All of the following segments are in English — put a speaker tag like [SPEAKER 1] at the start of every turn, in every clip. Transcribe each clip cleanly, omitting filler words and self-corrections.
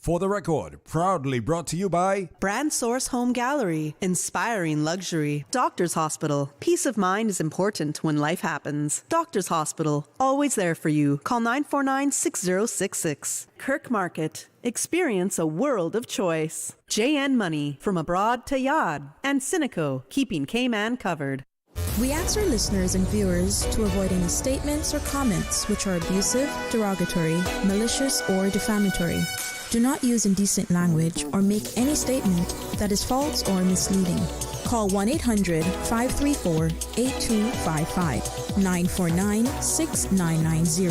[SPEAKER 1] For the Record, proudly brought to you by
[SPEAKER 2] Brand Source Home Gallery, inspiring luxury. Doctor's Hospital, peace of mind is important when life happens. Doctor's Hospital, always there for you. Call 949-6066. Kirk Market, experience a world of choice. JN Money, from abroad to Yad. And Cineco, keeping Cayman covered.
[SPEAKER 3] We ask our listeners and viewers to avoid any statements or comments which are abusive, derogatory, malicious, or defamatory. Do not use indecent language or make any statement that is false or misleading. Call 1-800-534-8255, 949-6990,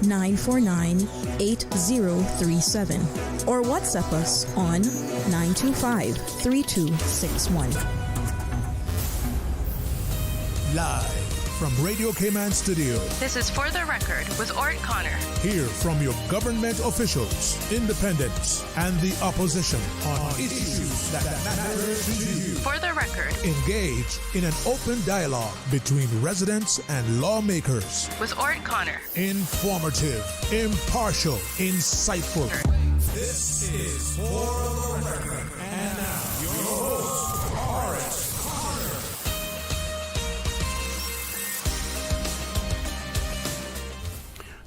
[SPEAKER 3] 949-8037, or WhatsApp us on 925-3261.
[SPEAKER 4] Live from Radio Cayman Studio.
[SPEAKER 5] This is For the Record with Orrett Connor.
[SPEAKER 4] Hear from your government officials, independents, and the opposition on issues that matter to you.
[SPEAKER 5] For the Record.
[SPEAKER 4] Engage in an open dialogue between residents and lawmakers.
[SPEAKER 5] With Orrett Connor.
[SPEAKER 4] Informative, impartial, insightful. This is For the Record. And now, your host, Orrett.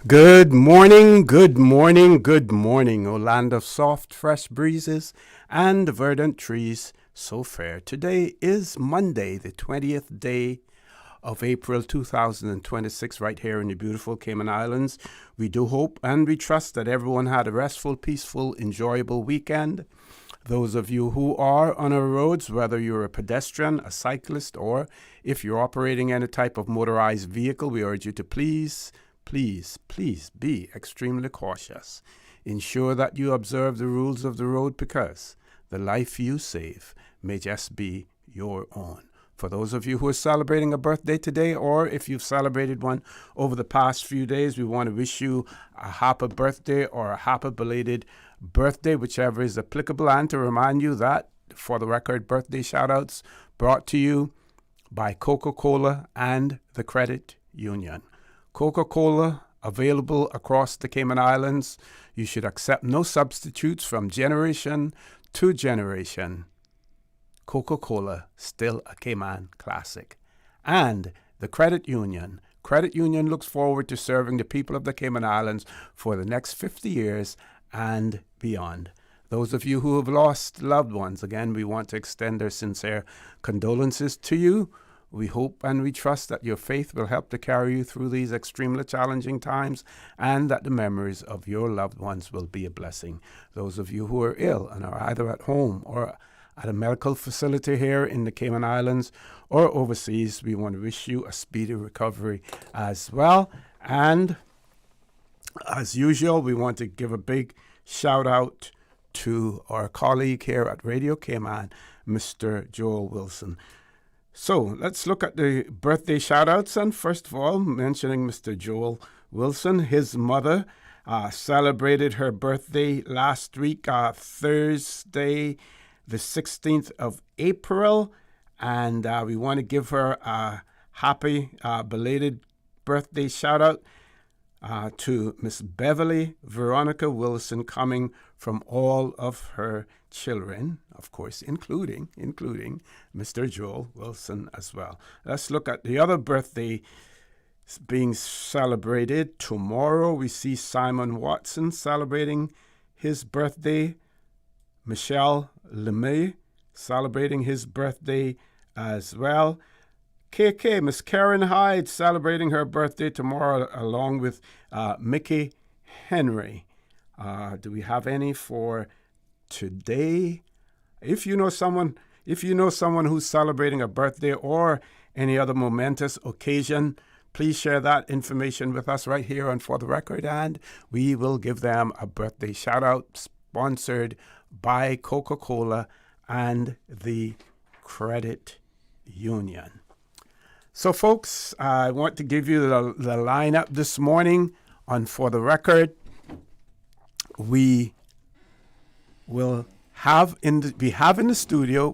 [SPEAKER 6] Good morning, good morning, good morning, O land of soft, fresh breezes and verdant trees so fair. Today is Monday, the 20th day of April 2026, right here in the beautiful Cayman Islands. We do hope and we trust that everyone had a restful, peaceful, enjoyable weekend. Those of you who are on our roads, whether you're a pedestrian, a cyclist, or if you're operating any type of motorized vehicle, we urge you to please be extremely cautious. Ensure that you observe the rules of the road because the life you save may just be your own. For those of you who are celebrating a birthday today, or if you've celebrated one over the past few days, we want to wish you a happy birthday or a happy belated birthday, whichever is applicable, and to remind you that For the Record birthday shout-outs brought to you by Coca-Cola and the Credit Union. Coca-Cola, available across the Cayman Islands. You should accept no substitutes from generation to generation. Coca-Cola, still a Cayman classic. And the Credit Union. Credit Union looks forward to serving the people of the Cayman Islands for the next 50 years and beyond. Those of you who have lost loved ones, again, we want to extend our sincere condolences to you. We hope and we trust that your faith will help to carry you through these extremely challenging times and that the memories of your loved ones will be a blessing. Those of you who are ill and are either at home or at a medical facility here in the Cayman Islands or overseas, we want to wish you a speedy recovery as well. And as usual, we want to give a big shout out to our colleague here at Radio Cayman, Mr. Joel Wilson. So let's look at the birthday shout-outs. And first of all, mentioning Mr. Joel Wilson, his mother celebrated her birthday last week, Thursday, the 16th of April. And we want to give her a happy belated birthday shout-out to Miss Beverly Veronica Wilson, coming from all of her children, of course, including Mr. Joel Wilson as well. Let's look at the other birthday being celebrated. Tomorrow we see Simon Watson celebrating his birthday. Michelle LeMay celebrating his birthday as well. KK, Miss Karen Hyde celebrating her birthday tomorrow along with Mickey Henry. Do we have any for today? If you know someone who's celebrating a birthday or any other momentous occasion, please share that information with us right here on For the Record, and we will give them a birthday shout out, sponsored by Coca-Cola and the Credit Union. So folks, I want to give you the lineup this morning on For the Record. We have in the studio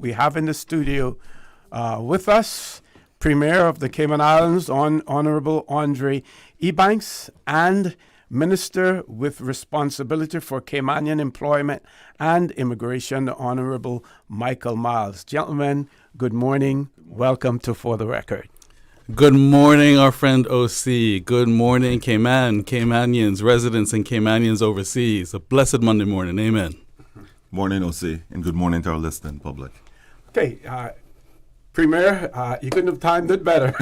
[SPEAKER 6] with us Premier of the Cayman Islands, Honorable André Ebanks, and Minister with responsibility for Caymanian employment and immigration, the Honorable Michael Myles. Gentlemen, good morning. Welcome to For the Record.
[SPEAKER 7] Good morning, our friend OC. Good morning, Caymanians, residents and Caymanians overseas. A blessed Monday morning. Amen.
[SPEAKER 8] Morning, OC, and good morning to our listening public.
[SPEAKER 6] Okay, Premier, you couldn't have timed it better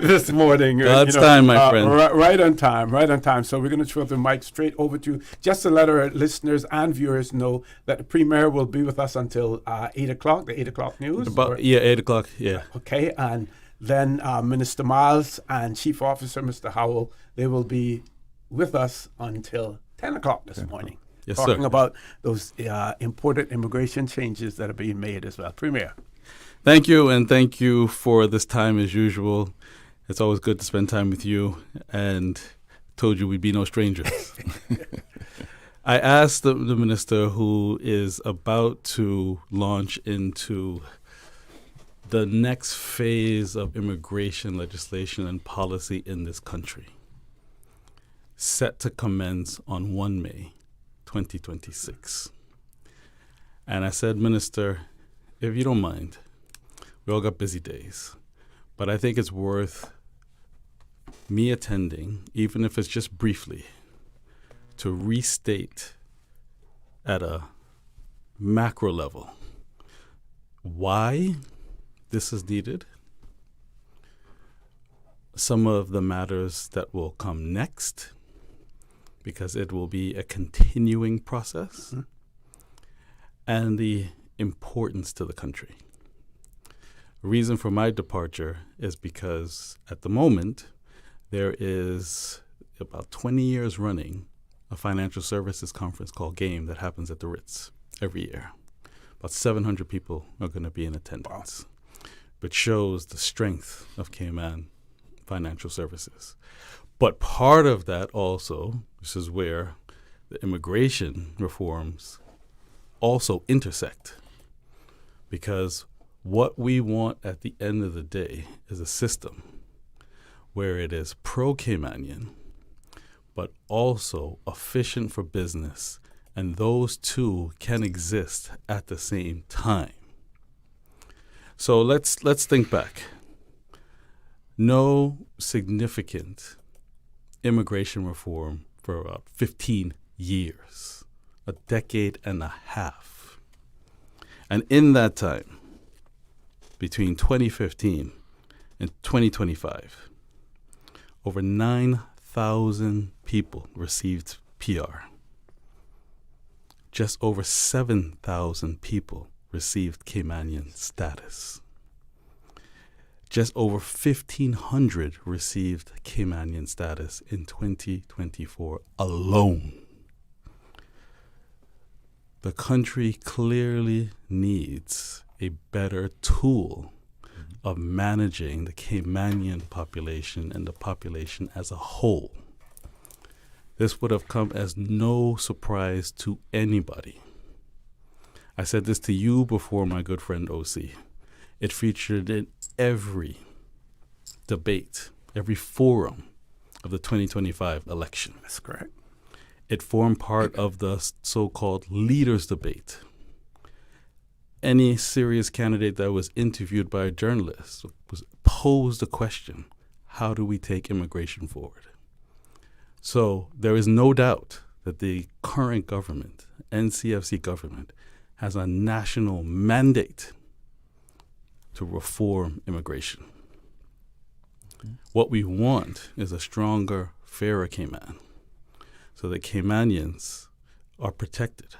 [SPEAKER 6] this morning.
[SPEAKER 7] God's time, my friend.
[SPEAKER 6] Right on time. So we're going to throw the mic straight over to you just to let our listeners and viewers know that the Premier will be with us until 8 o'clock, the 8 o'clock news.
[SPEAKER 7] 8 o'clock, yeah.
[SPEAKER 6] Okay, and then Minister Myles and Chief Officer Mr. Howell, they will be with us until 10 o'clock this morning.
[SPEAKER 7] Yes,
[SPEAKER 6] talking
[SPEAKER 7] sir.
[SPEAKER 6] about those important immigration changes that are being made as well. Premier.
[SPEAKER 7] Thank you, and thank you for this time as usual. It's always good to spend time with you, and told you we'd be no strangers. I asked the minister, who is about to launch into the next phase of immigration legislation and policy in this country, set to commence on 1 May 2026. And I said, Minister, if you don't mind, we all got busy days, but I think it's worth me attending, even if it's just briefly, to restate at a macro level why this is needed, some of the matters that will come next, because it will be a continuing process, and the importance to the country. The reason for my departure is because at the moment there is about 20 years running a financial services conference called GAME that happens at the Ritz every year. About 700 people are going to be in attendance, which shows the strength of Cayman financial services. But part of that also, this is where the immigration reforms also intersect, because what we want at the end of the day is a system where it is pro-Caymanian, but also efficient for business, and those two can exist at the same time. So let's think back. No significant immigration reform for about 15 years, a decade and a half. And in that time, between 2015 and 2025, over 9,000 people received PR. Just over 7,000 people received Caymanian status. Just over 1,500 received Caymanian status in 2024 alone. The country clearly needs a better tool of managing the Caymanian population and the population as a whole. This would have come as no surprise to anybody. I said this to you before, my good friend OC. It featured in every debate, every forum of the 2025 election.
[SPEAKER 6] That's correct.
[SPEAKER 7] It formed part of the so-called leaders debate. Any serious candidate that was interviewed by a journalist was posed the question, how do we take immigration forward? So there is no doubt that the current government, NCFC government, has a national mandate to reform immigration. What we want is a stronger, fairer Cayman, so that Caymanians are protected.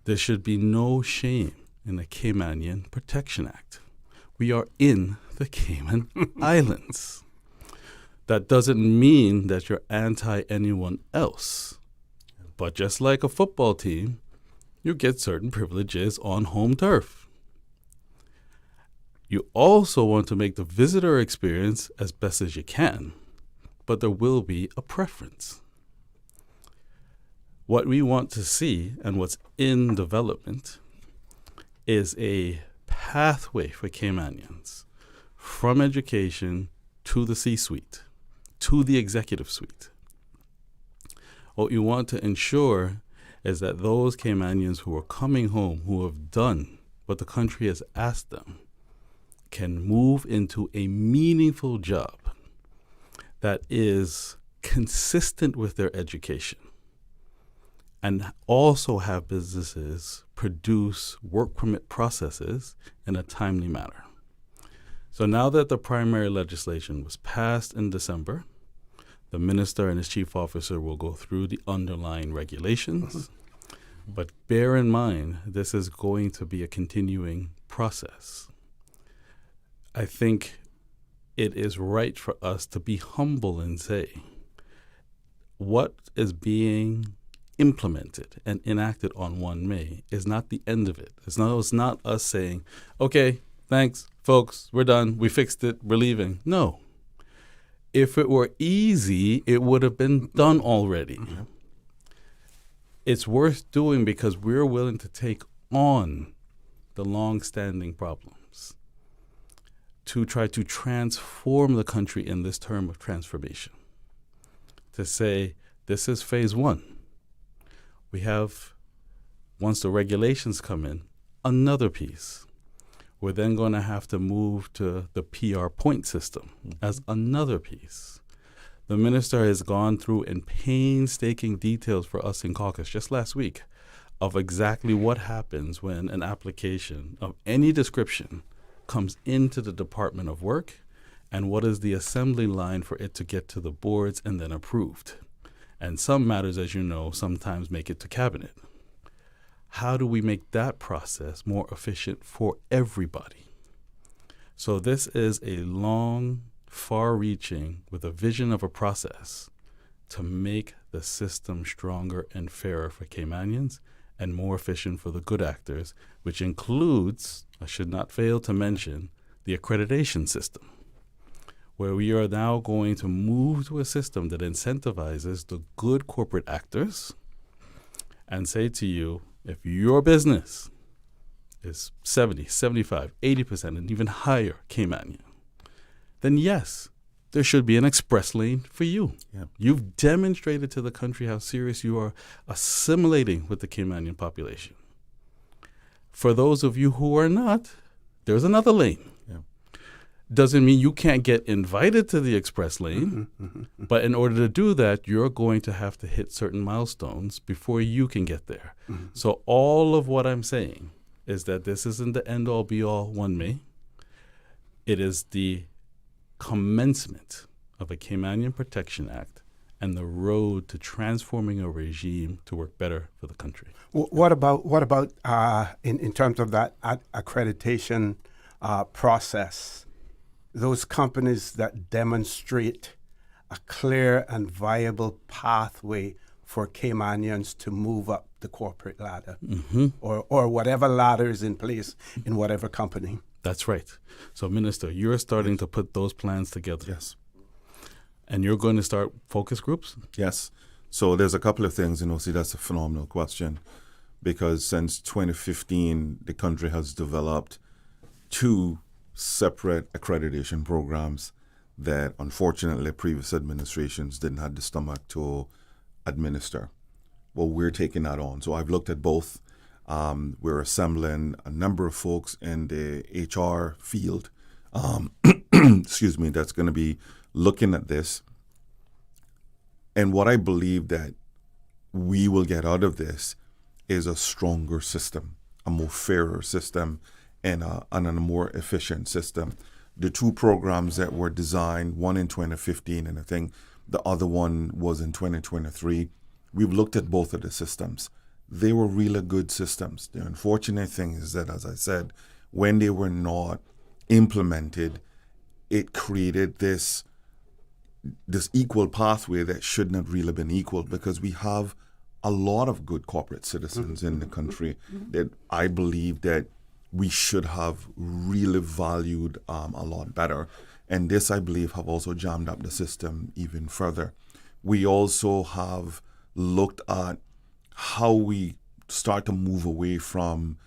[SPEAKER 7] There should be no shame in the Caymanian Protection Act. We are in the Cayman Islands. That doesn't mean that you're anti anyone else. But just like a football team, you get certain privileges on home turf. You also want to make the visitor experience as best as you can, but there will be a preference. What we want to see, and what's in development, is a pathway for Caymanians from education to the C-suite, to the executive suite. What you want to ensure is that those Caymanians who are coming home, who have done what the country has asked them, can move into a meaningful job that is consistent with their education, and also have businesses produce work permit processes in a timely manner. So now that the primary legislation was passed in December, the minister and his chief officer will go through the underlying regulations. But bear in mind, this is going to be a continuing process. I think it is right for us to be humble and say, what is being implemented and enacted on 1 May is not the end of it. It's not us saying, okay, thanks, folks, we're done, we fixed it, we're leaving. No. If it were easy, it would have been done already. Mm-hmm. It's worth doing because we're willing to take on the long-standing problems to try to transform the country in this term of transformation. To say, this is phase 1. We have, once the regulations come in, another piece. We're then going to have to move to the PR point system as another piece. The minister has gone through in painstaking details for us in caucus just last week of exactly what happens when an application of any description comes into the Department of Work and what is the assembly line for it to get to the boards and then approved. And some matters, as you know, sometimes make it to cabinet. How do we make that process more efficient for everybody? So this is a long, far-reaching, with a vision of a process to make the system stronger and fairer for Caymanians and more efficient for the good actors, which includes, I should not fail to mention, the accreditation system, where we are now going to move to a system that incentivizes the good corporate actors and say to you, if your business is 70, 75, 80%, and even higher Caymanian, then yes, there should be an express lane for you. Yeah. You've demonstrated to the country how serious you are assimilating with the Caymanian population. For those of you who are not, there's another lane. Yeah. Doesn't mean you can't get invited to the express lane, but in order to do that, you're going to have to hit certain milestones before you can get there. So all of what I'm saying is that this isn't the end-all, be-all 1 May. It is the commencement of a Caymanian Protection Act and the road to transforming a regime to work better for the country.
[SPEAKER 6] What about in terms of that accreditation process? Those companies that demonstrate a clear and viable pathway for Caymanians to move up the corporate ladder, or whatever ladder is in place in whatever company.
[SPEAKER 7] That's right. So, Minister, you're starting to put those plans together.
[SPEAKER 8] Yes.
[SPEAKER 7] And you're going to start focus groups?
[SPEAKER 8] Yes. So there's a couple of things, that's a phenomenal question, because since 2015, the country has developed 2 separate accreditation programs that unfortunately previous administrations didn't have the stomach to administer. Well, we're taking that on. So I've looked at both. We're assembling a number of folks in the HR field, that's going to be looking at this. And what I believe that we will get out of this is a stronger system, a more fairer system, and a more efficient system. The 2 programs that were designed, one in 2015, and I think the other one was in 2023, we've looked at both of the systems. They were really good systems. The unfortunate thing is that, as I said, when they were not implemented, it created this equal pathway that shouldn't have really been equal, because we have a lot of good corporate citizens in the country that I believe that we should have really valued a lot better. And this, I believe, have also jammed up the system even further. We also have looked at how we start to move away from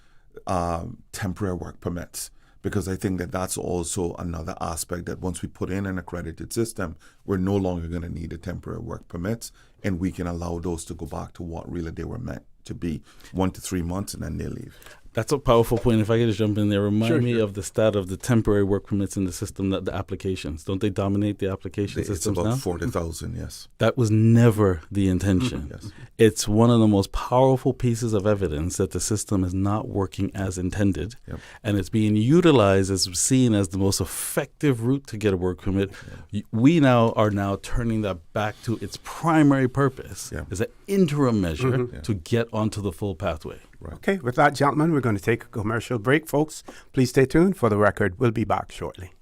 [SPEAKER 8] temporary work permits, because I think that that's also another aspect that once we put in an accredited system, we're no longer going to need a temporary work permits, and we can allow those to go back to what really they were meant to be, 1 to 3 months, and then they leave.
[SPEAKER 7] That's a powerful point. If I could just jump in there, remind me of the stat of the temporary work permits in the system, that the applications. Don't they dominate the application systems now?
[SPEAKER 8] It's about 40,000, yes.
[SPEAKER 7] That was never the intention.
[SPEAKER 8] Yes.
[SPEAKER 7] It's one of the most powerful pieces of evidence that the system is not working as intended, and it's being utilized as seen as the most effective route to get a work permit. We now are turning that back to its primary purpose as an interim measure to get onto the full pathway.
[SPEAKER 8] Right.
[SPEAKER 6] Okay, with that, gentlemen, we're going to take a commercial break, folks. Please stay tuned. For the record, we'll be back shortly.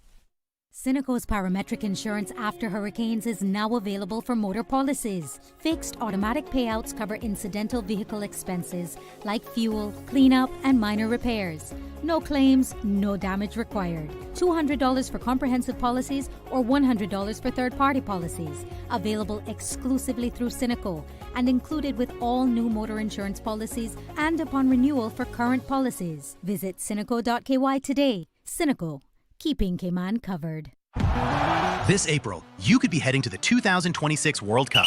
[SPEAKER 9] Cineco's parametric insurance after hurricanes is now available for motor policies. Fixed automatic payouts cover incidental vehicle expenses like fuel, cleanup, and minor repairs. No claims, no damage required. $200 for comprehensive policies or $100 for third-party policies. Available exclusively through Cineco and included with all new motor insurance policies and upon renewal for current policies. Visit Cineco.ky today. Cineco, keeping Cayman covered.
[SPEAKER 10] This April, you could be heading to the 2026 World Cup.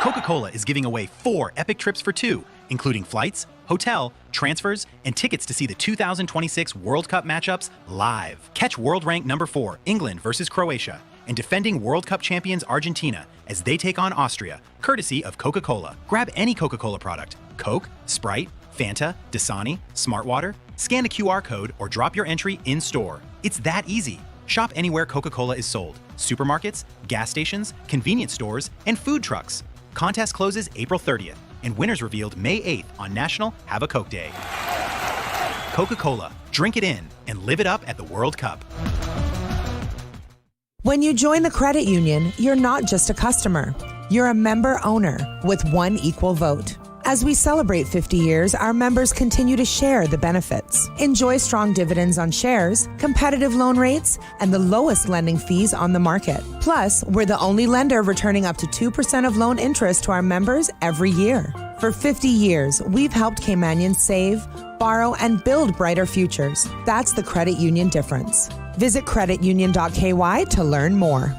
[SPEAKER 10] Coca-Cola is giving away 4 epic trips for 2, including flights, hotel, transfers, and tickets to see the 2026 World Cup matchups live. Catch world rank number 4, England versus Croatia, and defending World Cup champions Argentina as they take on Austria, courtesy of Coca-Cola. Grab any Coca-Cola product, Coke, Sprite, Fanta, Dasani, Smart Water, scan a QR code, or drop your entry in-store. It's that easy. Shop anywhere Coca-Cola is sold. Supermarkets, gas stations, convenience stores, and food trucks. Contest closes April 30th, and winners revealed May 8th on National Have a Coke Day. Coca-Cola, drink it in and live it up at the World Cup.
[SPEAKER 11] When you join the credit union, you're not just a customer. You're a member owner with one equal vote. As we celebrate 50 years, our members continue to share the benefits. Enjoy strong dividends on shares, competitive loan rates, and the lowest lending fees on the market. Plus, we're the only lender returning up to 2% of loan interest to our members every year. For 50 years, we've helped Caymanians save, borrow, and build brighter futures. That's the credit union difference. Visit creditunion.ky to learn more.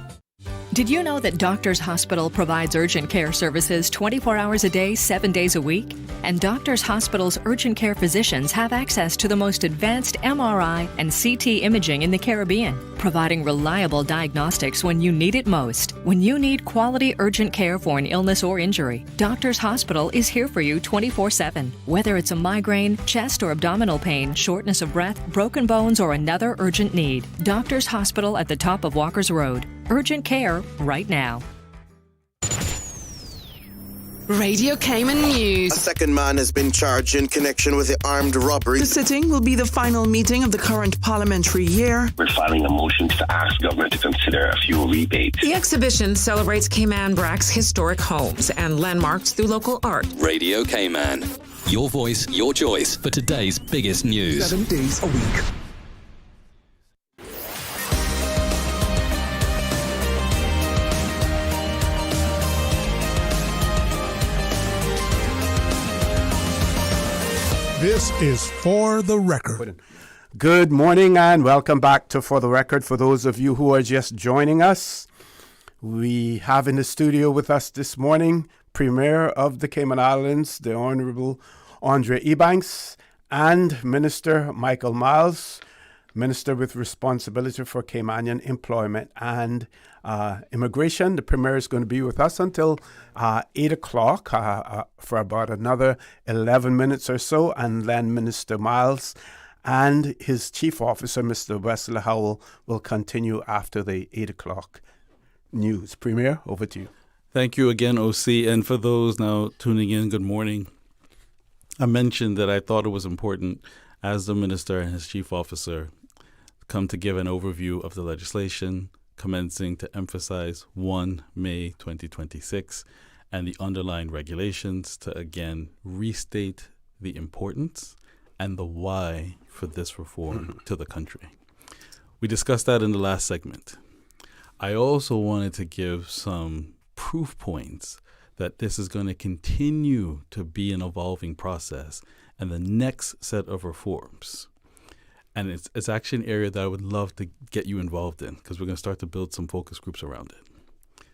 [SPEAKER 12] Did you know that Doctors Hospital provides urgent care services 24 hours a day, 7 days a week? And Doctors Hospital's urgent care physicians have access to the most advanced MRI and CT imaging in the Caribbean, providing reliable diagnostics when you need it most. When you need quality urgent care for an illness or injury, Doctors Hospital is here for you 24/7. Whether it's a migraine, chest or abdominal pain, shortness of breath, broken bones, or another urgent need, Doctors Hospital at the top of Walker's Road. Urgent care right now.
[SPEAKER 13] Radio Cayman News.
[SPEAKER 14] A second man has been charged in connection with the armed robbery.
[SPEAKER 15] The sitting will be the final meeting of the current parliamentary year.
[SPEAKER 16] We're filing a motion to ask government to consider a fuel rebate.
[SPEAKER 13] The exhibition celebrates Cayman Brack's historic homes and landmarks through local art.
[SPEAKER 17] Radio Cayman. Your voice, your choice for today's biggest news.
[SPEAKER 18] 7 days a week.
[SPEAKER 4] This is For the Record.
[SPEAKER 6] Good morning and welcome back to For the Record. For those of you who are just joining us, we have in the studio with us this morning Premier of the Cayman Islands, the Honorable André Ebanks, and Minister Michael Myles, Minister with responsibility for Caymanian employment and immigration. The Premier is going to be with us until 8 o'clock for about another 11 minutes or so, and then Minister Myles and his Chief Officer, Mr. Wesley Howell, will continue after the 8 o'clock news. Premier, over to you.
[SPEAKER 7] Thank you again, OC. And for those now tuning in, good morning. I mentioned that I thought it was important as the Minister and his Chief Officer come to give an overview of the legislation, commencing to emphasize 1 May 2026 and the underlying regulations to again restate the importance and the why for this reform to the country. We discussed that in the last segment. I also wanted to give some proof points that this is going to continue to be an evolving process and the next set of reforms. And it's actually an area that I would love to get you involved in because we're going to start to build some focus groups around it.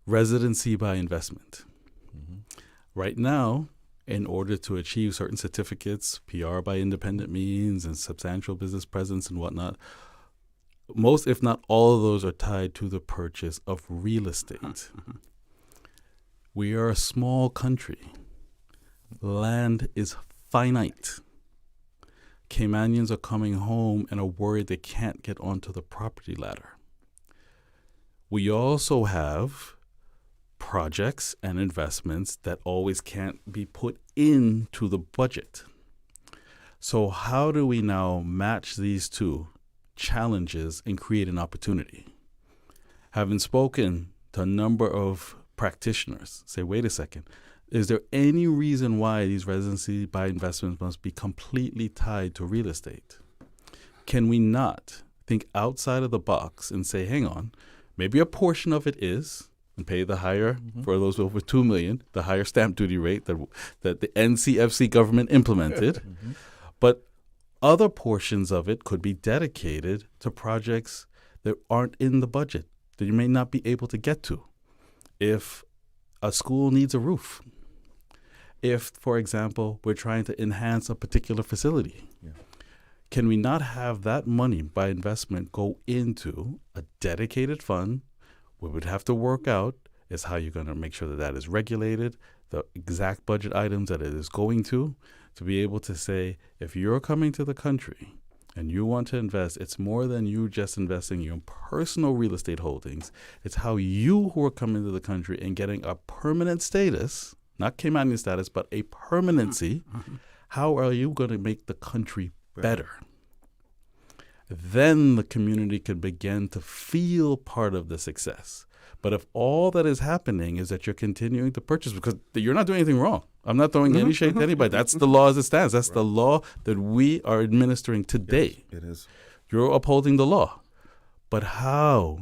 [SPEAKER 7] Residency by investment. Right now, in order to achieve certain certificates, PR by independent means and substantial business presence and whatnot, most, if not all of those are tied to the purchase of real estate. We are a small country. Land is finite. Caymanians are coming home and are worried they can't get onto the property ladder. We also have projects and investments that always can't be put into the budget. So how do we now match these two challenges and create an opportunity? Having spoken to a number of practitioners, say, wait a second, is there any reason why these residency by investments must be completely tied to real estate? Can we not think outside of the box and say, hang on, maybe a portion of it is, and pay the higher, for those over $2 million, the higher stamp duty rate that the NCFC government implemented. But other portions of it could be dedicated to projects that aren't in the budget, that you may not be able to get to. If a school needs a roof, if, for example, we're trying to enhance a particular facility, can we not have that money by investment go into a dedicated fund? What we'd have to work out is how you're going to make sure that that is regulated, the exact budget items that it is going to be able to say, if you're coming to the country and you want to invest, it's more than you just investing in your personal real estate holdings. It's how you who are coming to the country and getting a permanent status, not Caymanian status, but a permanency. How are you going to make the country better? Then the community can begin to feel part of the success. But if all that is happening is that you're continuing to purchase, because you're not doing anything wrong. I'm not throwing any shade to anybody. That's the law as it stands. That's the law that we are administering today.
[SPEAKER 8] Yes, it is.
[SPEAKER 7] You're upholding the law. But how?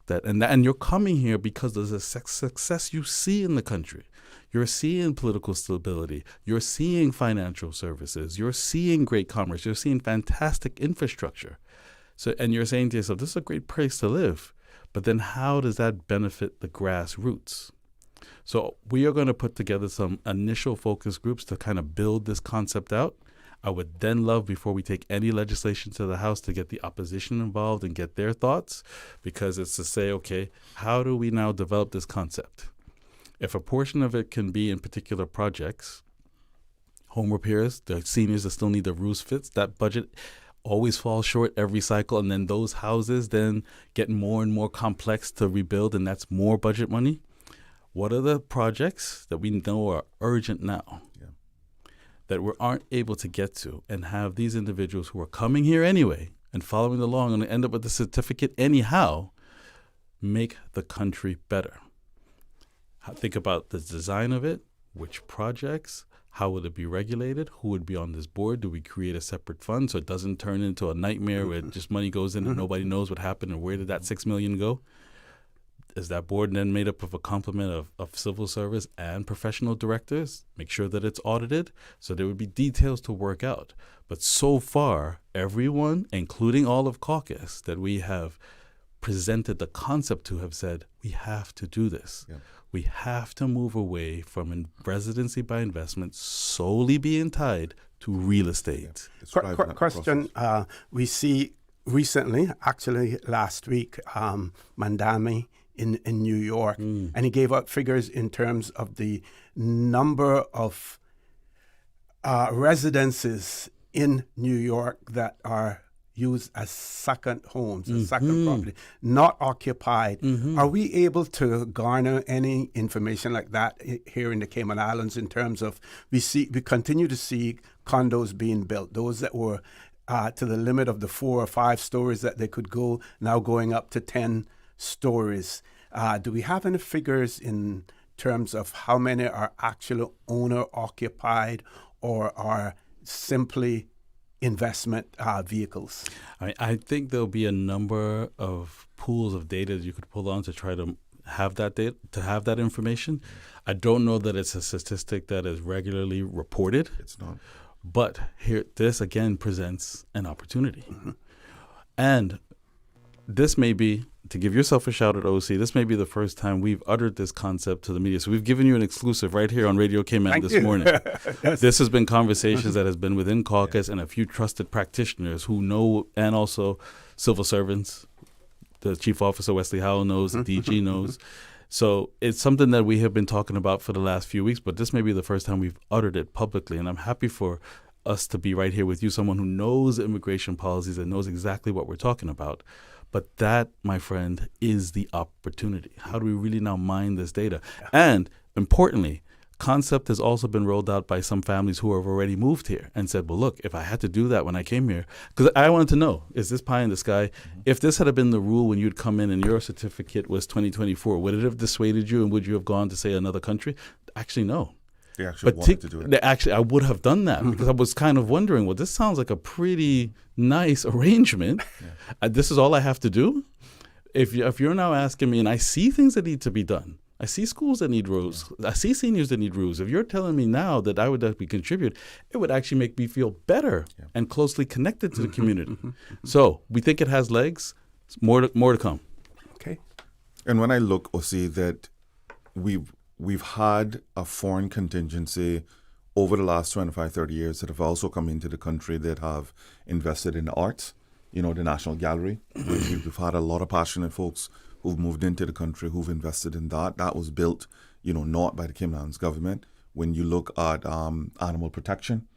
[SPEAKER 7] And you're coming here because of the success you see in the country. You're seeing political stability. You're seeing financial services. You're seeing great commerce. You're seeing fantastic infrastructure. So, and you're saying to yourself, this is a great place to live. But then how does that benefit the grassroots? So we are going to put together some initial focus groups to kind of build this concept out. I would then love, before we take any legislation to the House, to get the opposition involved and get their thoughts, because it's to say, okay, how do we now develop this concept? If a portion of it can be in particular projects, home repairs, the seniors that still need the roofs fixed, that budget always falls short every cycle, and then those houses then get more and more complex to rebuild, and that's more budget money. What are the projects that we know are urgent now that we aren't able to get to, and have these individuals who are coming here anyway and following along and end up with the certificate anyhow make the country better? Think about the design of it, which projects, how would it be regulated, who would be on this board, do we create a separate fund so it doesn't turn into a nightmare where just money goes in and nobody knows what happened and where did that $6 million go? Is that board then made up of a complement of civil service and professional directors? Make sure that it's audited. So there would be details to work out. But so far, everyone, including all of caucus, that we have presented the concept to have said, we have to do this. We have to move away from residency by investment solely being tied to real estate.
[SPEAKER 6] Question, we see recently, actually last week, Mandami in New York, and he gave out figures in terms of the number of residences in New York that are used as second homes, as second property, not occupied. Are we able to garner any information like that here in the Cayman Islands in terms of we continue to see condos being built, those that were to the limit of the 4 or 5 stories that they could go, now going up to 10 stories. Do we have any figures in terms of how many are actually owner-occupied or are simply investment vehicles?
[SPEAKER 7] I think there'll be a number of pools of data that you could pull on to try to have that data, to have that information. I don't know that it's a statistic that is regularly reported.
[SPEAKER 8] It's not.
[SPEAKER 7] But here, this again presents an opportunity. And this may be, to give yourself a shout at OC, this may be the first time we've uttered this concept to the media. So we've given you an exclusive right here on Radio Cayman this morning. Yes. This has been conversations that has been within caucus and a few trusted practitioners who know, and also civil servants. The Chief Officer, Wesley Howell, knows, the DG knows. So it's something that we have been talking about for the last few weeks, but this may be the first time we've uttered it publicly. And I'm happy for us to be right here with you, someone who knows immigration policies and knows exactly what we're talking about. But that, my friend, is the opportunity. How do we really now mine this data? And importantly, concept has also been rolled out by some families who have already moved here and said, well, look, if I had to do that when I came here, because I wanted to know, is this pie in the sky? If this had been the rule when you'd come in and your certificate was 2024, would it have dissuaded you and would you have gone to, say, another country? Actually, no.
[SPEAKER 8] They actually wanted to do it.
[SPEAKER 7] Actually, I would have done that because I was kind of wondering, well, this sounds like a pretty nice arrangement. This is all I have to do? If you're now asking me, and I see things that need to be done, I see schools that need roofs, I see seniors that need roofs. If you're telling me now that I would actually contribute, it would actually make me feel better and closely connected to the community. So we think it has legs. More to come.
[SPEAKER 6] Okay.
[SPEAKER 8] And when I look, Osi, that we've had a foreign contingency over the last 25, 30 years that have also come into the country that have invested in the arts, the National Gallery. We've had a lot of passionate folks who've moved into the country who've invested in that. That was built, not by the Caymanian government. When you look at animal protection,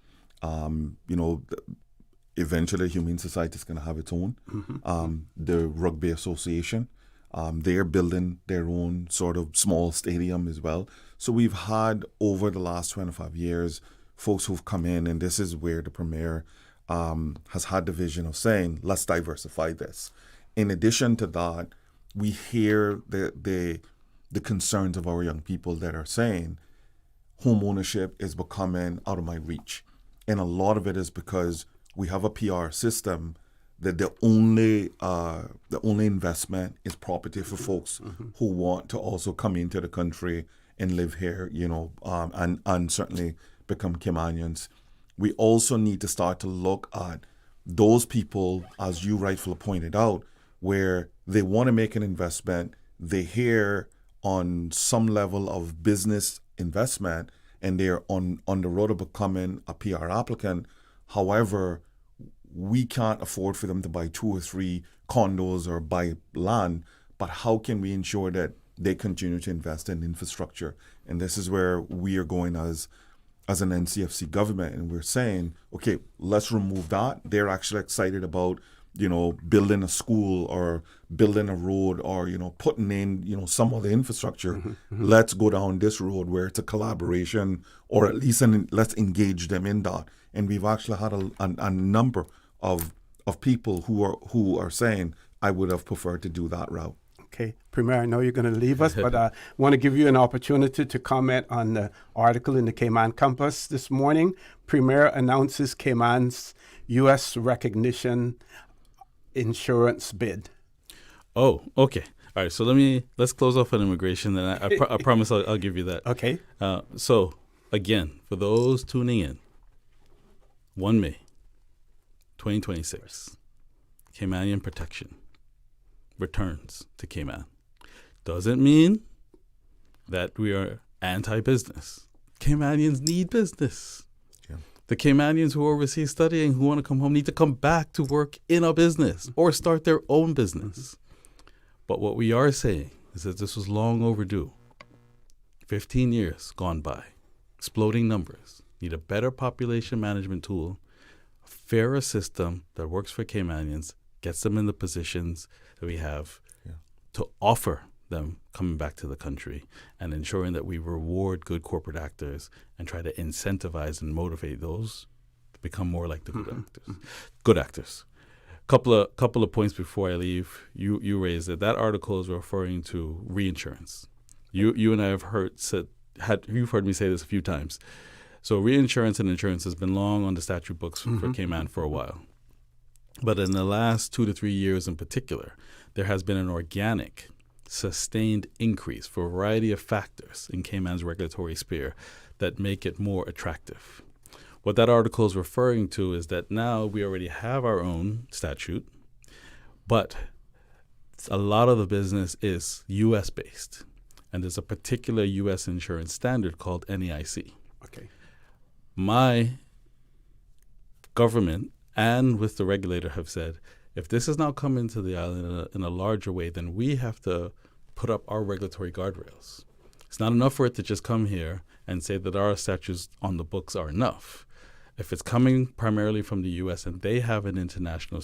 [SPEAKER 8] eventually Humane Society is going to have its own. The Rugby Association, they're building their own sort of small stadium as well. So we've had, over the last 25 years, folks who've come in, and this is where the Premier has had the vision of saying, let's diversify this. In addition to that, we hear the concerns of our young people that are saying, home ownership is becoming out of my reach. And a lot of it is because we have a PR system that the only investment is property for folks who want to also come into the country and live here, and certainly become Caymanians. We also need to start to look at those people, as you rightfully pointed out, where they want to make an investment, they hear on some level of business investment, and they're on the road of becoming a PR applicant. However, we can't afford for them to buy 2 or 3 condos or buy land, but how can we ensure that they continue to invest in infrastructure? And this is where we are going as an NCFC government, and we're saying, okay, let's remove that. They're actually excited about, building a school or building a road or, putting in, some other infrastructure. Let's go down this road where it's a collaboration, or at least let's engage them in that. And we've actually had a number of people who are saying, I would have preferred to do that route.
[SPEAKER 6] Okay, Premier, I know you're going to leave us, but I want to give you an opportunity to comment on the article in the Cayman Compass this morning. Premier announces Cayman's U.S. recognition insurance bid.
[SPEAKER 7] Oh, okay. All right, so let's close off on immigration, and I promise I'll give you that.
[SPEAKER 6] Okay.
[SPEAKER 7] So, again, for those tuning in, 1 May 2026, Caymanian protection returns to Cayman. Doesn't mean that we are anti-business. Caymanians need business. Yeah. The Caymanians who are overseas studying, who want to come home, need to come back to work in a business or start their own business. But what we are saying is that this was long overdue. 15 years gone by. Exploding numbers. Need a better population management tool, a fairer system that works for Caymanians, gets them in the positions that we have to offer them coming back to the country, and ensuring that we reward good corporate actors and try to incentivize and motivate those to become more like the good actors. Couple of points before I leave. You raised it. That article is referring to reinsurance. You and I have you've heard me say this a few times. So reinsurance and insurance has been long on the statute books for Cayman for a while. But in the last 2 to 3 years in particular, there has been an organic, sustained increase for a variety of factors in Cayman's regulatory sphere that make it more attractive. What that article is referring to is that now we already have our own statute, but a lot of the business is U.S. based, and there's a particular U.S. insurance standard called NAIC.
[SPEAKER 6] Okay.
[SPEAKER 7] My government and with the regulator have said, if this is now coming to the island in a larger way, then we have to put up our regulatory guardrails. It's not enough for it to just come here and say that our statutes on the books are enough. If it's coming primarily from the U.S. and they have an international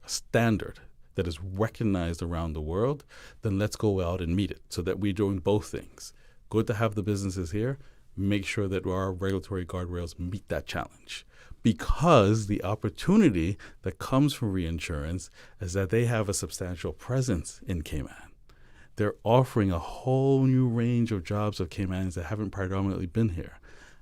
[SPEAKER 7] standard that is recognized around the world, then let's go out and meet it so that we're doing both things. Good to have the businesses here, make sure that our regulatory guardrails meet that challenge. Because the opportunity that comes from reinsurance is that they have a substantial presence in Cayman. They're offering a whole new range of jobs of Caymanians that haven't predominantly been here.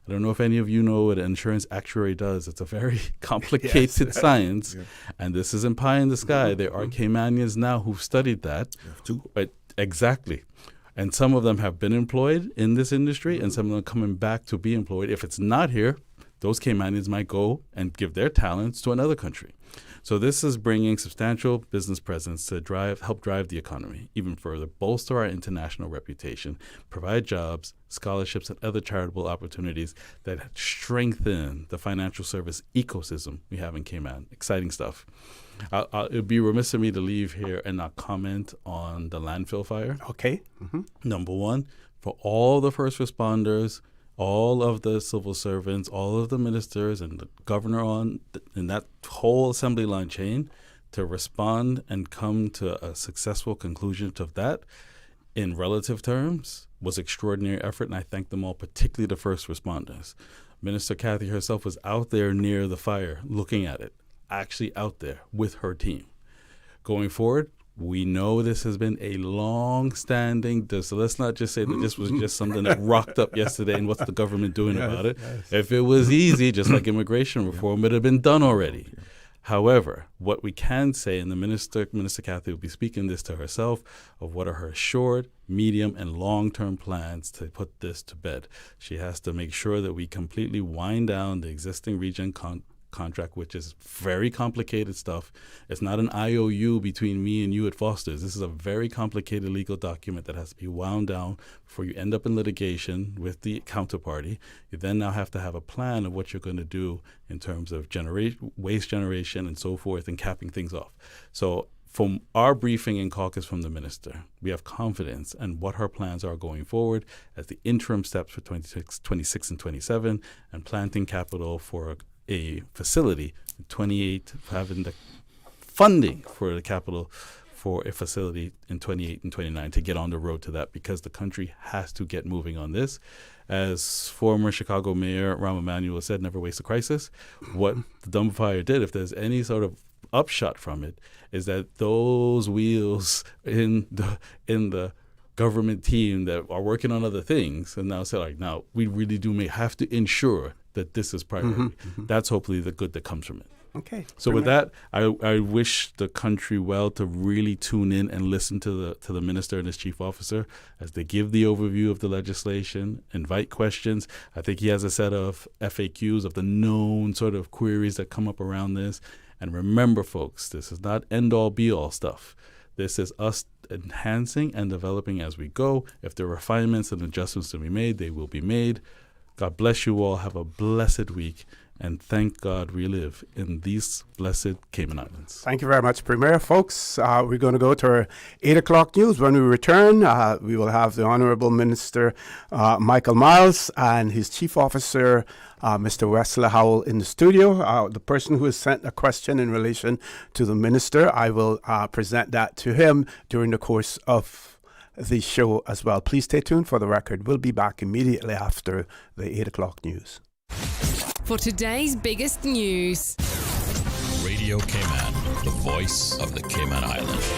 [SPEAKER 7] I don't know if any of you know what an insurance actuary does. It's a very complicated science, and this isn't pie in the sky. There are Caymanians now who've studied that. Exactly. And some of them have been employed in this industry, and some of them are coming back to be employed. If it's not here, those Caymanians might go and give their talents to another country. So this is bringing substantial business presence to help drive the economy even further, bolster our international reputation, provide jobs, scholarships, and other charitable opportunities that strengthen the financial service ecosystem we have in Cayman. Exciting stuff. It would be remiss of me to leave here and not comment on the landfill fire.
[SPEAKER 6] Okay.
[SPEAKER 7] Number one, for all the first responders, all of the civil servants, all of the ministers, and the governor in that whole assembly line chain to respond and come to a successful conclusion to that in relative terms was extraordinary effort, and I thank them all, particularly the first responders. Minister Kathy herself was out there near the fire looking at it, actually out there with her team. Going forward, we know this has been a long-standing, so let's not just say that this was just something that rocked up yesterday and what's the government doing about it. If it was easy, just like immigration reform, it would have been done already. However, what we can say, and the Minister Kathy will be speaking this to herself, of what are her short, medium, and long-term plans to put this to bed. She has to make sure that we completely wind down the existing region contract, which is very complicated stuff. It's not an IOU between me and you at Foster's. This is a very complicated legal document that has to be wound down before you end up in litigation with the counterparty. You then now have to have a plan of what you're going to do in terms of waste generation and so forth and capping things off. So from our briefing in caucus from the minister, we have confidence in what her plans are going forward as the interim steps for 26 and 27 and planting capital for a facility, 28, having the funding for the capital for a facility in 28 and 29 to get on the road to that, because the country has to get moving on this. As former Chicago Mayor Rahm Emanuel said, never waste a crisis. What the Dumb Fire did, if there's any sort of upshot from it, is that those wheels in the government team that are working on other things and now say, like, now we really do have to ensure that this is priority. That's hopefully the good that comes from it.
[SPEAKER 6] Okay.
[SPEAKER 7] So with that, I wish the country well to really tune in and listen to the minister and his chief officer as they give the overview of the legislation, invite questions. I think he has a set of FAQs of the known sort of queries that come up around this. And remember, folks, this is not end-all, be-all stuff. This is us enhancing and developing as we go. If there are refinements and adjustments to be made, they will be made. God bless you all. Have a blessed week. And thank God we live in these blessed Cayman Islands.
[SPEAKER 6] Thank you very much, Premier. Folks, we're going to go to our 8 o'clock news. When we return, we will have the Honourable Minister Myles and his Chief Officer, Mr. Wesley Howell, in the studio. The person who has sent a question in relation to the Minister, I will present that to him during the course of the show as well. Please stay tuned for the record. We'll be back immediately after the 8 o'clock news.
[SPEAKER 13] For today's biggest news.
[SPEAKER 17] Radio Cayman, the voice of the Cayman Islands.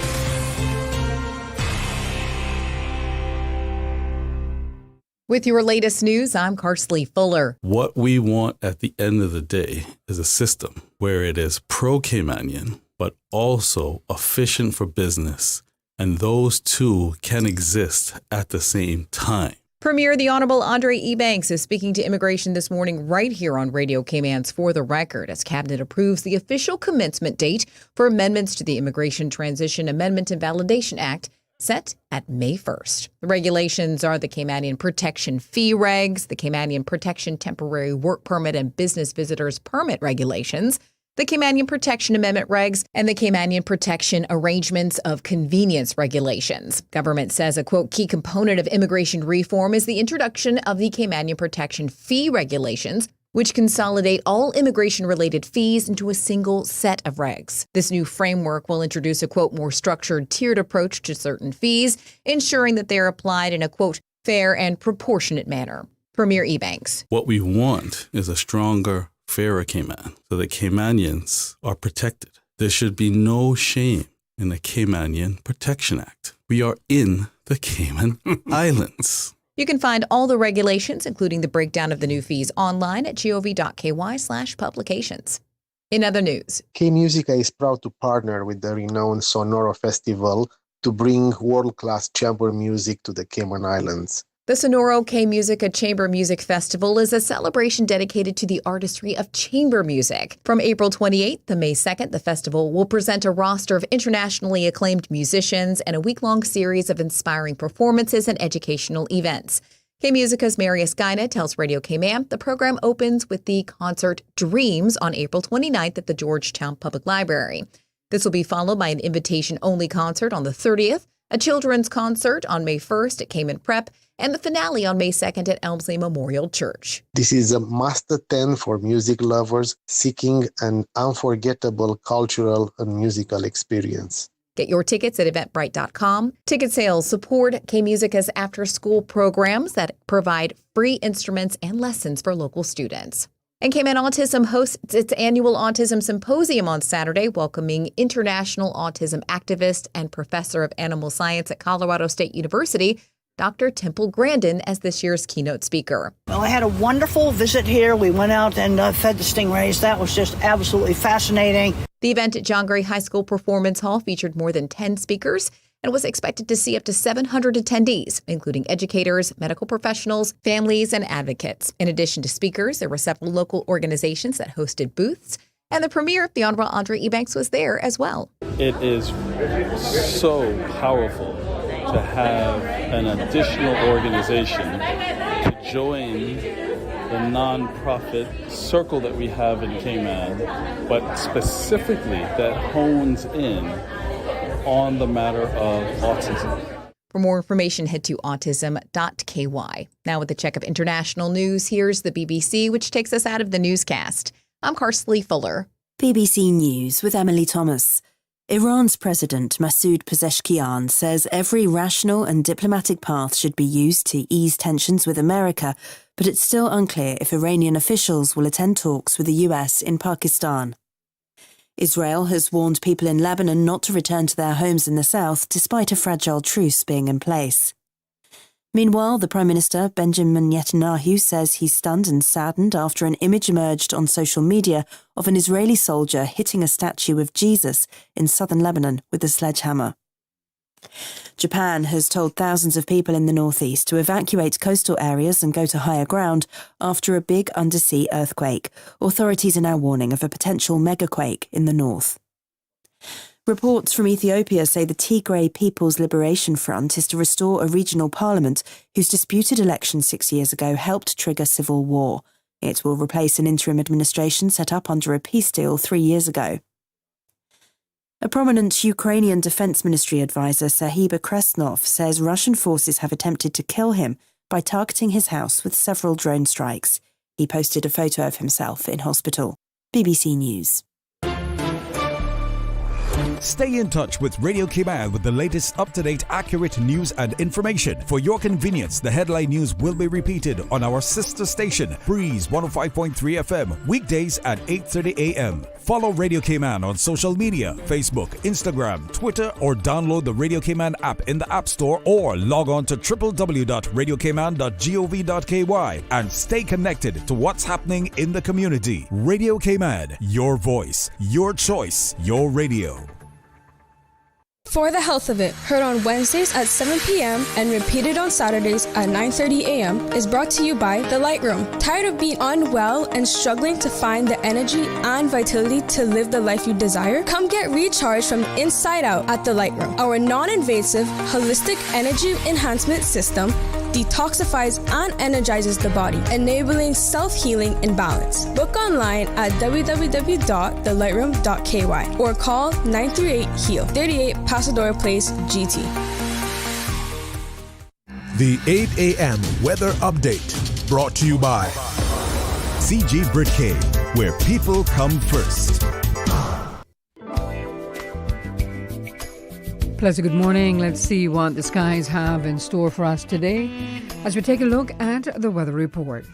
[SPEAKER 18] With your latest news, I'm Karsley Fuller.
[SPEAKER 7] What we want at the end of the day is a system where it is pro-Caymanian, but also efficient for business. And those two can exist at the same time.
[SPEAKER 18] Premier the Honorable André Ebanks is speaking to immigration this morning right here on Radio Cayman's For the Record as Cabinet approves the official commencement date for amendments to the Immigration Transition Amendment and Validation Act set at May 1st. The regulations are the Caymanian Protection Fee Regs, the Caymanian Protection Temporary Work Permit and Business Visitors Permit Regulations, the Caymanian Protection Amendment Regs, and the Caymanian Protection Arrangements of Convenience Regulations. Government says a, quote, key component of immigration reform is the introduction of the Caymanian Protection Fee Regulations, which consolidate all immigration-related fees into a single set of regs. This new framework will introduce a, quote, more structured, tiered approach to certain fees, ensuring that they are applied in a, quote, fair and proportionate manner. Premier Ebanks.
[SPEAKER 7] What we want is a stronger, fairer Cayman, so that Caymanians are protected. There should be no shame in the Caymanian Protection Act. We are in the Cayman Islands.
[SPEAKER 18] You can find all the regulations, including the breakdown of the new fees, online at gov.ky/publications. In other news,
[SPEAKER 19] K-Musica is proud to partner with the renowned Sonoro Festival to bring world-class chamber music to the Cayman Islands.
[SPEAKER 18] The Sonoro K-Musica Chamber Music Festival is a celebration dedicated to the artistry of chamber music. From April 28th to May 2nd, the festival will present a roster of internationally acclaimed musicians and a week-long series of inspiring performances and educational events. K-Musica's Marius Gaina tells Radio Cayman the program opens with the concert Dreams on April 29th at the Georgetown Public Library. This will be followed by an invitation-only concert on the 30th, a children's concert on May 1st at Cayman Prep, and the finale on May 2nd at Elmsley Memorial Church.
[SPEAKER 19] This is a must-attend for music lovers seeking an unforgettable cultural and musical experience.
[SPEAKER 18] Get your tickets at eventbrite.com. Ticket sales support K-Musica's after-school programs that provide free instruments and lessons for local students. And Cayman Autism hosts its annual Autism Symposium on Saturday, welcoming international autism activist and professor of animal science at Colorado State University, Dr. Temple Grandin, as this year's keynote speaker.
[SPEAKER 20] Well, I had a wonderful visit here. We went out and fed the stingrays. That was just absolutely fascinating.
[SPEAKER 18] The event at John Gray High School Performance Hall featured more than 10 speakers and was expected to see up to 700 attendees, including educators, medical professionals, families, and advocates. In addition to speakers, there were several local organizations that hosted booths, and the premier, the Honorable André Ebanks, was there as well.
[SPEAKER 7] It is so powerful to have an additional organization to join the nonprofit circle that we have in Cayman, but specifically that hones in on the matter of autism.
[SPEAKER 18] For more information, head to autism.ky. Now with a check of international news, here's the BBC, which takes us out of the newscast. I'm Karsley Fuller.
[SPEAKER 21] BBC News with Emily Thomas. Iran's President Masoud Pezeshkian says every rational and diplomatic path should be used to ease tensions with America, but it's still unclear if Iranian officials will attend talks with the US in Pakistan. Israel has warned people in Lebanon not to return to their homes in the south despite a fragile truce being in place. Meanwhile, the Prime Minister, Benjamin Netanyahu, says he's stunned and saddened after an image emerged on social media of an Israeli soldier hitting a statue of Jesus in southern Lebanon with a sledgehammer. Japan has told thousands of people in the northeast to evacuate coastal areas and go to higher ground after a big undersea earthquake. Authorities are now warning of a potential megaquake in the north. Reports from Ethiopia say the Tigray People's Liberation Front is to restore a regional parliament whose disputed election 6 years ago helped trigger civil war. It will replace an interim administration set up under a peace deal 3 years ago. A prominent Ukrainian Defense Ministry advisor, Sahiba Kresnov, says Russian forces have attempted to kill him by targeting his house with several drone strikes. He posted a photo of himself in hospital. BBC News.
[SPEAKER 1] Stay in touch with Radio Cayman with the latest up-to-date, accurate news and information. For your convenience, the headline news will be repeated on our sister station, Breeze 105.3 FM, weekdays at 8:30 a.m. Follow Radio Cayman on social media, Facebook, Instagram, Twitter, or download the Radio Cayman app in the App Store or log on to www.radiocayman.gov.ky and stay connected to what's happening in the community. Radio Cayman, your voice, your choice, your radio.
[SPEAKER 2] For the Health of It, heard on Wednesdays at 7 p.m. and repeated on Saturdays at 9:30 a.m. is brought to you by The Light Room. Tired of being unwell and struggling to find the energy and vitality to live the life you desire? Come get recharged from the inside out at The Light Room. Our non-invasive, holistic energy enhancement system detoxifies and energizes the body, enabling self-healing and balance. Book online at www.thelightroom.ky or call 938-HEAL, 38 Pasadora Place, GT.
[SPEAKER 4] The 8 a.m. weather update brought to you by
[SPEAKER 1] CG Britcay, where people come first.
[SPEAKER 22] Pleasant good morning. Let's see what the skies have in store for us today as we take a look at the weather report.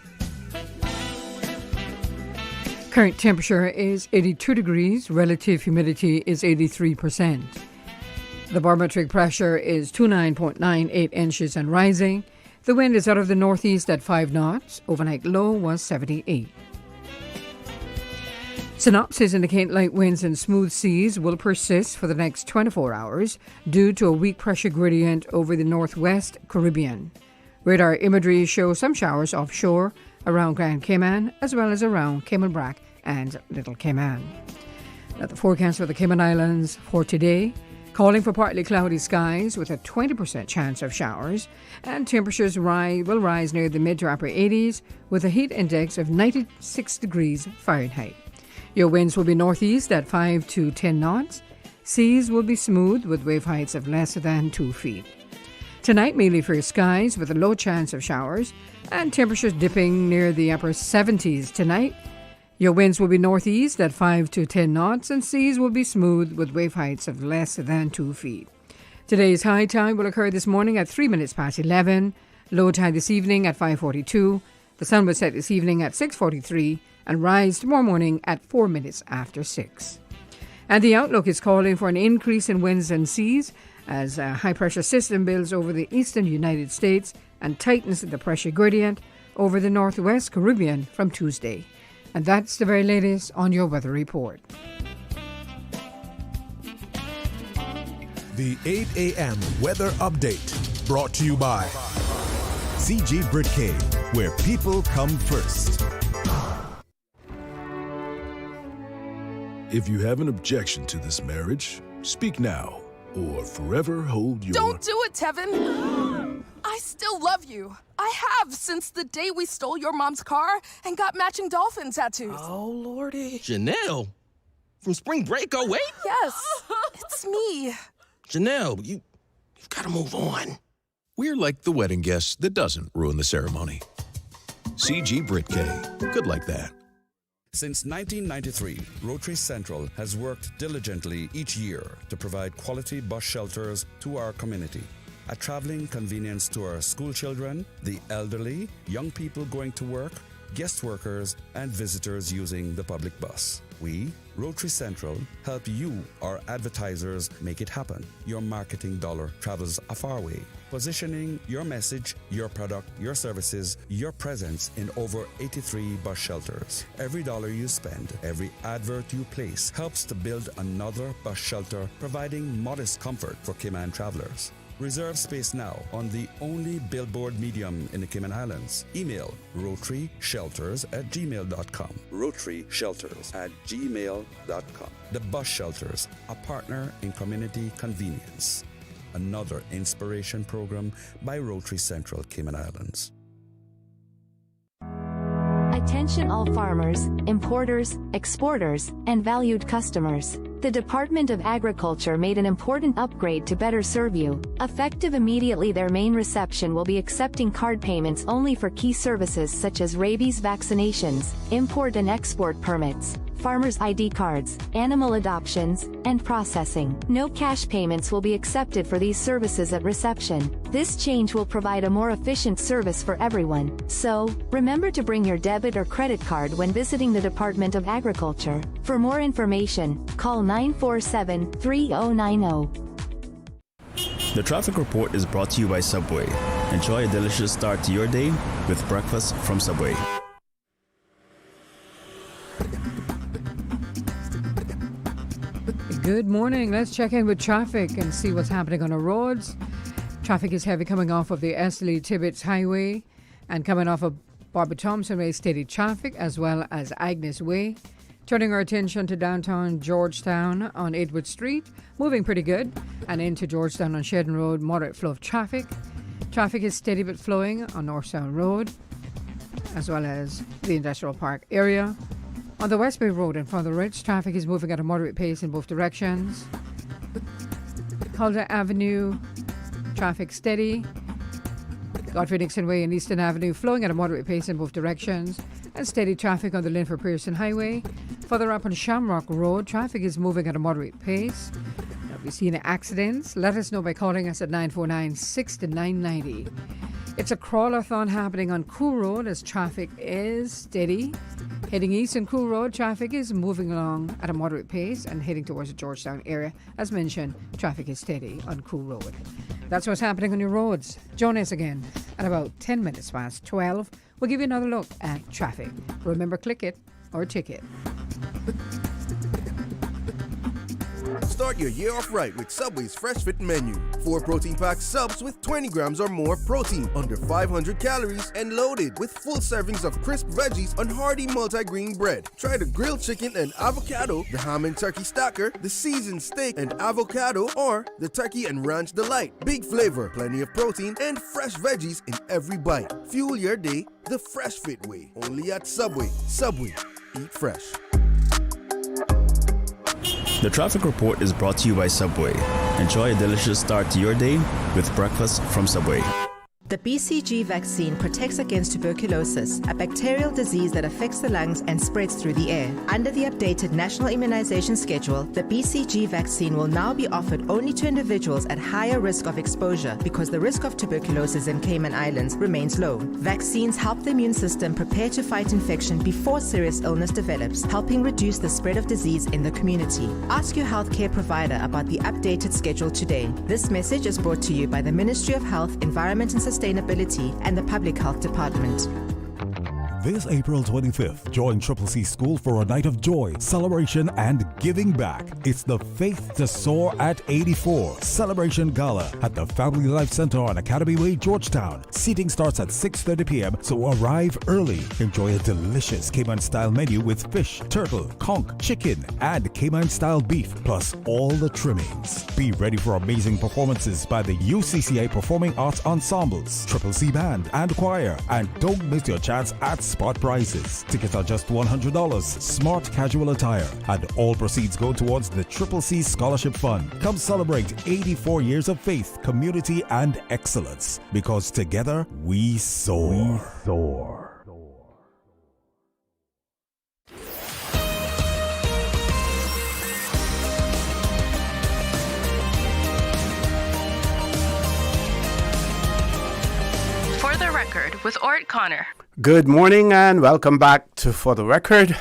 [SPEAKER 22] Current temperature is 82 degrees. Relative humidity is 83%. The barometric pressure is 29.98 inches and rising. The wind is out of the northeast at 5 knots. Overnight low was 78. Synopsis indicate light winds and smooth seas will persist for the next 24 hours due to a weak pressure gradient over the northwest Caribbean. Radar imagery shows some showers offshore around Grand Cayman as well as around Cayman Brac and Little Cayman. Now the forecast for the Cayman Islands for today, calling for partly cloudy skies with a 20% chance of showers, and temperatures will rise near the mid to upper 80s with a heat index of 96 degrees Fahrenheit. Your winds will be northeast at 5 to 10 knots. Seas will be smooth with wave heights of less than 2 feet. Tonight, mainly fair skies with a low chance of showers and temperatures dipping near the upper 70s tonight. Your winds will be northeast at 5 to 10 knots and seas will be smooth with wave heights of less than 2 feet. Today's high tide will occur this morning at 3 minutes past 11. Low tide this evening at 5:42. The sun will set this evening at 6:43 and rise tomorrow morning at 4 minutes after 6. And the outlook is calling for an increase in winds and seas as a high-pressure system builds over the eastern United States and tightens the pressure gradient over the northwest Caribbean from Tuesday. And that's the very latest on your weather report.
[SPEAKER 4] The 8 a.m. weather update brought to you by
[SPEAKER 1] CG Britcay, where people come first.
[SPEAKER 23] If you have an objection to this marriage, speak now or forever hold your...
[SPEAKER 24] Don't do it, Tevin! I still love you. I have since the day we stole your mom's car and got matching dolphin tattoos.
[SPEAKER 25] Oh, Lordy. Janelle? From spring break, oh wait?
[SPEAKER 24] Yes, it's me.
[SPEAKER 25] Janelle, you've got to move on.
[SPEAKER 23] We're like the wedding guest that doesn't ruin the ceremony. CG Britcay. Good like that.
[SPEAKER 26] Since 1993, Rotary Central has worked diligently each year to provide quality bus shelters to our community. A traveling convenience to our school children, the elderly, young people going to work, guest workers, and visitors using the public bus. We, Rotary Central, help you, our advertisers, make it happen. Your marketing dollar travels a far way. Positioning your message, your product, your services, your presence in over 83 bus shelters. Every dollar you spend, every advert you place helps to build another bus shelter, providing modest comfort for Cayman travelers. Reserve space now on the only billboard medium in the Cayman Islands. Email rotaryshelters@gmail.com. rotaryshelters@gmail.com. The Bus Shelters, a partner in community convenience. Another inspiration program by Rotary Central Cayman Islands.
[SPEAKER 27] Attention all farmers, importers, exporters, and valued customers. The Department of Agriculture made an important upgrade to better serve you. Effective immediately, their main reception will be accepting card payments only for key services such as rabies vaccinations, import and export permits, farmers' ID cards, animal adoptions, and processing. No cash payments will be accepted for these services at reception. This change will provide a more efficient service for everyone. So, remember to bring your debit or credit card when visiting the Department of Agriculture. For more information, call 947-3090.
[SPEAKER 28] The traffic report is brought to you by Subway. Enjoy a delicious start to your day with breakfast from Subway.
[SPEAKER 22] Good morning. Let's check in with traffic and see what's happening on our roads. Traffic is heavy coming off of the Esley-Tibbetts Highway and coming off of Barbara Thompson Way, steady traffic, as well as Agnes Way. Turning our attention to downtown Georgetown on Edward Street, moving pretty good, and into Georgetown on Shedden Road, moderate flow of traffic. Traffic is steady but flowing on North Sound Road, as well as the Industrial Park area. On the West Bay Road in front of the Ridge, traffic is moving at a moderate pace in both directions. Calder Avenue, traffic steady. Godfrey Dixon Way and Eastern Avenue flowing at a moderate pace in both directions. And steady traffic on the Linford Pearson Highway. Further up on Shamrock Road, traffic is moving at a moderate pace. Now, if you see any accidents, let us know by calling us at 949-6-990. It's a crawler-thon happening on Cool Road as traffic is steady. Heading east on Cool Road, traffic is moving along at a moderate pace and heading towards the Georgetown area. As mentioned, traffic is steady on Cool Road. That's what's happening on your roads. Join us again at about 10 minutes past 12. We'll give you another look at traffic. Remember, click it or ticket.
[SPEAKER 3] Start your year off right with Subway's Fresh Fit menu. 4 protein-packed subs with 20 grams or more protein, under 500 calories, and loaded with full servings of crisp veggies on hearty multi-grain bread. Try the grilled chicken and avocado, the ham and turkey stacker, the seasoned steak and avocado, or the turkey and ranch delight. Big flavor, plenty of protein, and fresh veggies in every bite. Fuel your day the Fresh Fit way. Only at Subway. Subway. Eat fresh.
[SPEAKER 28] The traffic report is brought to you by Subway. Enjoy a delicious start to your day with breakfast from Subway.
[SPEAKER 5] The BCG vaccine protects against tuberculosis, a bacterial disease that affects the lungs and spreads through the air. Under the updated National Immunization Schedule, the BCG vaccine will now be offered only to individuals at higher risk of exposure because the risk of tuberculosis in Cayman Islands remains low. Vaccines help the immune system prepare to fight infection before serious illness develops, helping reduce the spread of disease in the community. Ask your healthcare provider about the updated schedule today. This message is brought to you by the Ministry of Health, Environment and Sustainability and the Public Health Department.
[SPEAKER 1] This April 25th, join Triple C School for a night of joy, celebration, and giving back. It's the Faith to Soar at 84 Celebration Gala at the Family Life Center on Academy Way, Georgetown. Seating starts at 6:30 p.m., so arrive early. Enjoy a delicious Cayman-style menu with fish, turtle, conch, chicken, and Cayman-style beef, plus all the trimmings. Be ready for amazing performances by the UCCI Performing Arts Ensembles, Triple C Band, and Choir. And don't miss your chance at spot prizes. Tickets are just $100. Smart casual attire. And all proceeds go towards the Triple C Scholarship Fund. Come celebrate 84 years of faith, community, and excellence. Because together, we soar. We soar.
[SPEAKER 9] For the Record with Orrett Connor.
[SPEAKER 6] Good morning and welcome back to For the Record.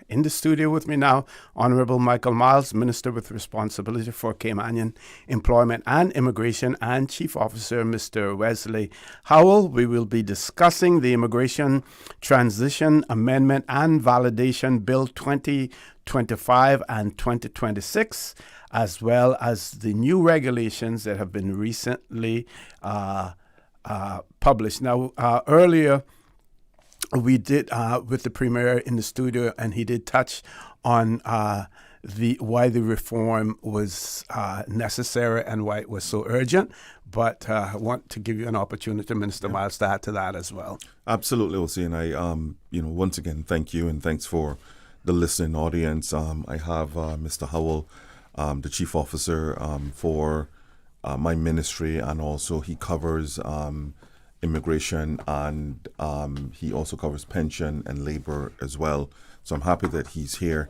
[SPEAKER 6] In the studio with me now, Honorable Michael Myles, Minister with Responsibility for Caymanian Employment and Immigration, and Chief Officer Mr. Wesley Howell. We will be discussing the Immigration Transition Amendment and Validation Bill 2025 and 2026, as well as the new regulations that have been recently published. Now, earlier, we did with the Premier in the studio, and he did touch on why the reform was necessary and why it was so urgent. But I want to give you an opportunity, Minister Myles, to add to that as well.
[SPEAKER 8] Absolutely, Wesley. And I, once again, thank you and thanks for the listening audience. I have Mr. Howell, the Chief Officer for my ministry, and also he covers immigration, and he also covers pension and labor as well. So I'm happy that he's here.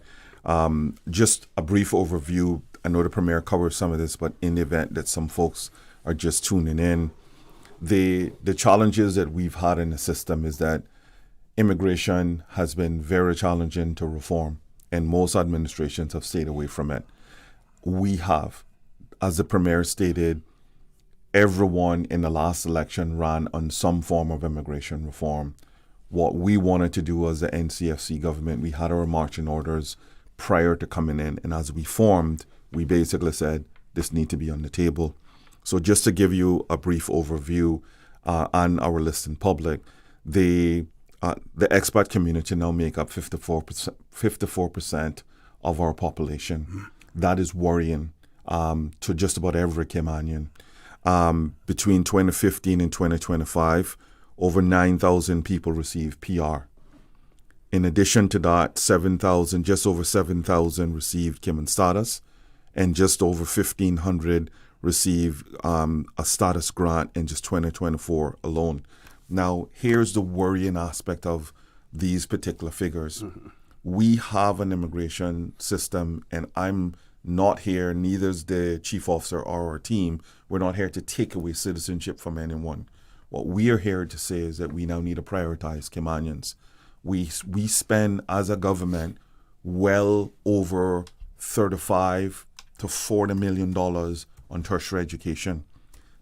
[SPEAKER 8] Just a brief overview. I know the Premier covers some of this, but in the event that some folks are just tuning in, the challenges that we've had in the system is that immigration has been very challenging to reform, and most administrations have stayed away from it. We have, as the Premier stated, everyone in the last election ran on some form of immigration reform. What we wanted to do as the NCFC government, we had our marching orders prior to coming in. And as we formed, we basically said, this need to be on the table. So just to give you a brief overview on our listening public, the expat community now make up 54% of our population. That is worrying to just about every Caymanian. Between 2015 and 2025, over 9,000 people received PR. In addition to that, just over 7,000 received Cayman status, and just over 1,500 received a status grant in just 2024 alone. Now, here's the worrying aspect of these particular figures. We have an immigration system, and I'm not here, neither is the chief officer or our team. We're not here to take away citizenship from anyone. What we are here to say is that we now need to prioritize Caymanians. We spend, as a government, well over $35 to $40 million on tertiary education.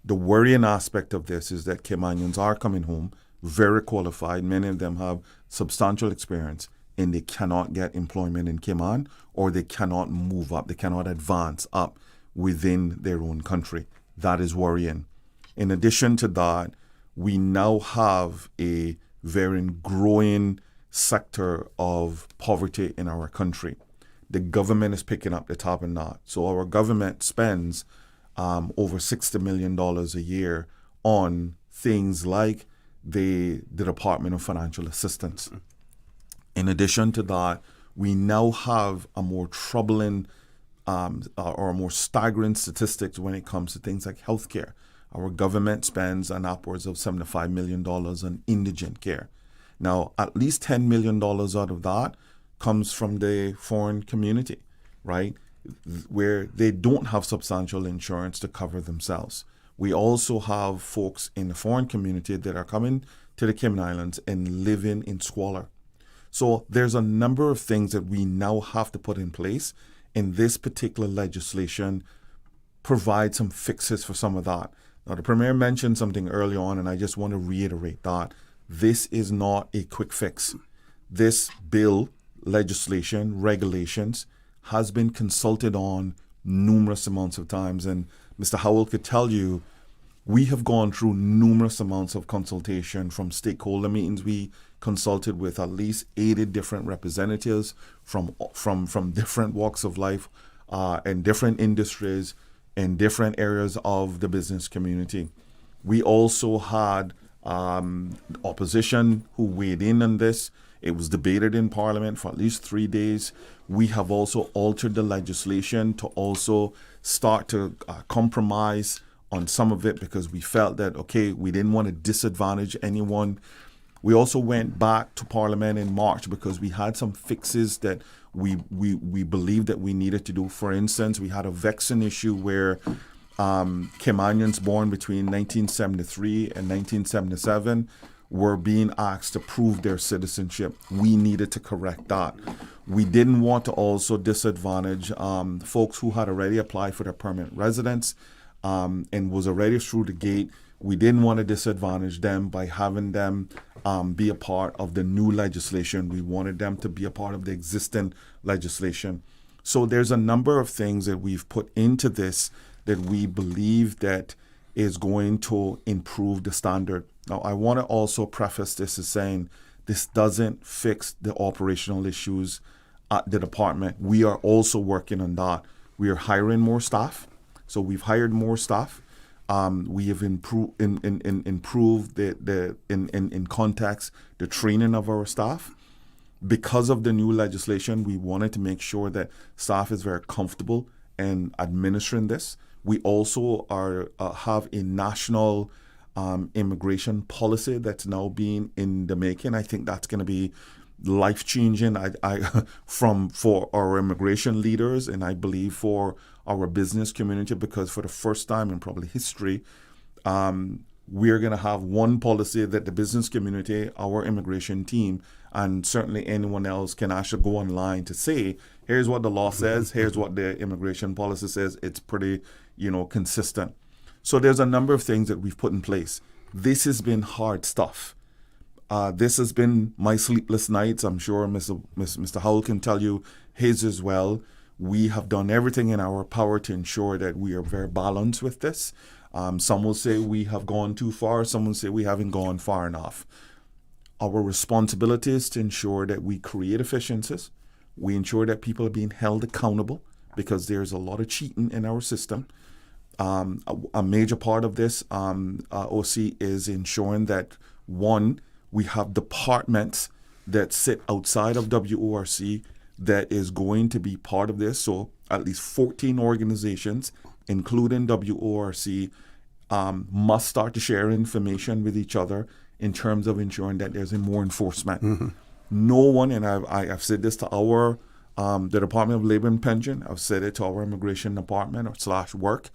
[SPEAKER 8] The worrying aspect of this is that Caymanians are coming home, very qualified. Many of them have substantial experience, and they cannot get employment in Cayman, or they cannot move up, they cannot advance up within their own country. That is worrying. In addition to that, we now have a very growing sector of poverty in our country. The government is picking up the tab on that. So our government spends over $60 million a year on things like the Department of Financial Assistance. In addition to that, we now have a more troubling or a more staggering statistics when it comes to things like healthcare. Our government spends an upwards of $75 million on indigent care. Now, at least $10 million out of that comes from the foreign community, right? Where they don't have substantial insurance to cover themselves. We also have folks in the foreign community that are coming to the Cayman Islands and living in squalor. So there's a number of things that we now have to put in place, and this particular legislation provides some fixes for some of that. Now, the Premier mentioned something early on, and I just want to reiterate that. This is not a quick fix. This bill, legislation, regulations, has been consulted on numerous amounts of times. And Mr. Howell could tell you, we have gone through numerous amounts of consultation from stakeholder meetings. We consulted with at least 80 different representatives from different walks of life and different industries and different areas of the business community. We also had opposition who weighed in on this. It was debated in Parliament for at least 3 days. We have also altered the legislation to also start to compromise on some of it because we felt that, okay, we didn't want to disadvantage anyone. We also went back to Parliament in March because we had some fixes that we believed that we needed to do. For instance, we had a vexing issue where Caymanians born between 1973 and 1977 were being asked to prove their citizenship. We needed to correct that. We didn't want to also disadvantage folks who had already applied for their permanent residence and was already through the gate. We didn't want to disadvantage them by having them be a part of the new legislation. We wanted them to be a part of the existing legislation. So there's a number of things that we've put into this that we believe that is going to improve the standard. Now, I want to also preface this as saying this doesn't fix the operational issues at the department. We are also working on that. We are hiring more staff. So we've hired more staff. We have improved in context the training of our staff. Because of the new legislation, we wanted to make sure that staff is very comfortable in administering this. We also have a national immigration policy that's now being in the making. I think that's going to be life-changing for our immigration leaders, and I believe for our business community, because for the first time in probably history, we're going to have one policy that the business community, our immigration team, and certainly anyone else can actually go online to say, here's what the law says, here's what the immigration policy says. It's pretty, consistent. So there's a number of things that we've put in place. This has been hard stuff. This has been my sleepless nights. I'm sure Mr. Howell can tell you his as well. We have done everything in our power to ensure that we are very balanced with this. Some will say we have gone too far. Some will say we haven't gone far enough. Our responsibility is to ensure that we create efficiencies. We ensure that people are being held accountable because there's a lot of cheating in our system. A major part of this, OC, is ensuring that, one, we have departments that sit outside of WORC that is going to be part of this. So at least 14 organizations, including WORC, must start to share information with each other in terms of ensuring that there's more enforcement. Mm-hmm. No one, and I've said this to our the Department of Labor and Pension, I've said it to our immigration department / work,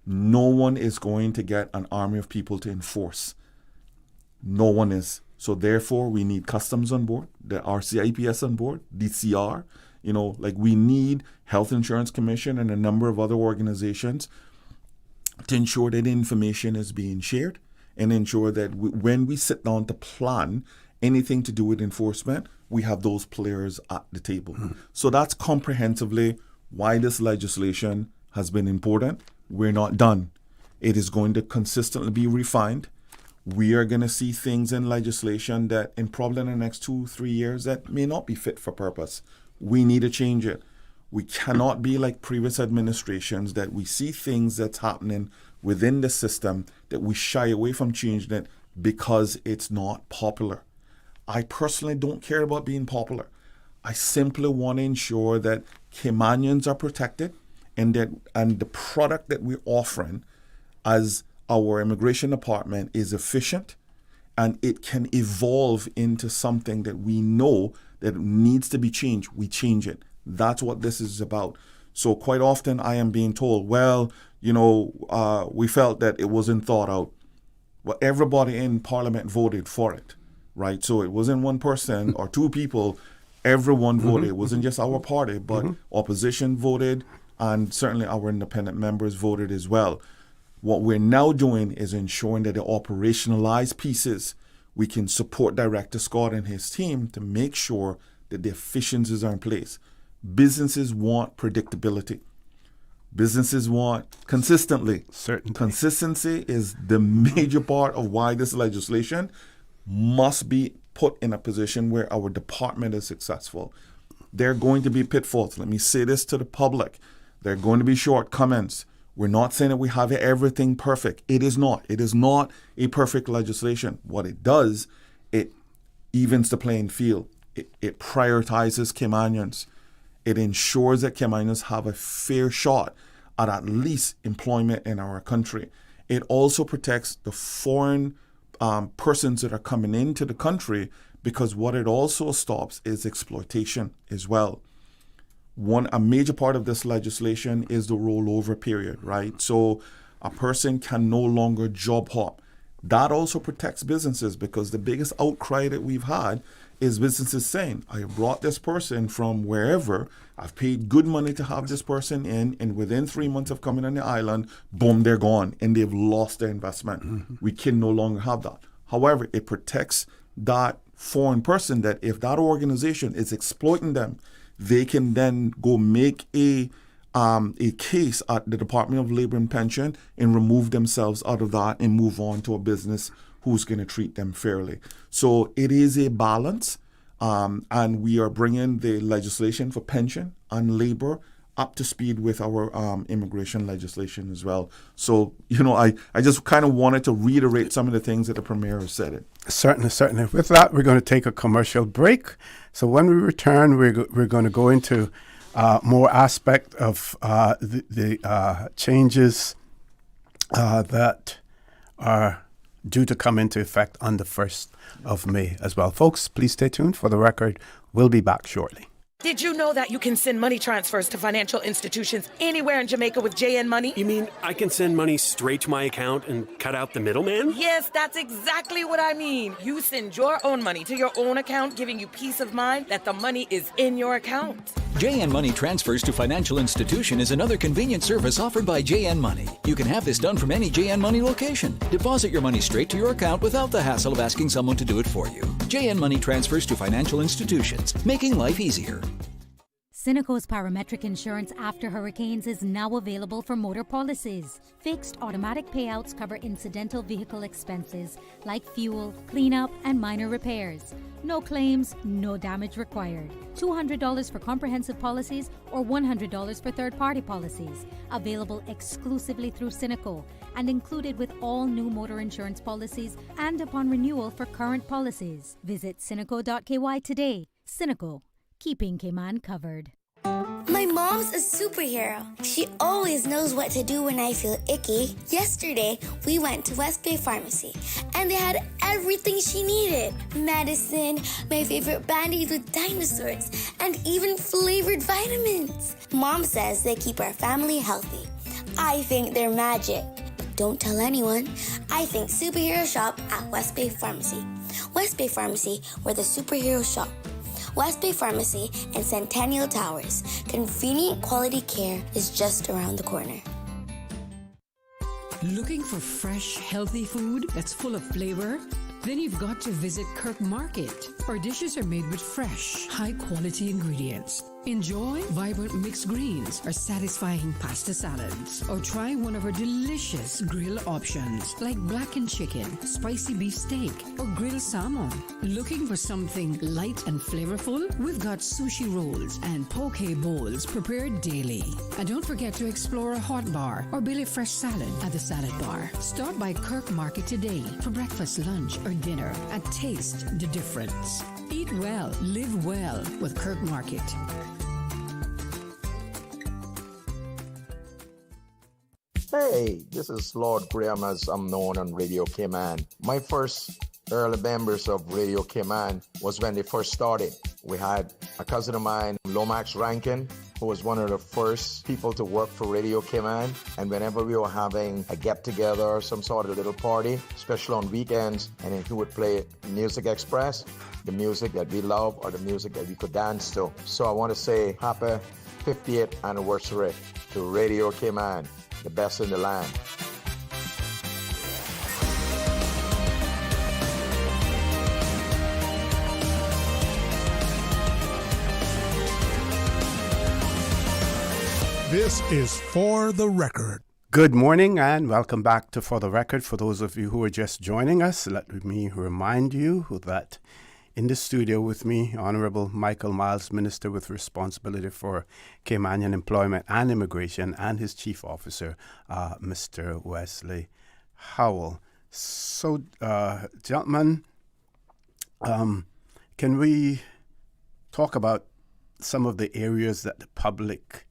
[SPEAKER 8] no one is going to get an army of people to enforce. No one is. So therefore, we need customs on board, the RCIPS on board, DCR. We need Health Insurance Commission and a number of other organizations to ensure that information is being shared and ensure that when we sit down to plan anything to do with enforcement, we have those players at the table. Mm-hmm. So that's comprehensively why this legislation has been important. We're not done. It is going to consistently be refined. We are going to see things in legislation that in probably the next 2-3 years that may not be fit for purpose. We need to change it. We cannot be like previous administrations that we see things that's happening within the system that we shy away from changing it because it's not popular. I personally don't care about being popular. I simply want to ensure that Caymanians are protected and the product that we're offering as our immigration department is efficient and it can evolve into something that we know that needs to be changed. We change it. That's what this is about. So quite often I am being told, we felt that it wasn't thought out. Well, everybody in Parliament voted for it, right? So it wasn't one person or two people. Everyone voted. It wasn't just our party, but opposition voted, and certainly our independent members voted as well. What we're now doing is ensuring that the operationalized pieces, we can support Director Scott and his team to make sure that the efficiencies are in place. Businesses want predictability. Businesses want consistently. Certainly. Consistency is the major part of why this legislation must be put in a position where our department is successful. There are going to be pitfalls. Let me say this to the public. There are going to be shortcomings. We're not saying that we have everything perfect. It is not. It is not a perfect legislation. What it does, it evens the playing field. It prioritizes Caymanians. It ensures that Caymanians have a fair shot at least employment in our country. It also protects the foreign persons that are coming into the country, because what it also stops is exploitation as well. A major part of this legislation is the rollover period, right? So a person can no longer job hop. That also protects businesses, because the biggest outcry that we've had is businesses saying, I brought this person from wherever, I've paid good money to have this person in, and within 3 months of coming on the island, boom, they're gone, and they've lost their investment. Mm-hmm. We can no longer have that. However, it protects that foreign person that if that organization is exploiting them, they can then go make a case at the Department of Labor and Pension and remove themselves out of that and move on to a business who's going to treat them fairly. So it is a balance, and we are bringing the legislation for pension and labor up to speed with our immigration legislation as well. So, I just kind of wanted to reiterate some of the things that the Premier has said it.
[SPEAKER 6] Certainly. With that, we're going to take a commercial break. So when we return, we're going to go into more aspect of the changes that are due to come into effect on the 1st of May as well. Folks, please stay tuned. For the record, we'll be back shortly.
[SPEAKER 10] Did you know that you can send money transfers to financial institutions anywhere in Jamaica with JN Money?
[SPEAKER 11] You mean I can send money straight to my account and cut out the middleman?
[SPEAKER 10] Yes, that's exactly what I mean. You send your own money to your own account, giving you peace of mind that the money is in your account.
[SPEAKER 12] JN Money Transfers to Financial Institution is another convenient service offered by JN Money. You can have this done from any JN Money location. Deposit your money straight to your account without the hassle of asking someone to do it for you. JN Money Transfers to Financial Institutions, making life easier.
[SPEAKER 13] Cineco's parametric insurance after hurricanes is now available for motor policies. Fixed automatic payouts cover incidental vehicle expenses like fuel, cleanup, and minor repairs. No claims, no damage required. $200 for comprehensive policies or $100 for third-party policies. Available exclusively through Cineco and included with all new motor insurance policies and upon renewal for current policies. Visit Cineco.ky today. Cineco, keeping Cayman covered.
[SPEAKER 14] My mom's a superhero. She always knows what to do when I feel icky. Yesterday, we went to West Bay Pharmacy, and they had everything she needed. Medicine, my favorite band-aids with dinosaurs, and even flavored vitamins. Mom says they keep our family healthy. I think they're magic. But don't tell anyone. I think superhero shop at West Bay Pharmacy. West Bay Pharmacy, where the superhero shop. West Bay Pharmacy and Centennial Towers. Convenient quality care is just around the corner.
[SPEAKER 15] Looking for fresh, healthy food that's full of flavor? Then you've got to visit Kirk Market. Our dishes are made with fresh, high-quality ingredients. Enjoy vibrant mixed greens or satisfying pasta salads. Or try one of our delicious grill options like blackened chicken, spicy beef steak, or grilled salmon. Looking for something light and flavorful? We've got sushi rolls and poke bowls prepared daily. And don't forget to explore a hot bar or Billy Fresh salad at the salad bar. Stop by Kirk Market today for breakfast, lunch, or dinner and taste the difference. Eat well, live well with Kirk Market.
[SPEAKER 16] Hey, this is Lord Graham, as I'm known on Radio Cayman. My first early members of Radio Cayman was when they first started. We had a cousin of mine, Lomax Rankin, who was one of the first people to work for Radio Cayman. And whenever we were having a get-together or some sort of little party, especially on weekends, and then he would play Music Express, the music that we love or the music that we could dance to. So I want to say happy 50th anniversary to Radio Cayman, the best in the land.
[SPEAKER 4] This is For the Record.
[SPEAKER 6] Good morning and welcome back to For the Record. For those of you who are just joining us, let me remind you that in the studio with me, Honorable Michael Myles, Minister with responsibility for Caymanian employment and immigration, and his Chief Officer, Mr. Wesley Howell. So, gentlemen, can we talk about some of the areas that the public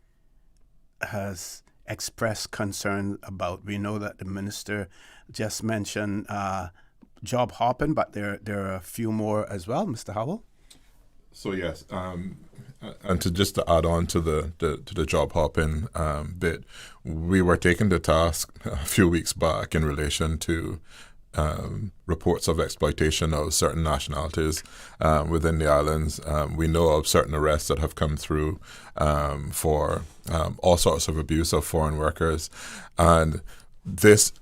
[SPEAKER 6] has expressed concern about? We know that the Minister just mentioned job hopping, but there are a few more as well, Mr. Howell.
[SPEAKER 17] So yes, and to add on to the job hopping bit, we were taken to task a few weeks back in relation to reports of exploitation of certain nationalities within the islands. We know of certain arrests that have come through for all sorts of abuse of foreign workers, and this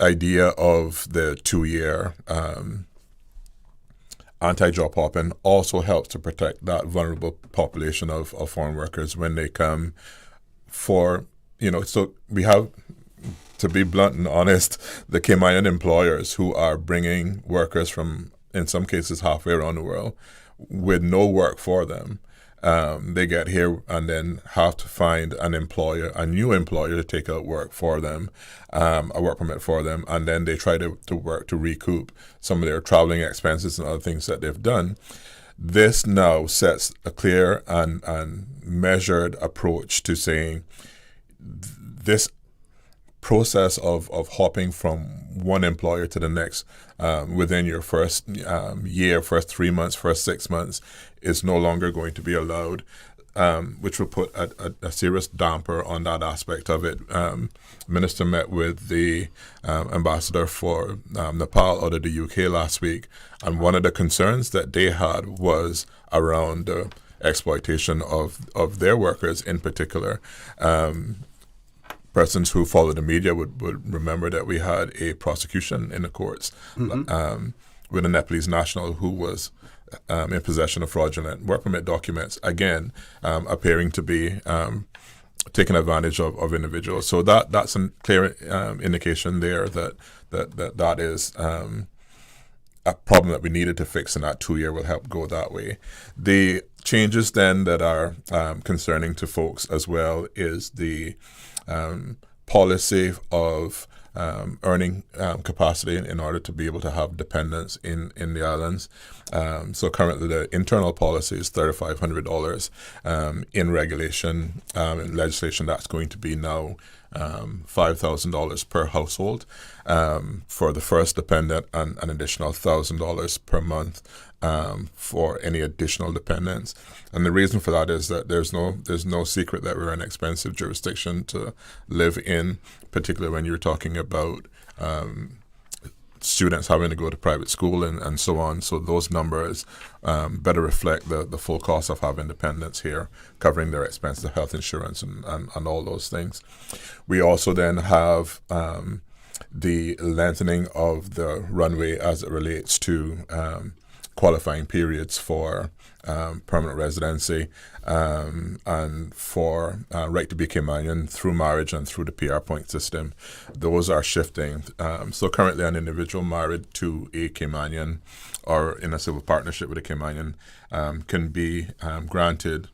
[SPEAKER 17] idea of the 2-year anti-job hopping also helps to protect that vulnerable population of foreign workers when they come for, so we have, to be blunt and honest, the Caymanian employers who are bringing workers from, in some cases, halfway around the world with no work for them. They get here and then have to find a new employer to take out work for them, a work permit for them, and then they try to work to recoup some of their traveling expenses and other things that they've done. This now sets a clear and measured approach to saying this process of hopping from one employer to the next within your first year, first 3 months, first 6 months is no longer going to be allowed, which will put a serious damper on that aspect of it. Minister met with the ambassador for Nepal out of the UK last week, and one of the concerns that they had was around exploitation of their workers in particular. Persons who follow the media would remember that we had a prosecution in the courts with a Nepalese national who was in possession of fraudulent work permit documents, again, appearing to be taking advantage of individuals. So that's a clear indication there that is a problem that we needed to fix, and that 2-year will help go that way. The changes then that are concerning to folks as well is the policy of earning capacity in order to be able to have dependents in the islands. So currently the internal policy is $3,500. In regulation, in legislation, that's going to be now $5,000 per household for the first dependent, and an additional $1,000 per month for any additional dependents. And the reason for that is that there's no secret that we're an expensive jurisdiction to live in, particularly when you're talking about students having to go to private school and so on. So those numbers better reflect the full cost of having dependents here, covering their expenses, health insurance and all those things. We also then have the lengthening of the runway as it relates to qualifying periods for permanent residency and for right to be Caymanian through marriage and through the PR point system. Those are shifting. So currently an individual married to a Caymanian or in a civil partnership with a Caymanian can be granted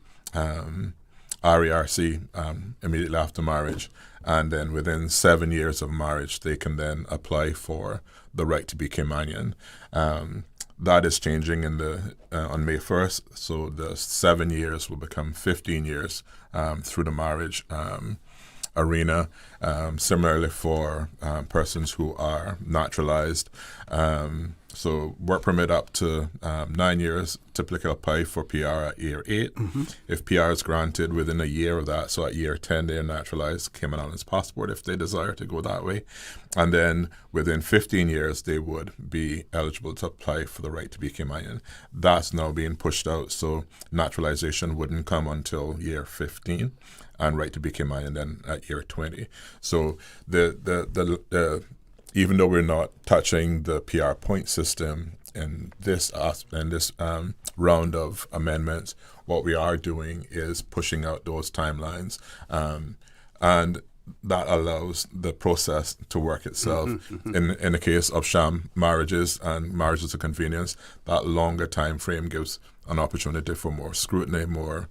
[SPEAKER 17] RERC immediately after marriage, and then within 7 years of marriage they can then apply for the right to be Caymanian. That is changing on May 1st, so the 7 years will become 15 years through the marriage arena. Similarly for persons who are naturalized. So work permit up to 9 years, typically apply for PR at year 8. Mm-hmm. If PR is granted within a year of that, so at year 10 they are naturalized Cayman Islands passport if they desire to go that way. And then within 15 years they would be eligible to apply for the right to be Caymanian. That's now being pushed out, so naturalization wouldn't come until year 15 and right to be Caymanian then at year 20. So the even though we're not touching the PR point system in this round of amendments, what we are doing is pushing out those timelines, and that allows the process to work itself. Mm-hmm, mm-hmm. In the case of sham marriages and marriages of convenience, that longer time frame gives an opportunity for more scrutiny, more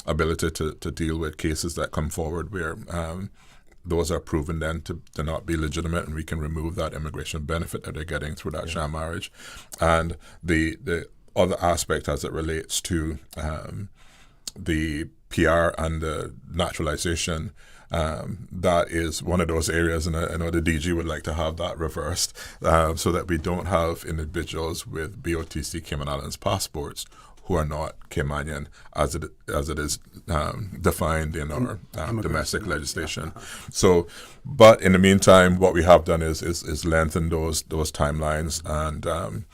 [SPEAKER 17] ability to deal with cases that come forward where those are proven then to not be legitimate, and we can remove that immigration benefit that they're getting through that sham marriage. And the other aspect as it relates to the PR and the naturalization, that is one of those areas, and I know the DG would like to have that reversed so that we don't have individuals with BOTC Cayman Islands passports who are not Caymanian as it is defined in our domestic legislation. So, but in the meantime, what we have done is lengthen those timelines, and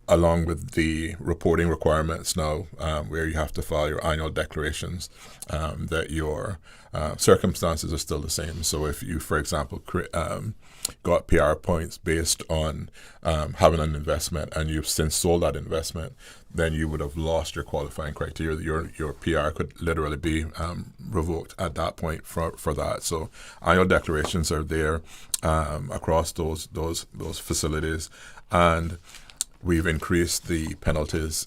[SPEAKER 17] along with the reporting requirements now, where you have to file your annual declarations, that your circumstances are still the same. So if you, for example, got PR points based on having an investment and you've since sold that investment, then you would have lost your qualifying criteria. Your PR could literally be revoked at that point for that. So annual declarations are there across those facilities, and we've increased the penalties,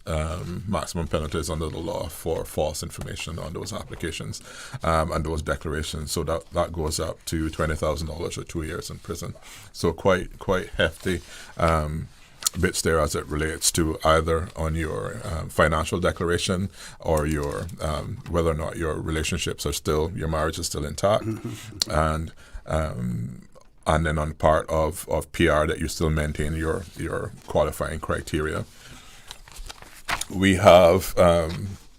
[SPEAKER 17] maximum penalties under the law for false information on those applications and those declarations. So that goes up to $20,000 or 2 years in prison. So quite hefty bits there as it relates to either on your financial declaration or your whether or not your relationships are still, your marriage is still intact, and then on part of PR that you still maintain your qualifying criteria. We have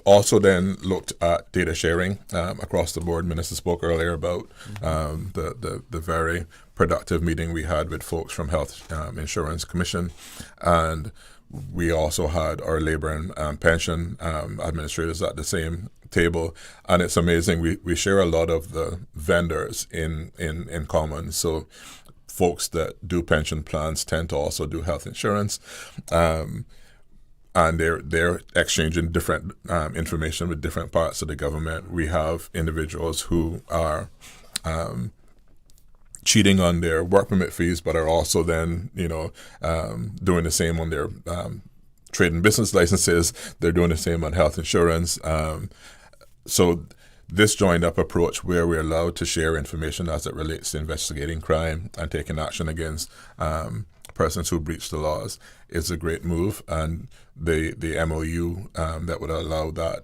[SPEAKER 17] also then looked at data sharing across the board. Minister spoke earlier about the very productive meeting we had with folks from Health Insurance Commission, and we also had our labor and pension administrators at the same table, and it's amazing. We share a lot of the vendors in common. So folks that do pension plans tend to also do health insurance, and they're exchanging different information with different parts of the government. We have individuals who are cheating on their work permit fees, but are also then, doing the same on their trade and business licenses. They're doing the same on health insurance. So this joined up approach where we're allowed to share information as it relates to investigating crime and taking action against persons who breach the laws is a great move. And the MOU that would allow that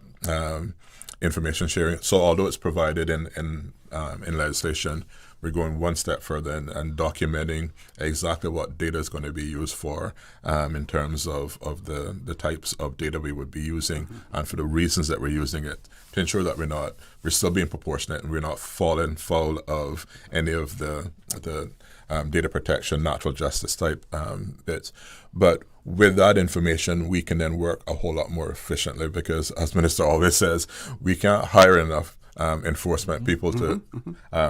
[SPEAKER 17] information sharing. So although it's provided in legislation, we're going one step further and documenting exactly what data is going to be used for in terms of the types of data we would be using and for the reasons that we're using it, to ensure that we're still being proportionate and we're not falling foul of any of the data protection, natural justice type bits. But with that information, we can then work a whole lot more efficiently because, as Minister always says, we can't hire enough enforcement people to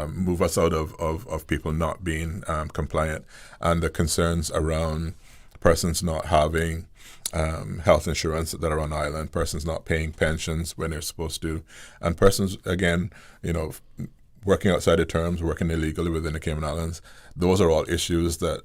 [SPEAKER 17] move us out of people not being compliant, and the concerns around persons not having health insurance that are on island, persons not paying pensions when they're supposed to, and persons, again, working outside the terms, working illegally within the Cayman Islands. Those are all issues that,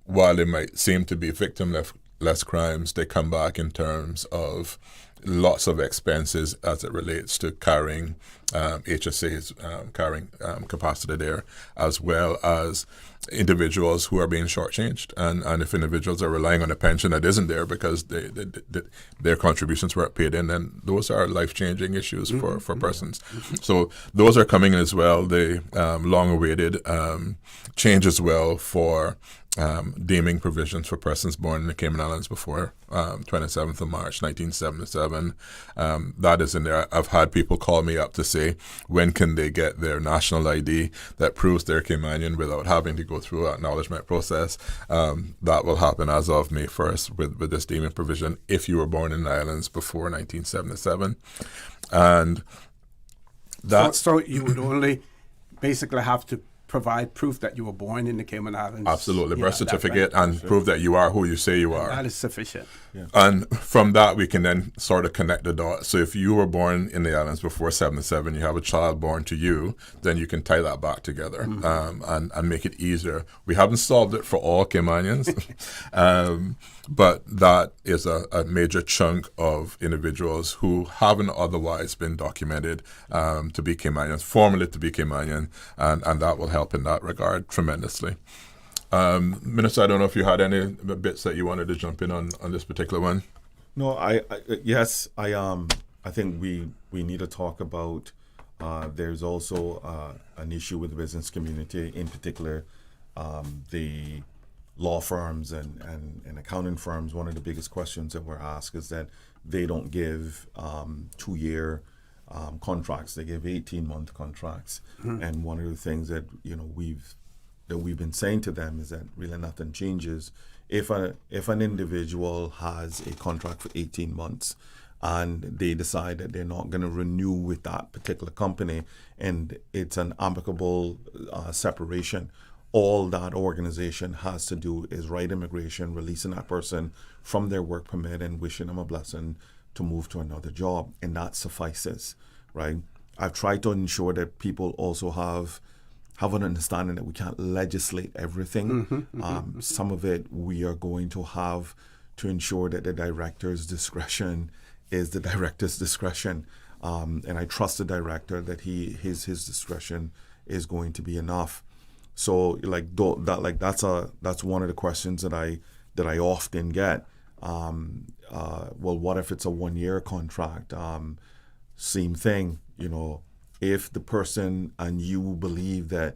[SPEAKER 17] while they might seem to be victim-less crimes, they come back in terms of lots of expenses as it relates to carrying HSAs, carrying capacity there, as well as individuals who are being shortchanged. And if individuals are relying on a pension that isn't there because their contributions weren't paid in, then those are life-changing issues for persons. So those are coming in as well. The long-awaited change as well for deeming provisions for persons born in the Cayman Islands before 27th of March 1977. That is in there. I've had people call me up to say, when can they get their national ID that proves they're Caymanian without having to go through an acknowledgement process? That will happen as of May 1st with this deeming provision if you were born in the islands before 1977. And that...
[SPEAKER 6] So you would only basically have to provide proof that you were born in the Cayman Islands.
[SPEAKER 17] Absolutely, birth certificate, and prove that you are who you say you are.
[SPEAKER 6] That is sufficient.
[SPEAKER 17] Yeah. And from that, we can then sort of connect the dots. So if you were born in the islands before 77, you have a child born to you, then you can tie that back together and make it easier. We haven't solved it for all Caymanians, but that is a major chunk of individuals who haven't otherwise been documented to be Caymanians, formally to be Caymanian, and that will help in that regard tremendously. Minister, I don't know if you had any bits that you wanted to jump in on this particular one.
[SPEAKER 8] No, I think we need to talk about. There's also an issue with the business community, in particular, the law firms and accounting firms. One of the biggest questions that we're asked is that they don't give 2-year contracts; they give 18-month contracts. And one of the things that we've been saying to them is that really nothing changes. If an individual has a contract for 18 months and they decide that they're not going to renew with that particular company and it's an amicable separation, all that organization has to do is write immigration, releasing that person from their work permit and wishing them a blessing to move to another job, and that suffices, right? I've tried to ensure that people also have an understanding that we can't legislate everything. Some of it we are going to have to ensure that the director's discretion is the director's discretion. And I trust the director that his discretion is going to be enough. So that's one of the questions that I often get. Well, what if it's a 1-year contract? Same thing, if the person and you believe that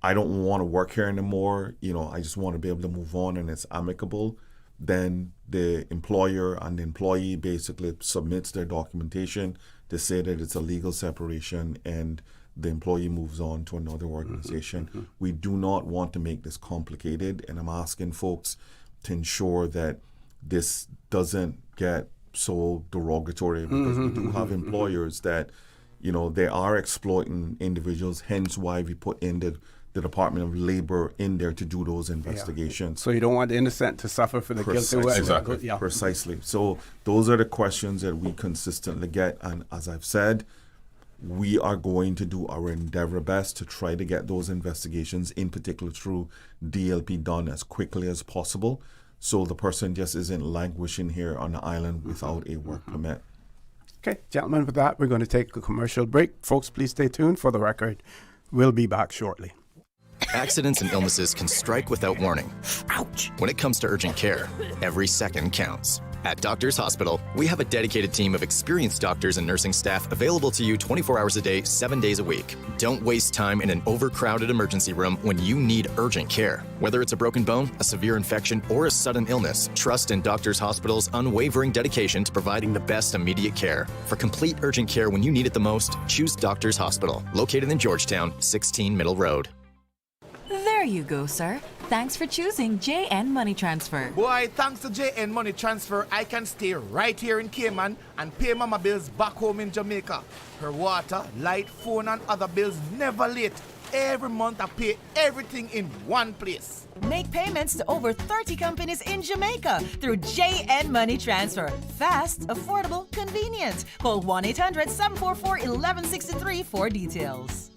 [SPEAKER 8] I don't want to work here anymore, I just want to be able to move on and it's amicable, then the employer and the employee basically submits their documentation to say that it's a legal separation and the employee moves on to another organization. We do not want to make this complicated, and I'm asking folks to ensure that this doesn't get so derogatory, because we do have employers that, they are exploiting individuals, hence why we put in the Department of Labor in there to do those investigations.
[SPEAKER 6] So you don't want the innocent to suffer for the guilty.
[SPEAKER 8] Exactly. Yeah. Precisely. So those are the questions that we consistently get. And as I've said, we are going to do our endeavor best to try to get those investigations, in particular through DLP, done as quickly as possible, so the person just isn't languishing here on the island without a work permit.
[SPEAKER 6] Okay, gentlemen, with that, we're going to take a commercial break. Folks, please stay tuned. For the record, we'll be back shortly.
[SPEAKER 2] Accidents and illnesses can strike without warning. Ouch! When it comes to urgent care, every second counts. At Doctors Hospital, we have a dedicated team of experienced doctors and nursing staff available to you 24 hours a day, 7 days a week. Don't waste time in an overcrowded emergency room when you need urgent care. Whether it's a broken bone, a severe infection, or a sudden illness, trust in Doctors Hospital's unwavering dedication to providing the best immediate care. For complete urgent care when you need it the most, choose Doctors Hospital, located in Georgetown, 16 Middle Road.
[SPEAKER 7] There you go, sir. Thanks for choosing JN Money Transfer.
[SPEAKER 18] Boy, thanks to JN Money Transfer, I can stay right here in Cayman and pay mama bills back home in Jamaica. Her water, light, phone, and other bills never late. Every month I pay everything in one place.
[SPEAKER 7] Make payments to over 30 companies in Jamaica through JN Money Transfer. Fast, affordable, convenient. Call 1-800-744-1163 for details.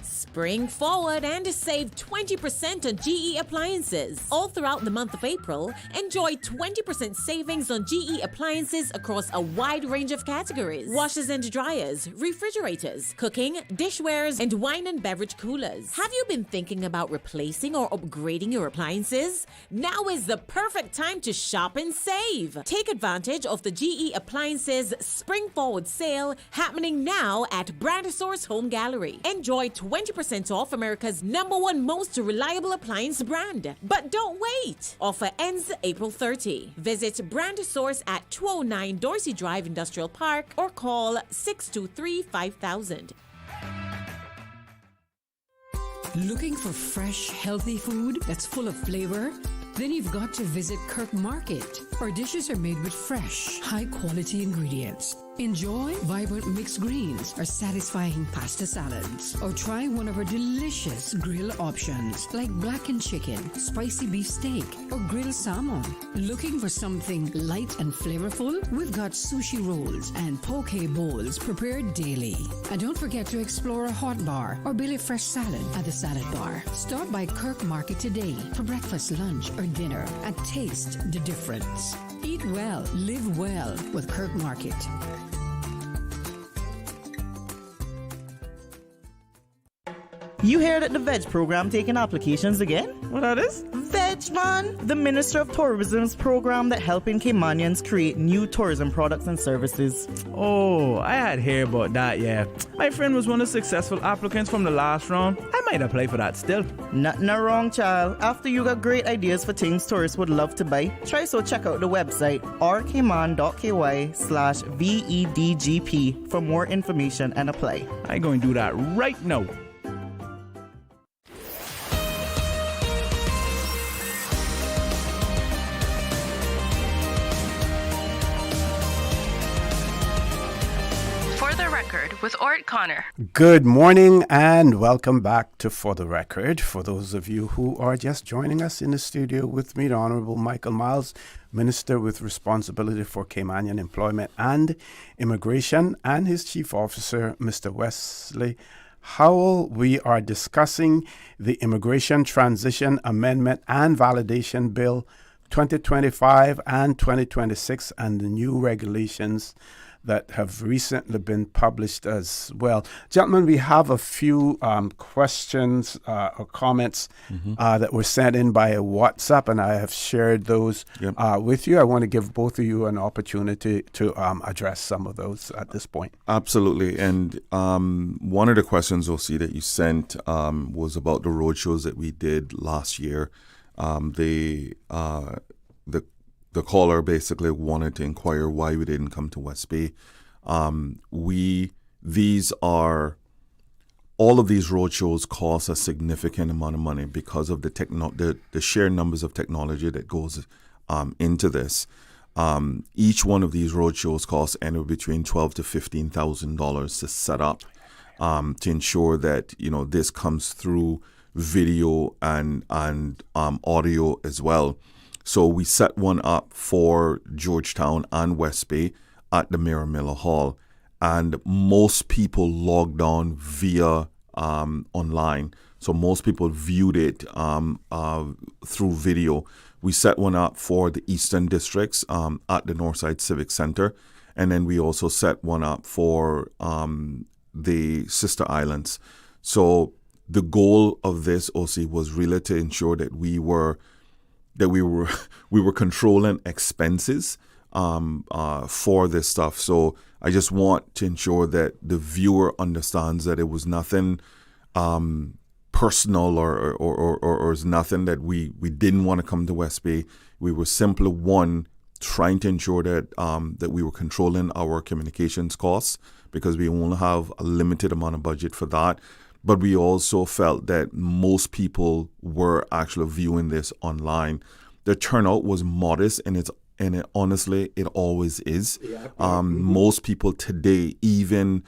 [SPEAKER 19] Spring forward and save 20% on GE appliances. All throughout the month of April, enjoy 20% savings on GE appliances across a wide range of categories. Washers and dryers, refrigerators, cooking, dishwares, and wine and beverage coolers. Have you been thinking about replacing or upgrading your appliances? Now is the perfect time to shop and save. Take advantage of the GE Appliances Spring Forward sale happening now at Brandosaurus Home Gallery. Enjoy 20% off America's #1 most reliable appliance brand. But don't wait! Offer ends April 30. Visit Brandosaurus at 209 Dorsey Drive Industrial Park or call 623-5000.
[SPEAKER 15] Looking for fresh, healthy food that's full of flavor? Then you've got to visit Kirk Market. Our dishes are made with fresh, high-quality ingredients. Enjoy vibrant mixed greens or satisfying pasta salads. Or try one of our delicious grill options like blackened chicken, spicy beef steak, or grilled salmon. Looking for something light and flavorful? We've got sushi rolls and poke bowls prepared daily. And don't forget to explore a hot bar or Billy Fresh salad at the salad bar. Stop by Kirk Market today for breakfast, lunch, or dinner and taste the difference. Eat well, live well with Kirk Market.
[SPEAKER 20] You hear that the VEG program taking applications again? What that is? VEG, man! The Minister of Tourism's program that helping Caymanians create new tourism products and services.
[SPEAKER 21] Oh, I had heard about that, yeah. My friend was one of the successful applicants from the last round. I might apply for that still.
[SPEAKER 20] Nothing wrong, child. After you got great ideas for things tourists would love to buy, try so check out the website rcayman.ky/VEDGP for more information and apply.
[SPEAKER 21] I'm going to do that right now.
[SPEAKER 9] With Orrett Connor.
[SPEAKER 6] Good morning and welcome back to For the Record. For those of you who are just joining us in the studio with me, the Honorable Michael Myles, Minister with responsibility for Caymanian employment and immigration, and his Chief Officer, Mr. Wesley Howell. We are discussing the Immigration Transition Amendment and Validation Bill 2025 and 2026 and the new regulations that have recently been published as well. Gentlemen, we have a few questions or comments that were sent in by WhatsApp, and I have shared those with you. I want to give both of you an opportunity to address some of those at this point.
[SPEAKER 8] Absolutely. And one of the questions, OC, that you sent was about the roadshows that we did last year. The caller basically wanted to inquire why we didn't come to West Bay. These are all of these roadshows cost a significant amount of money because of the sheer numbers of technology that goes into this. Each one of these roadshows costs anywhere between $12,000 to $15,000 to set up, to ensure that this comes through video and audio as well. So we set one up for Georgetown and West Bay at the Mira Miller Hall, and most people logged on via online. So most people viewed it through video. We set one up for the Eastern Districts at the Northside Civic Center, and then we also set one up for the Sister Islands. So the goal of this, OC, was really to ensure that we were controlling expenses for this stuff. So I just want to ensure that the viewer understands that it was nothing personal or is nothing that we didn't want to come to West Bay. We were simply trying to ensure that that we were controlling our communications costs, because we only have a limited amount of budget for that. But we also felt that most people were actually viewing this online. The turnout was modest, and it honestly, it always is. Most people today, even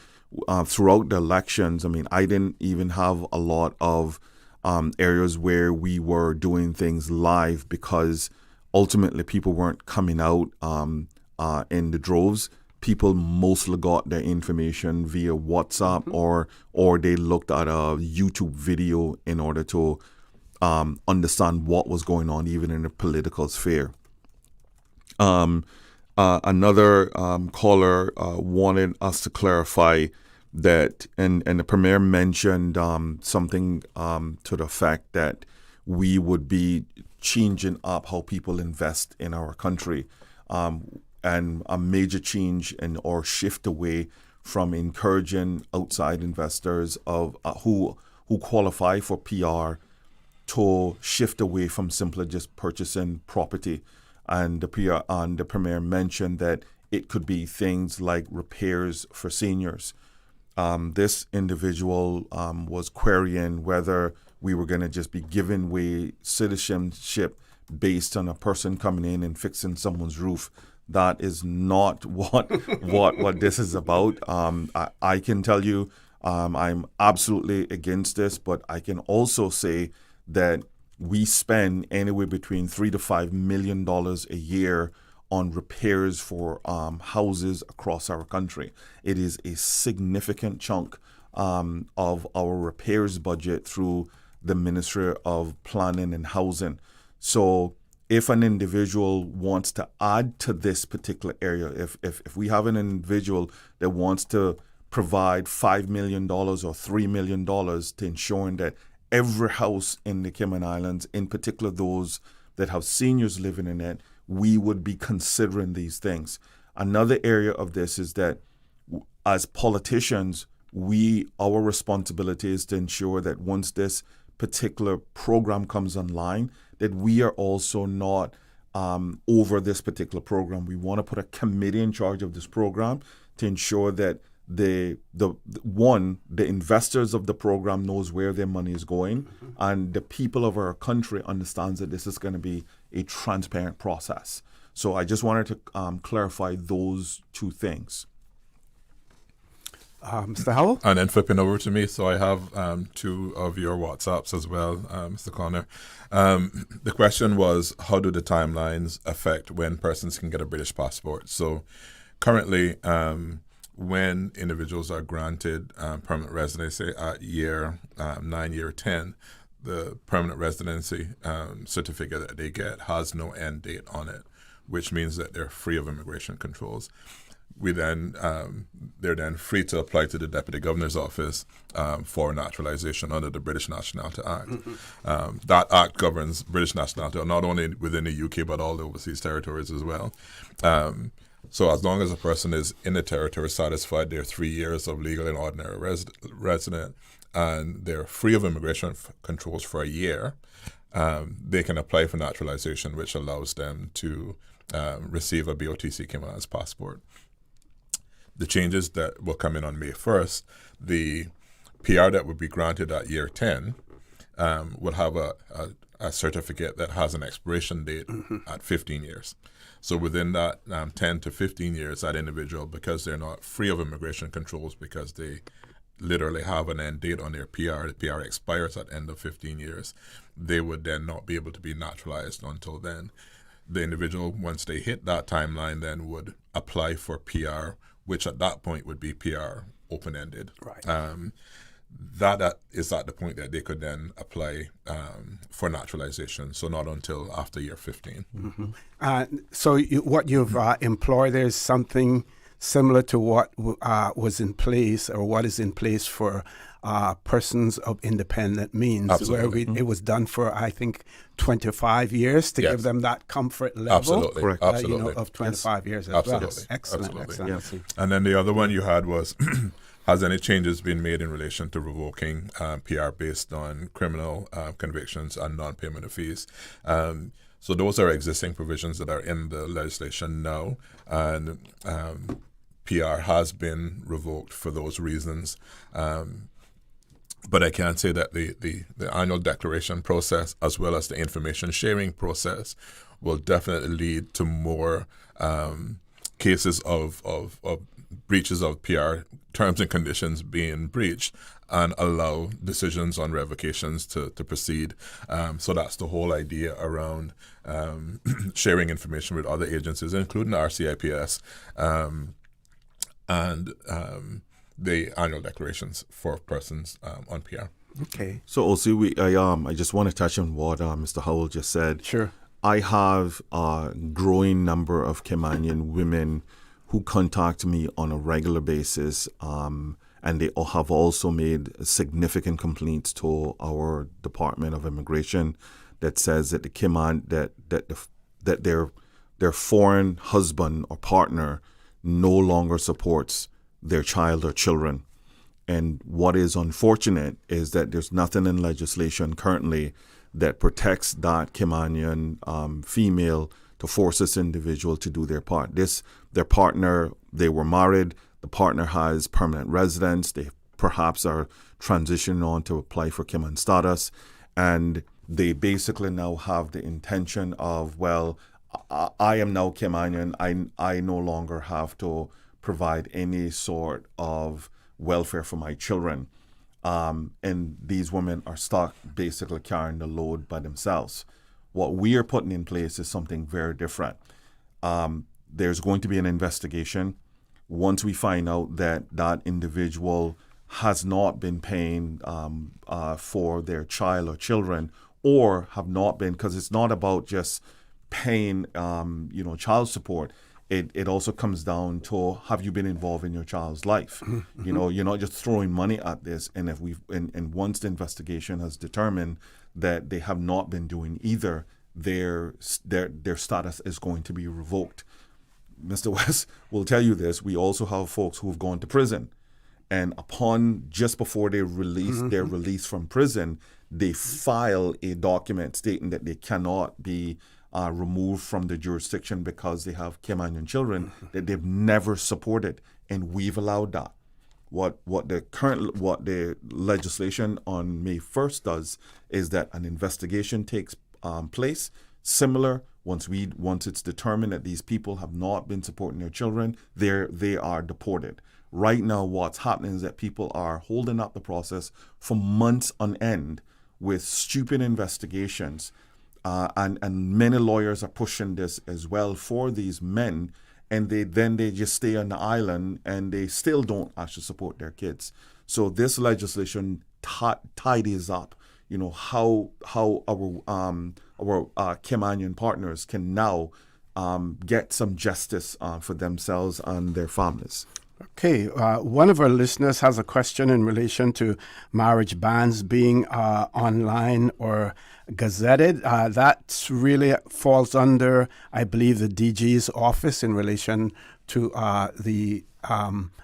[SPEAKER 8] throughout the elections, I mean, I didn't even have a lot of areas where we were doing things live, because ultimately people weren't coming out in the droves. People mostly got their information via WhatsApp, or they looked at a YouTube video in order to understand what was going on, even in the political sphere. Another caller wanted us to clarify that, and the Premier mentioned something to the fact that we would be changing up how people invest in our country. And a major change or shift away from encouraging outside investors of who qualify for PR to shift away from simply just purchasing property. And the Premier mentioned that it could be things like repairs for seniors. This individual was querying whether we were going to just be giving away citizenship based on a person coming in and fixing someone's roof. That is not what this is about. I can tell you I'm absolutely against this, but I can also say that we spend anywhere between $3 to $5 million a year on repairs for houses across our country. It is a significant chunk of our repairs budget through the Ministry of Planning and Housing. So if an individual wants to add to this particular area, if we have an individual that wants to provide $5 million or $3 million to ensuring that every house in the Cayman Islands, in particular those that have seniors living in it, we would be considering these things. Another area of this is that as politicians, our responsibility is to ensure that once this particular program comes online, that we are also not over this particular program. We want to put a committee in charge of this program to ensure that the investors of the program knows where their money is going, and the people of our country understands that this is going to be a transparent process. So I just wanted to clarify those two things.
[SPEAKER 6] Mr. Howell?
[SPEAKER 17] And then flipping over to me, so I have two of your WhatsApps as well, Mr. Connor. The question was, how do the timelines affect when persons can get a British passport? So currently, when individuals are granted permanent residency at year 9, year 10, the permanent residency certificate that they get has no end date on it, which means that they're free of immigration controls. They're then free to apply to the Deputy Governor's Office for naturalization under the British Nationality Act. That act governs British nationality not only within the UK but all the overseas territories as well. So as long as a person is in the territory, satisfied their 3 years of legal and ordinary resident, and they're free of immigration controls for a year, they can apply for naturalization, which allows them to receive a BOTC Cayman passport. The changes that will come in on May 1st, the PR that would be granted at year 10 would have a certificate that has an expiration date at 15 years. So within that 10 to 15 years, that individual, because they're not free of immigration controls, because they literally have an end date on their PR, the PR expires at the end of 15 years, they would then not be able to be naturalized until then. The individual, once they hit that timeline, then would apply for PR, which at that point would be PR open-ended.
[SPEAKER 6] Right.
[SPEAKER 17] That is at the point that they could then apply for naturalization, so not until after year 15.
[SPEAKER 6] So what you've employed there is something similar to what was in place, or what is in place for persons of independent means.
[SPEAKER 17] Absolutely.
[SPEAKER 6] Where it was done for, I think, 25 years to give them that comfort level.
[SPEAKER 17] Absolutely. Correct.
[SPEAKER 6] Absolutely. Of 25 years as
[SPEAKER 17] Absolutely.
[SPEAKER 6] well. Excellent.
[SPEAKER 17] Absolutely.
[SPEAKER 6] Excellent.
[SPEAKER 17] And then the other one you had was, has any changes been made in relation to revoking PR based on criminal convictions and non-payment of fees? So those are existing provisions that are in the legislation now, and PR has been revoked for those reasons. But I can say that the annual declaration process, as well as the information sharing process, will definitely lead to more cases of breaches of PR terms and conditions being breached, and allow decisions on revocations to proceed. So that's the whole idea around sharing information with other agencies, including RCIPS, and the annual declarations for persons on PR.
[SPEAKER 6] Okay.
[SPEAKER 8] So also, I just want to touch on what Mr. Howell just said.
[SPEAKER 6] Sure.
[SPEAKER 8] I have a growing number of Caymanian women who contact me on a regular basis, and they have also made significant complaints to our Department of Immigration that says that the Cayman that their foreign husband or partner no longer supports their child or children. And what is unfortunate is that there's nothing in legislation currently that protects that Caymanian female to force this individual to do their part. Their partner, they were married, the partner has permanent residence, they perhaps are transitioning on to apply for Cayman status, and they basically now have the intention of, well, I am now Caymanian, I no longer have to provide any sort of welfare for my children. And these women are stuck basically carrying the load by themselves. What we are putting in place is something very different. There's going to be an investigation. Once we find out that that individual has not been paying for their child or children, or have not been, because it's not about just paying child support. It also comes down to, have you been involved in your child's life? You know, you're not just throwing money at this. And if and once the investigation has determined that they have not been doing either, their status is going to be revoked. Mr. West will tell you this. We also have folks who have gone to prison, and just before they release their release from prison, they file a document stating that they cannot be removed from the jurisdiction because they have Caymanian children that they've never supported, and we've allowed that. What the legislation on May 1st does is that an investigation takes place. Similar, once it's determined that these people have not been supporting their children, they are deported. Right now, what's happening is that people are holding up the process for months on end with stupid investigations. And many lawyers are pushing this as well for these men, and they just stay on the island and they still don't actually support their kids. So this legislation tidies up, how our Caymanian partners can now get some justice for themselves and their families.
[SPEAKER 6] Okay, one of our listeners has a question in relation to marriage bans being online or gazetted. That really falls under, I believe, the DG's office in relation to the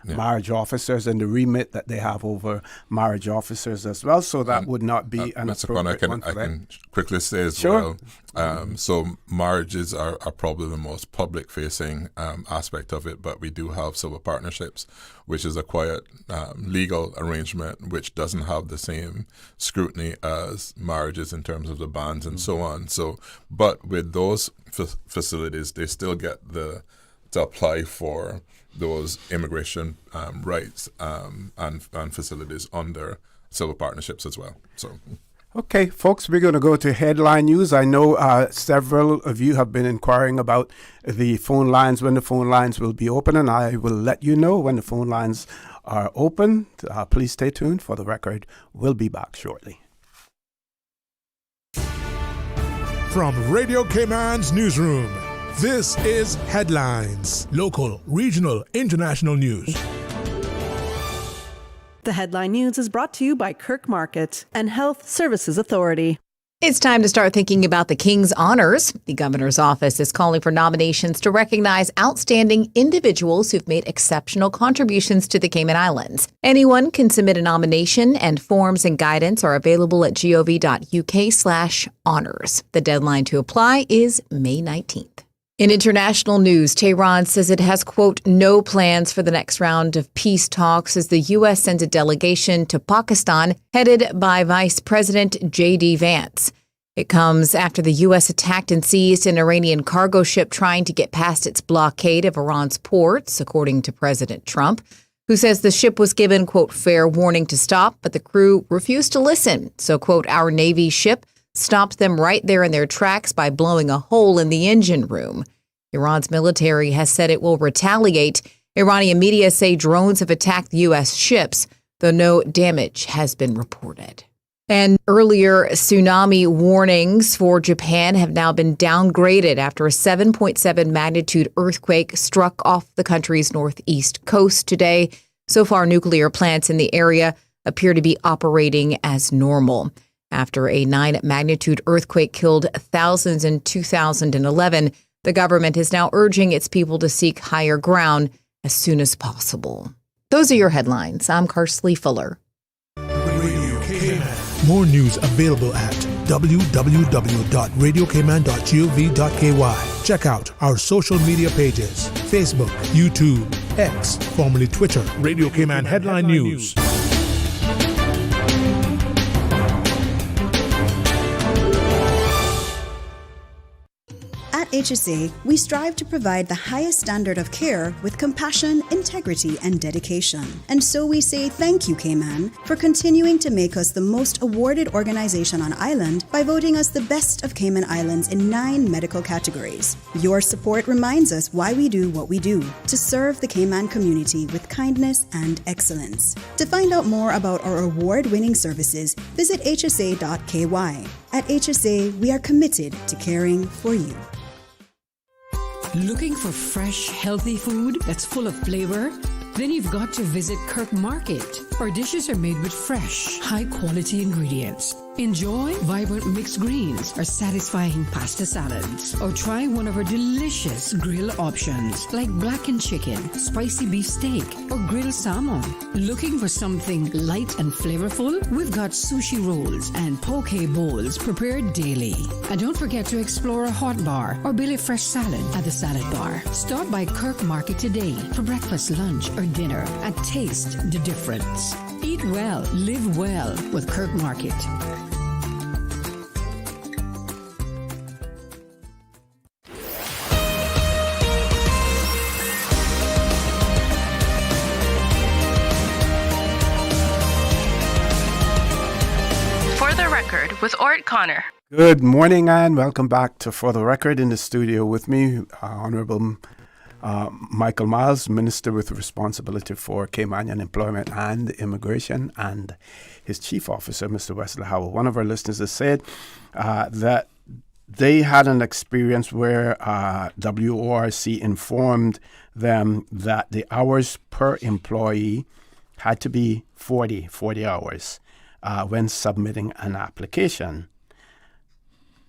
[SPEAKER 6] marriage officers and the remit that they have over marriage officers as well. So that would not be an
[SPEAKER 17] Mr. Conner, I can quickly say as
[SPEAKER 6] well.
[SPEAKER 17] So marriages are probably the most public-facing aspect of it, but we do have civil partnerships, which is a quiet legal arrangement which doesn't have the same scrutiny as marriages in terms of the bands and so on. So, but with those facilities, they still get to apply for those immigration rights and facilities under civil partnerships as well. So.
[SPEAKER 6] Okay, folks, we're going to go to headline news. I know several of you have been inquiring about the phone lines, when the phone lines will be open, and I will let you know when the phone lines are open. Please stay tuned. For the record, we'll be back shortly.
[SPEAKER 4] From Radio Cayman's newsroom, this is Headlines. Local, regional, international news.
[SPEAKER 3] The Headline News is brought to you by Kirk Market and Health Services Authority.
[SPEAKER 22] It's time to start thinking about the King's Honors. The governor's office is calling for nominations to recognize outstanding individuals who've made exceptional contributions to the Cayman Islands. Anyone can submit a nomination, and forms and guidance are available at gov.uk/honors. The deadline to apply is May 19th. In international news, Tehran says it has, quote, no plans for the next round of peace talks as the U.S. sends a delegation to Pakistan headed by Vice President J.D. Vance. It comes after the U.S. attacked and seized an Iranian cargo ship trying to get past its blockade of Iran's ports, according to President Trump, who says the ship was given, quote, fair warning to stop, but the crew refused to listen. So, quote, our Navy ship stopped them right there in their tracks by blowing a hole in the engine room. Iran's military has said it will retaliate. Iranian media say drones have attacked U.S. ships, though no damage has been reported. And earlier tsunami warnings for Japan have now been downgraded after a 7.7 magnitude earthquake struck off the country's northeast coast today. So far, nuclear plants in the area appear to be operating as normal. After a 9 magnitude earthquake killed thousands in 2011, the government is now urging its people to seek higher ground as soon as possible. Those are your headlines. I'm Karsley Fuller.
[SPEAKER 4] More news available at www.radiocayman.gov.ky. Check out our social media pages: Facebook, YouTube, X, formerly Twitter, Radio Cayman Headline News.
[SPEAKER 23] At HSA, we strive to provide the highest standard of care with compassion, integrity, and dedication. And so we say thank you, Cayman, for continuing to make us the most awarded organization on island by voting us the best of Cayman Islands in 9 medical categories. Your support reminds us why we do what we do, to serve the Cayman community with kindness and excellence. To find out more about our award-winning services, visit hsa.ky. At HSA, we are committed to caring for you.
[SPEAKER 15] Looking for fresh, healthy food that's full of flavor? Then you've got to visit Kirk Market. Our dishes are made with fresh, high-quality ingredients. Enjoy vibrant mixed greens or satisfying pasta salads. Or try one of our delicious grill options like blackened chicken, spicy beef steak, or grilled salmon. Looking for something light and flavorful? We've got sushi rolls and poke bowls prepared daily. And don't forget to explore a hot bar or Billy Fresh salad at the salad bar. Stop by Kirk Market today for breakfast, lunch, or dinner and taste the difference. Eat well, live well with Kirk Market.
[SPEAKER 9] For the Record with Orrett Connor.
[SPEAKER 6] Good morning and welcome back to For the Record. In the studio with me, Honorable Michael Myles, Minister with responsibility for Caymanian employment and immigration, and his chief officer, Mr. Wesley Howell. One of our listeners has said that they had an experience where WORC informed them that the hours per employee had to be 40 hours when submitting an application.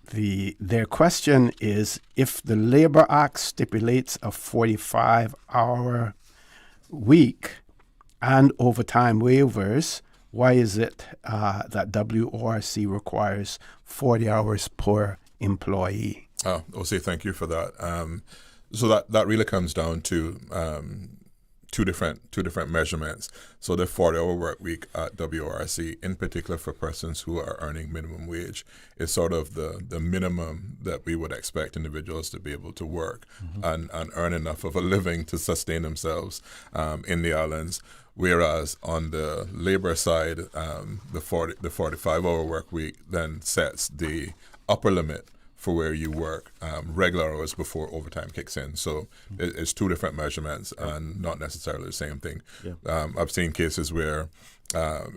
[SPEAKER 6] Their question is, if the Labor Act stipulates a 45-hour week and overtime waivers, why is it that WORC requires 40 hours per employee?
[SPEAKER 17] I'll say thank you for that. So that really comes down to two different measurements. So the 40-hour work week at WORC, in particular for persons who are earning minimum wage, is sort of the minimum that we would expect individuals to be able to work and earn enough of a living to sustain themselves in the islands. Whereas on the labor side, the 45-hour work week then sets the upper limit for where you work regular hours before overtime kicks in. So it's two different measurements and not necessarily the same thing. Yeah. I've seen cases where,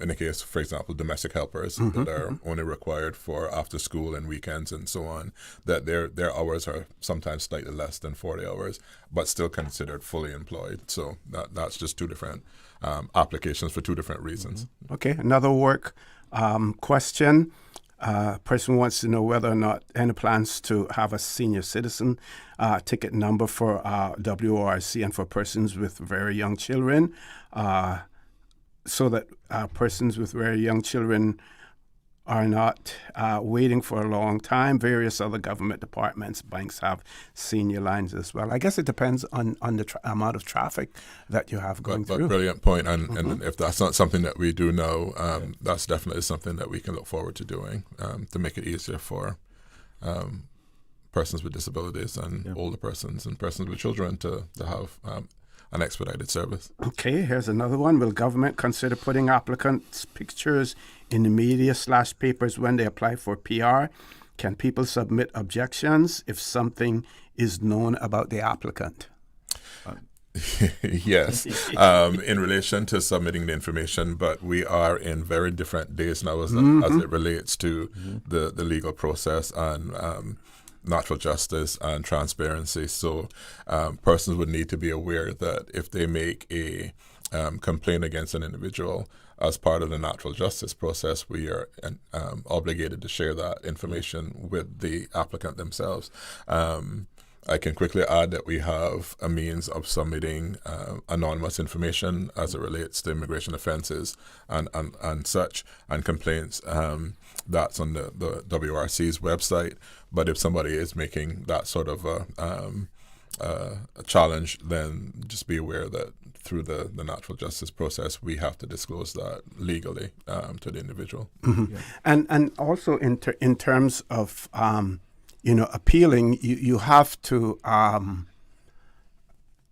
[SPEAKER 17] in the case, for example, domestic helpers that are only required for after school and weekends and so on, that their hours are sometimes slightly less than 40 hours, but still considered fully employed. So that's just two different applications for two different reasons.
[SPEAKER 6] Okay, another work question. Person wants to know whether or not any plans to have a senior citizen ticket number for WORC and for persons with very young children, so that persons with very young children are not waiting for a long time. Various other government departments, banks have senior lines as well. I guess it depends on the amount of traffic that you have going through.
[SPEAKER 17] Brilliant point. And if that's not something that we do now, that's definitely something that we can look forward to doing to make it easier for persons with disabilities and older persons and persons with children to have an expedited service.
[SPEAKER 6] Okay, here's another one. Will government consider putting applicants' pictures in the media / papers when they apply for PR? Can people submit objections if something is known about the applicant?
[SPEAKER 17] Yes, in relation to submitting the information, but we are in very different days now as it relates to the legal process and natural justice and transparency. So persons would need to be aware that if they make a complaint against an individual as part of the natural justice process, we are obligated to share that information with the applicant themselves. I can quickly add that we have a means of submitting anonymous information as it relates to immigration offences and such, and complaints. That's on the WRC's website. But if somebody is making that sort of a challenge, then just be aware that through the natural justice process, we have to disclose that legally to the individual.
[SPEAKER 6] And also in terms of appealing, you have to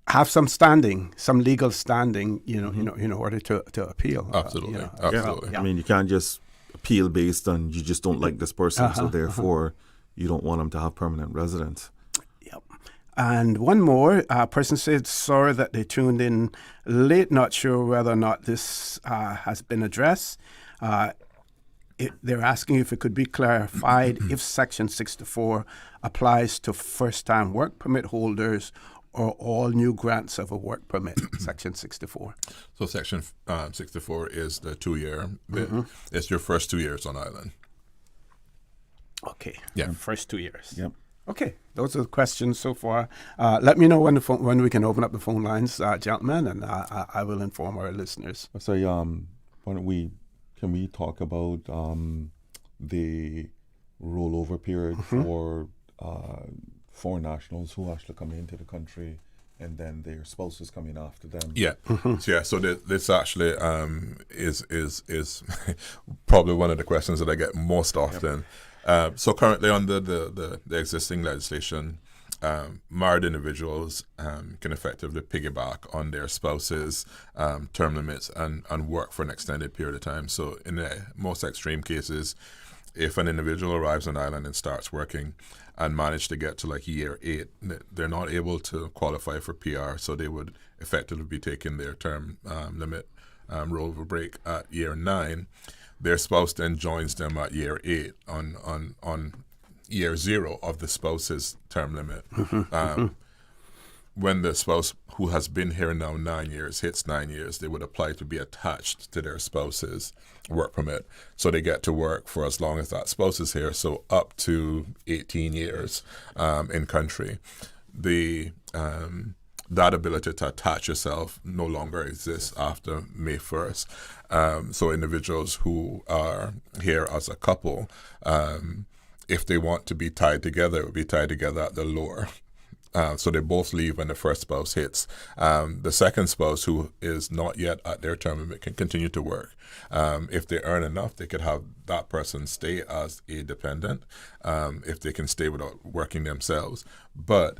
[SPEAKER 6] have some standing, some legal standing, in order to appeal.
[SPEAKER 17] Absolutely,
[SPEAKER 1] absolutely. I mean, you can't just appeal based on you just don't like this person, so therefore you don't want them to have permanent residence.
[SPEAKER 6] Yep. And one more person said, sorry that they tuned in late, not sure whether or not this has been addressed. They're asking if it could be clarified if Section 64 applies to first-time work permit holders or all new grants of a work permit, Section 64.
[SPEAKER 17] So Section 64 is the 2-year. It's your first 2 years on island.
[SPEAKER 6] Okay.
[SPEAKER 17] Yeah.
[SPEAKER 6] First 2 years.
[SPEAKER 1] Yep.
[SPEAKER 6] Okay. Those are the questions so far. Let me know when we can open up the phone lines, gentlemen, and I will inform our listeners.
[SPEAKER 1] So, can we talk about the rollover period for foreign nationals who actually come into the country and then their spouses coming after them?
[SPEAKER 17] Yeah. So this actually is probably one of the questions that I get most often. So currently under the existing legislation, married individuals can effectively piggyback on their spouses' term limits and work for an extended period of time. So in the most extreme cases, if an individual arrives on island and starts working and manage to get to like year 8, they're not able to qualify for PR, so they would effectively be taking their term limit rollover break at year 9. Their spouse then joins them at year 8 on year 0 of the spouse's term limit. When the spouse who has been here now 9 years hits 9 years, they would apply to be attached to their spouse's work permit. So they get to work for as long as that spouse is here, so up to 18 years in country. The that ability to attach yourself no longer exists after May 1st. So individuals who are here as a couple, if they want to be tied together, it would be tied together at the lower. So they both leave when the first spouse hits. The second spouse, who is not yet at their term limit, can continue to work. If they earn enough, they could have that person stay as a dependent, if they can stay without working themselves. But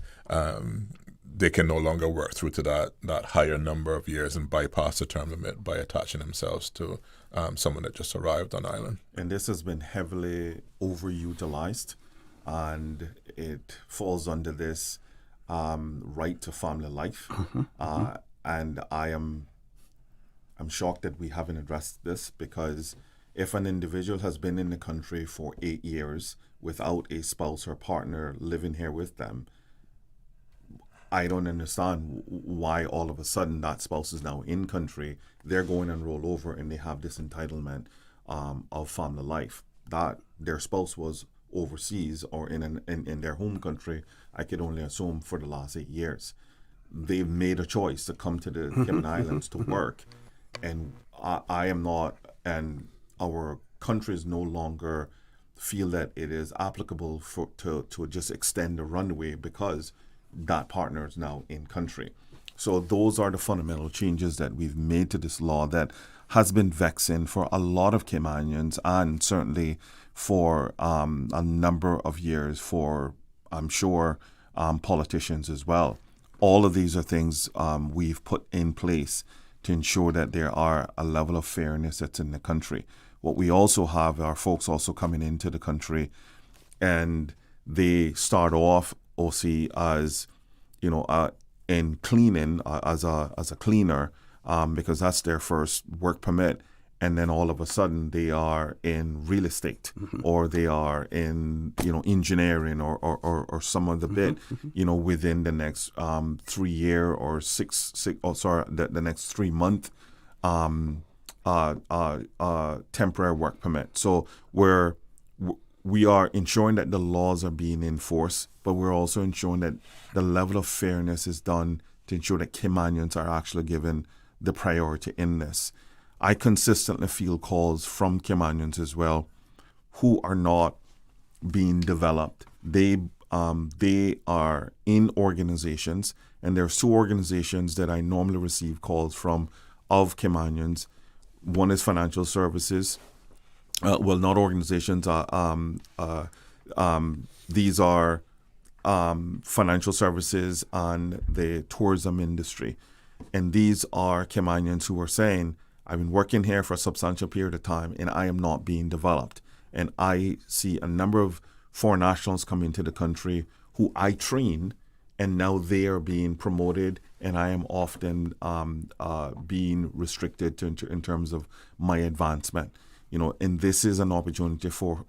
[SPEAKER 17] they can no longer work through to that higher number of years and bypass the term limit by attaching themselves to someone that just arrived on island.
[SPEAKER 8] And this has been heavily overutilized, and it falls under this right to family life. And I'm shocked that we haven't addressed this, because if an individual has been in the country for 8 years without a spouse or partner living here with them, I don't understand why all of a sudden that spouse is now in country, they're going and roll over, and they have this entitlement of family life. That their spouse was overseas or in their home country, I could only assume for the last 8 years. They've made a choice to come to the Cayman Islands to work, and I am not, and our countries no longer feel that it is applicable to just extend the runway because that partner is now in country. So those are the fundamental changes that we've made to this law that has been vexing for a lot of Caymanians, and certainly for a number of years for, I'm sure, politicians as well. All of these are things we've put in place to ensure that there are a level of fairness that's in the country. What we also have are folks also coming into the country, and they start off OC as, in cleaning as a cleaner, because that's their first work permit, and then all of a sudden they are in real estate, or they are in engineering or some of the bit within the next 3 year or the next 3 month temporary work permit. So we are ensuring that the laws are being enforced, but we're also ensuring that the level of fairness is done to ensure that Caymanians are actually given the priority in this. I consistently feel calls from Caymanians as well who are not being developed. They are in organizations, and there's 2 organizations that I normally receive calls from of Caymanians. One is financial services. Not organizations. These are financial services and the tourism industry. And these are Caymanians who are saying, I've been working here for a substantial period of time and I am not being developed. And I see a number of foreign nationals come into the country who I train, and now they are being promoted, and I am often being restricted in terms of my advancement. And this is an opportunity for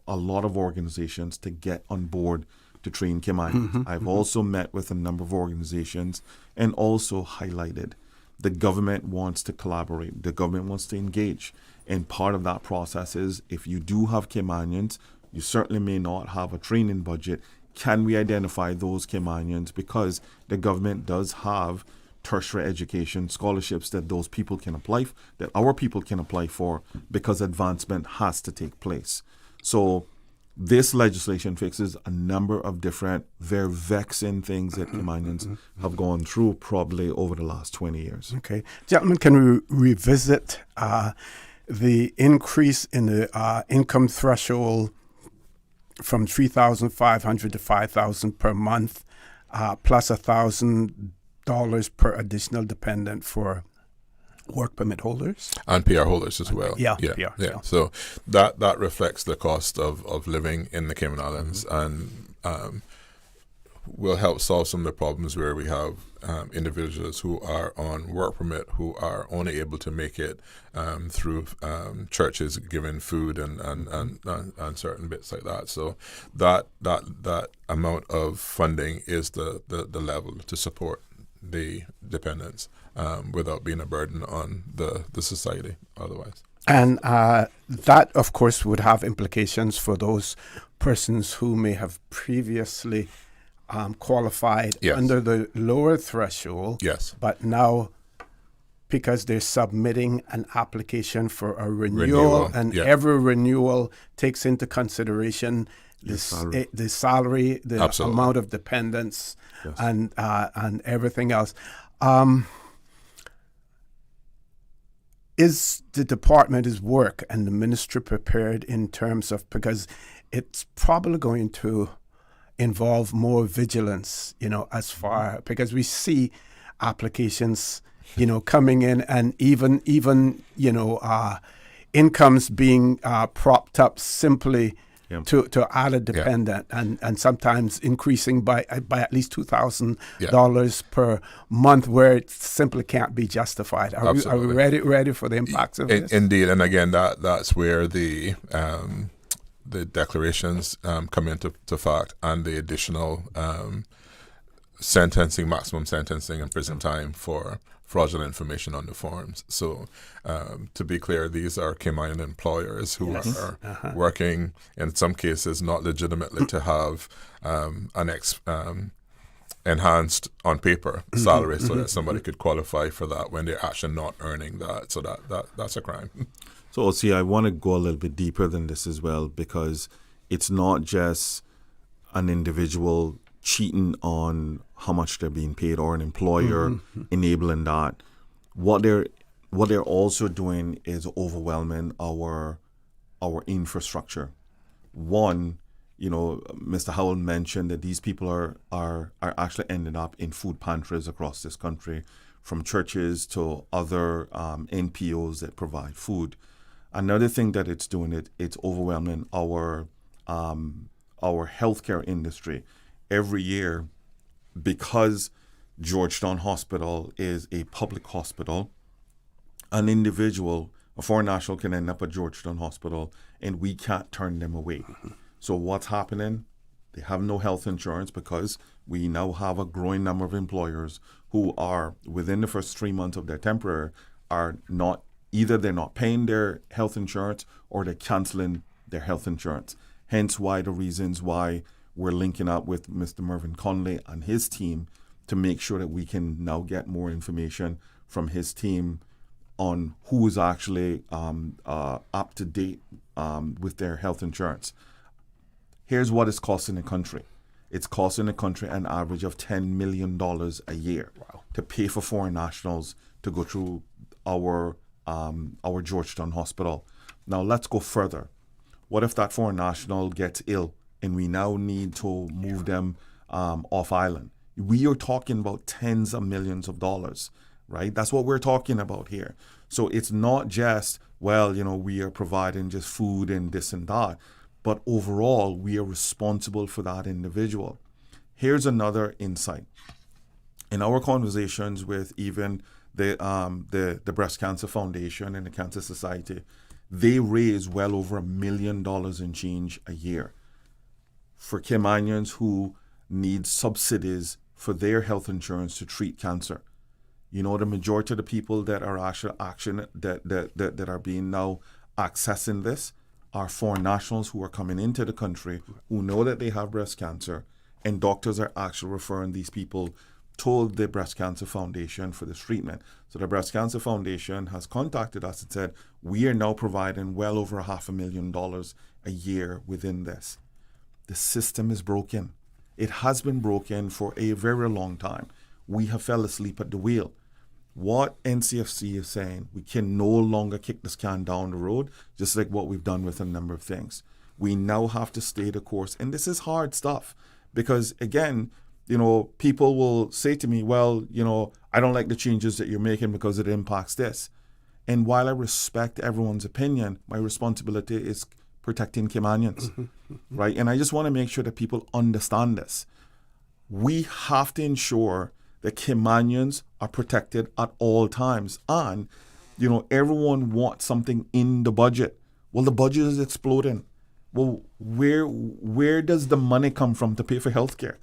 [SPEAKER 8] a lot of organizations to get on board to train Caymanians. I've also met with a number of organizations and also highlighted the government wants to collaborate. The government wants to engage. And part of that process is, if you do have Caymanians, you certainly may not have a training budget. Can we identify those Caymanians? Because the government does have tertiary education scholarships that those people can apply, that our people can apply for, because advancement has to take place. So this legislation fixes a number of different, very vexing things that Caymanians have gone through probably over the last 20 years.
[SPEAKER 6] Okay. Gentlemen, can we revisit the increase in the income threshold from $3,500 to $5,000 per month, plus $1,000 per additional dependent for work permit holders
[SPEAKER 17] and PR holders as well.
[SPEAKER 6] Yeah.
[SPEAKER 17] So that reflects the cost of living in the Cayman Islands, and will help solve some of the problems where we have individuals who are on work permit who are only able to make it through churches giving food and certain bits like that. So that amount of funding is the level to support the dependents without being a burden on the society otherwise.
[SPEAKER 6] And that, of course, would have implications for those persons who may have previously qualified under the lower threshold.
[SPEAKER 17] Yes.
[SPEAKER 6] But now, because they're submitting an application for a renewal. And every renewal takes into consideration the salary, the amount of dependents, and everything else. Is the department's work and the ministry prepared in terms of, because it's probably going to involve more vigilance, as far, because we see applications, coming in, and even incomes being propped up simply to add a dependent, and sometimes increasing by at least $2,000 per month, where it simply can't be justified. Are we ready for the impacts of this?
[SPEAKER 17] Indeed, and again, that's where the declarations come into fact, and the additional maximum sentencing and prison time for fraudulent information on the forms. So to be clear, these are Caymanian employers who are working, in some cases, not legitimately to have an enhanced on paper salary so that somebody could qualify for that when they're actually not earning that. So that's a crime.
[SPEAKER 8] So, see, I want to go a little bit deeper than this as well, because it's not just an individual cheating on how much they're being paid, or an employer enabling that. What they're also doing is overwhelming our infrastructure. One, Mr. Howell mentioned that these people are actually ending up in food pantries across this country, from churches to other NPOs that provide food. Another thing that it's doing, it's overwhelming our healthcare industry. Every year, because Georgetown Hospital is a public hospital, an individual, a foreign national, can end up at Georgetown Hospital, and we can't turn them away. So what's happening? They have no health insurance, because we now have a growing number of employers who are, within the first 3 months of their temporary, are not, either they're not paying their health insurance, or they're canceling their health insurance. Hence why the reasons why we're linking up with Mr. Mervyn Conley and his team to make sure that we can now get more information from his team on who is actually up to date with their health insurance. Here's what it's costing the country. It's costing the country an average of $10 million a year to pay for foreign nationals to go through our Georgetown Hospital. Now let's go further. What if that foreign national gets ill, and we now need to move them off island? We are talking about tens of millions of dollars, right? That's what we're talking about here. So it's not just, we are providing just food and this and that, but overall, we are responsible for that individual. Here's another insight. In our conversations with even the Breast Cancer Foundation and the Cancer Society, they raise well over $1 million in change a year for Caymanians who need subsidies for their health insurance to treat cancer. The majority of the people that are actually that are being now accessing this are foreign nationals who are coming into the country, who know that they have breast cancer, and doctors are actually referring these people to the Breast Cancer Foundation for this treatment. So the Breast Cancer Foundation has contacted us and said, we are now providing well over $500,000 a year within this. The system is broken. It has been broken for a very long time. We have fell asleep at the wheel. What NCFC is saying, we can no longer kick this can down the road, just like what we've done with a number of things. We now have to stay the course. And this is hard stuff, because again, people will say to me, I don't like the changes that you're making because it impacts this. And while I respect everyone's opinion, my responsibility is protecting Caymanians, right? And I just want to make sure that people understand this. We have to ensure that Caymanians are protected at all times. And, everyone wants something in the budget. Well, the budget is exploding. Well, where does the money come from to pay for healthcare?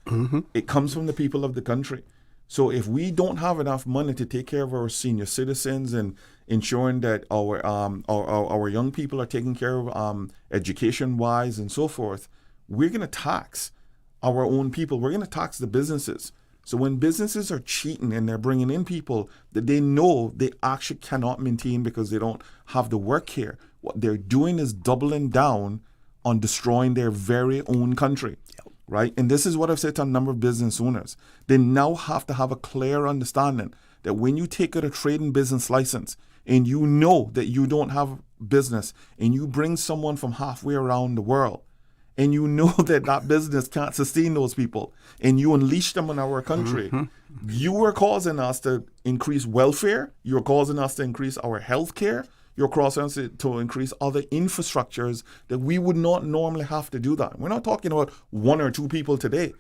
[SPEAKER 8] It comes from the people of the country. So if we don't have enough money to take care of our senior citizens and ensuring that our young people are taken care of education-wise and so forth, we're going to tax our own people. We're going to tax the businesses. So when businesses are cheating and they're bringing in people that they know they actually cannot maintain because they don't have the work here, what they're doing is doubling down on destroying their very own country, right? And this is what I've said to a number of business owners. They now have to have a clear understanding that when you take out a trade and business license and you know that you don't have business and you bring someone from halfway around the world, and you know that that business can't sustain those people, and you unleash them on our country, you are causing us to increase welfare, you're causing us to increase our health care, you're causing us to increase other infrastructures that we would not normally have to do that. We're not talking about one or two people today.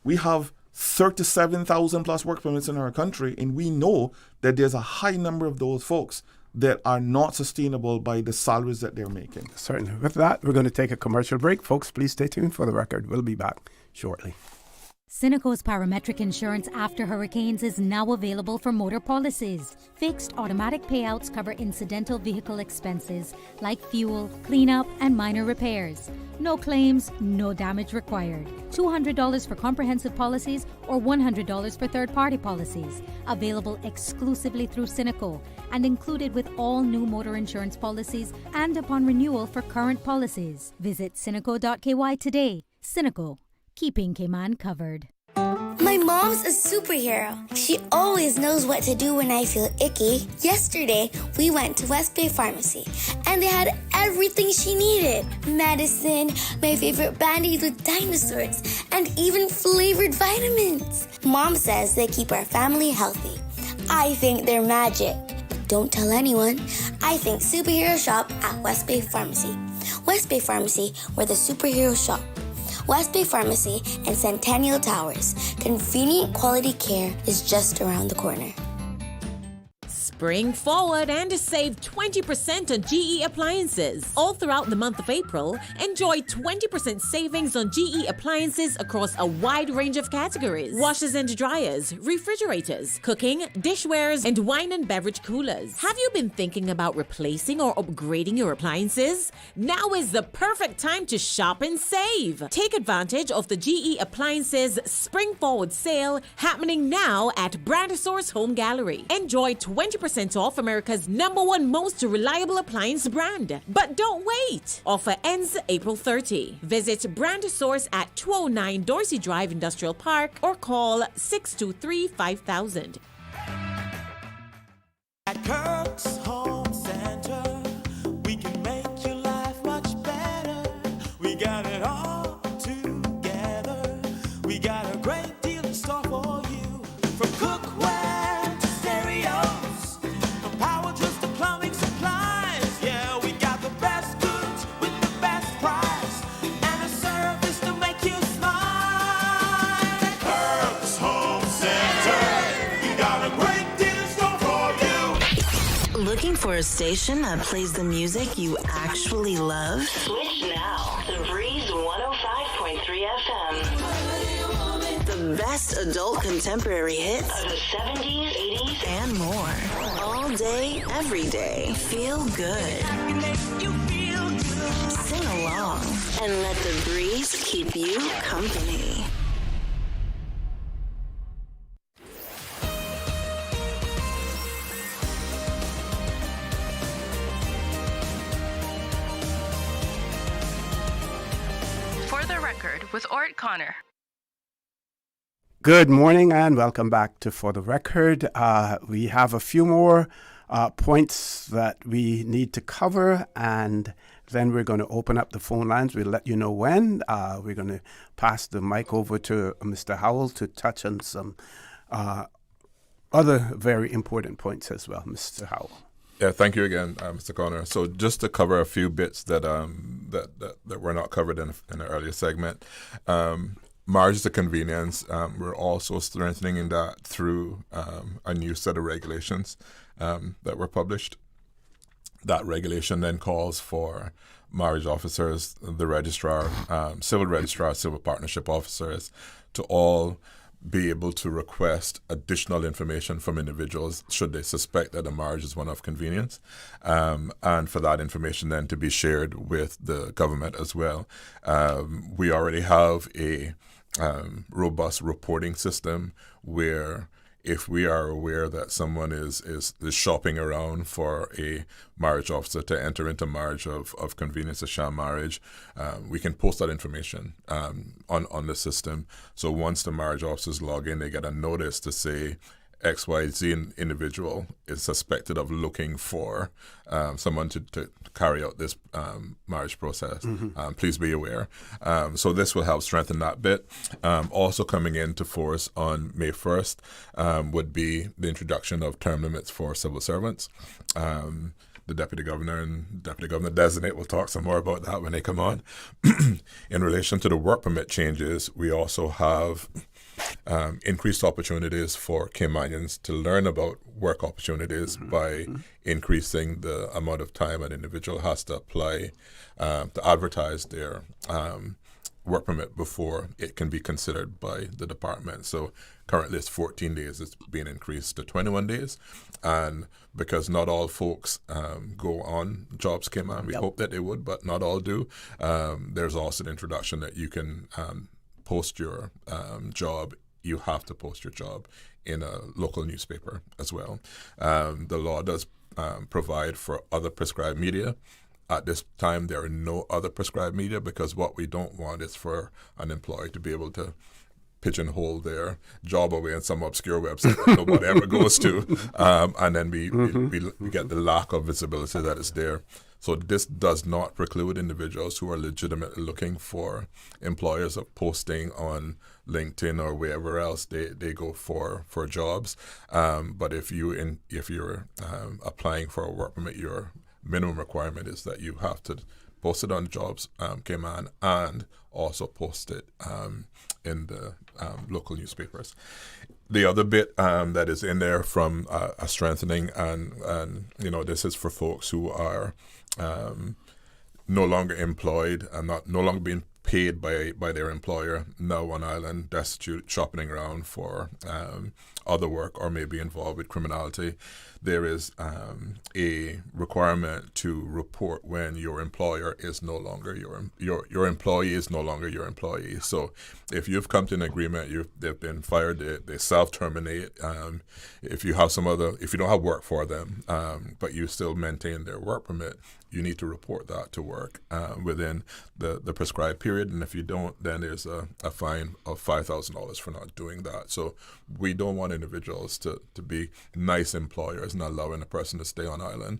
[SPEAKER 8] We have 37,000 plus work permits in our country, and we know that there's a high number of those folks that are not sustainable by the salaries that they're making.
[SPEAKER 6] Certainly. With that, we're going to take a commercial break. Folks, please stay tuned for the record. We'll be back shortly.
[SPEAKER 13] Cineco's parametric insurance after hurricanes is now available for motor policies. Fixed automatic payouts cover incidental vehicle expenses like fuel, cleanup, and minor repairs. No claims, no damage required. $200 for comprehensive policies or $100 for third-party policies. Available exclusively through Cineco and included with all new motor insurance policies and upon renewal for current policies. Visit cineco.ky today. Cineco. Keeping Cayman covered.
[SPEAKER 14] My mom's a superhero. She always knows what to do when I feel icky. Yesterday, we went to West Bay Pharmacy, and they had everything she needed. Medicine, my favorite band-aids with dinosaurs, and even flavored vitamins. Mom says they keep our family healthy. I think they're magic. But don't tell anyone. I think superhero shop at West Bay Pharmacy. West Bay Pharmacy, where the superheroes shop. West Bay Pharmacy and Centennial Towers. Convenient quality care is just around the corner.
[SPEAKER 19] Spring forward and save 20% on GE appliances. All throughout the month of April, enjoy 20% savings on GE appliances across a wide range of categories. Washers and dryers, refrigerators, cooking, dishwares, and wine and beverage coolers. Have you been thinking about replacing or upgrading your appliances? Now is the perfect time to shop and save. Take advantage of the GE Appliances Spring Forward sale happening now at Brandosaurus Home Gallery. Enjoy 20% off America's #1 most reliable appliance brand. But don't wait! Offer ends April 30. Visit Brandosaurus at 209 Dorsey Drive Industrial Park or call 623-5000.
[SPEAKER 5] At Kirk's Home Center, we can make your life much better. We got it all together. We got a great deal in store for you. From cookware to stereos, from power tools to plumbing supplies. Yeah, we got the best goods with the best price and a service to make you smile. Kirk's Home Center, we got a great deal in store for you.
[SPEAKER 10] Looking for a station that plays the music you actually love?
[SPEAKER 11] Switch now to Breeze 105.3 FM.
[SPEAKER 10] The best adult contemporary hits
[SPEAKER 11] Of the 70s, 80s,
[SPEAKER 10] and more. All day, every day. Feel good. Sing along and let the breeze keep you company.
[SPEAKER 9] For the record, with Orrett Connor.
[SPEAKER 6] Good morning and welcome back to For the Record. We have a few more points that we need to cover, and then we're going to open up the phone lines. We'll let you know when. We're going to pass the mic over to Mr. Howell to touch on some other very important points as well. Mr. Howell.
[SPEAKER 17] Yeah, thank you again, Mr. Connor. So just to cover a few bits that that were not covered in the earlier segment. Margins to convenience, we're also strengthening in that through a new set of regulations that were published. That regulation then calls for marriage officers, the registrar, civil registrar, civil partnership officers to all be able to request additional information from individuals should they suspect that a marriage is one of convenience, and for that information then to be shared with the government as well. We already have a robust reporting system where if we are aware that someone is shopping around for a marriage officer to enter into marriage of convenience, a sham marriage, we can post that information on the system. So once the marriage officers log in, they get a notice to say XYZ individual is suspected of looking for someone to carry out this marriage process. Please be aware. So this will help strengthen that bit. Also coming into force on May 1st would be the introduction of term limits for civil servants. The Deputy Governor and Deputy Governor Designate will talk some more about that when they come on. In relation to the work permit changes, we also have increased opportunities for Caymanians to learn about work opportunities by increasing the amount of time an individual has to apply to advertise their work permit before it can be considered by the department. So currently it's 14 days, it's being increased to 21 days. And because not all folks go on Jobs Cayman, we hope that they would, but not all do. There's also the introduction that you can post your job. You have to post your job in a local newspaper as well. The law does provide for other prescribed media. At this time, there are no other prescribed media because what we don't want is for an employee to be able to pigeonhole their job away in some obscure website that nobody ever goes to, and then we get the lack of visibility that is there. So this does not preclude individuals who are legitimately looking for employers of posting on LinkedIn or wherever else they go for jobs. But if you're applying for a work permit, your minimum requirement is that you have to post it on Jobs Cayman and also post it in the local newspapers. The other bit that is in there from a strengthening, and this is for folks who are no longer employed and no longer being paid by their employer, now on island, destitute, shopping around for other work or maybe involved with criminality. There is a requirement to report when your employer is no longer your employee is no longer your employee. So if you've come to an agreement, they've been fired, they self-terminate. If you don't have work for them, but you still maintain their work permit, you need to report that to work within the prescribed period. And if you don't, then there's a fine of $5,000 for not doing that. So we don't want individuals to be nice employers and allowing a person to stay on island,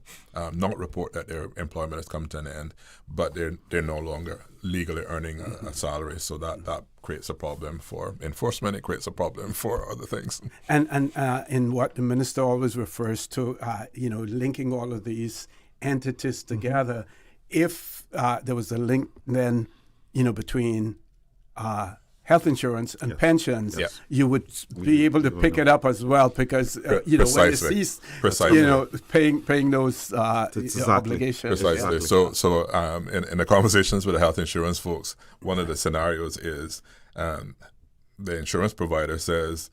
[SPEAKER 17] not report that their employment has come to an end, but they're no longer legally earning a salary. So that creates a problem for enforcement. It creates a problem for other things.
[SPEAKER 6] And in what the minister always refers to, linking all of these entities together. If there was a link then, between health insurance and pensions, you would be able to pick it up as well because, when you cease, paying those obligations.
[SPEAKER 17] Precisely. So in the conversations with the health insurance folks, one of the scenarios is the insurance provider says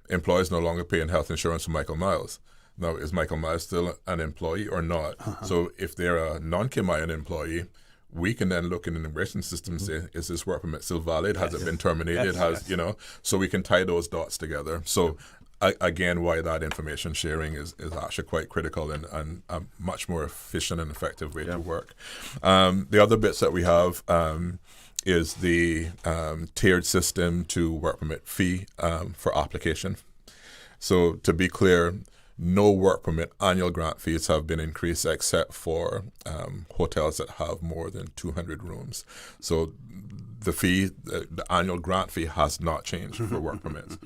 [SPEAKER 17] employees no longer paying health insurance for Michael Myles. Now, is Michael Myles still an employee or not? So if they're a non-Caymanian employee, we can then look in the immigration system and say, is this work permit still valid? Has it been terminated? So we can tie those dots together. So again, why that information sharing is actually quite critical and a much more efficient and effective way to work. The other bits that we have is the tiered system to work permit fee for application. So to be clear, no work permit annual grant fees have been increased except for hotels that have more than 200 rooms. So the fee, the annual grant fee has not changed for work permits.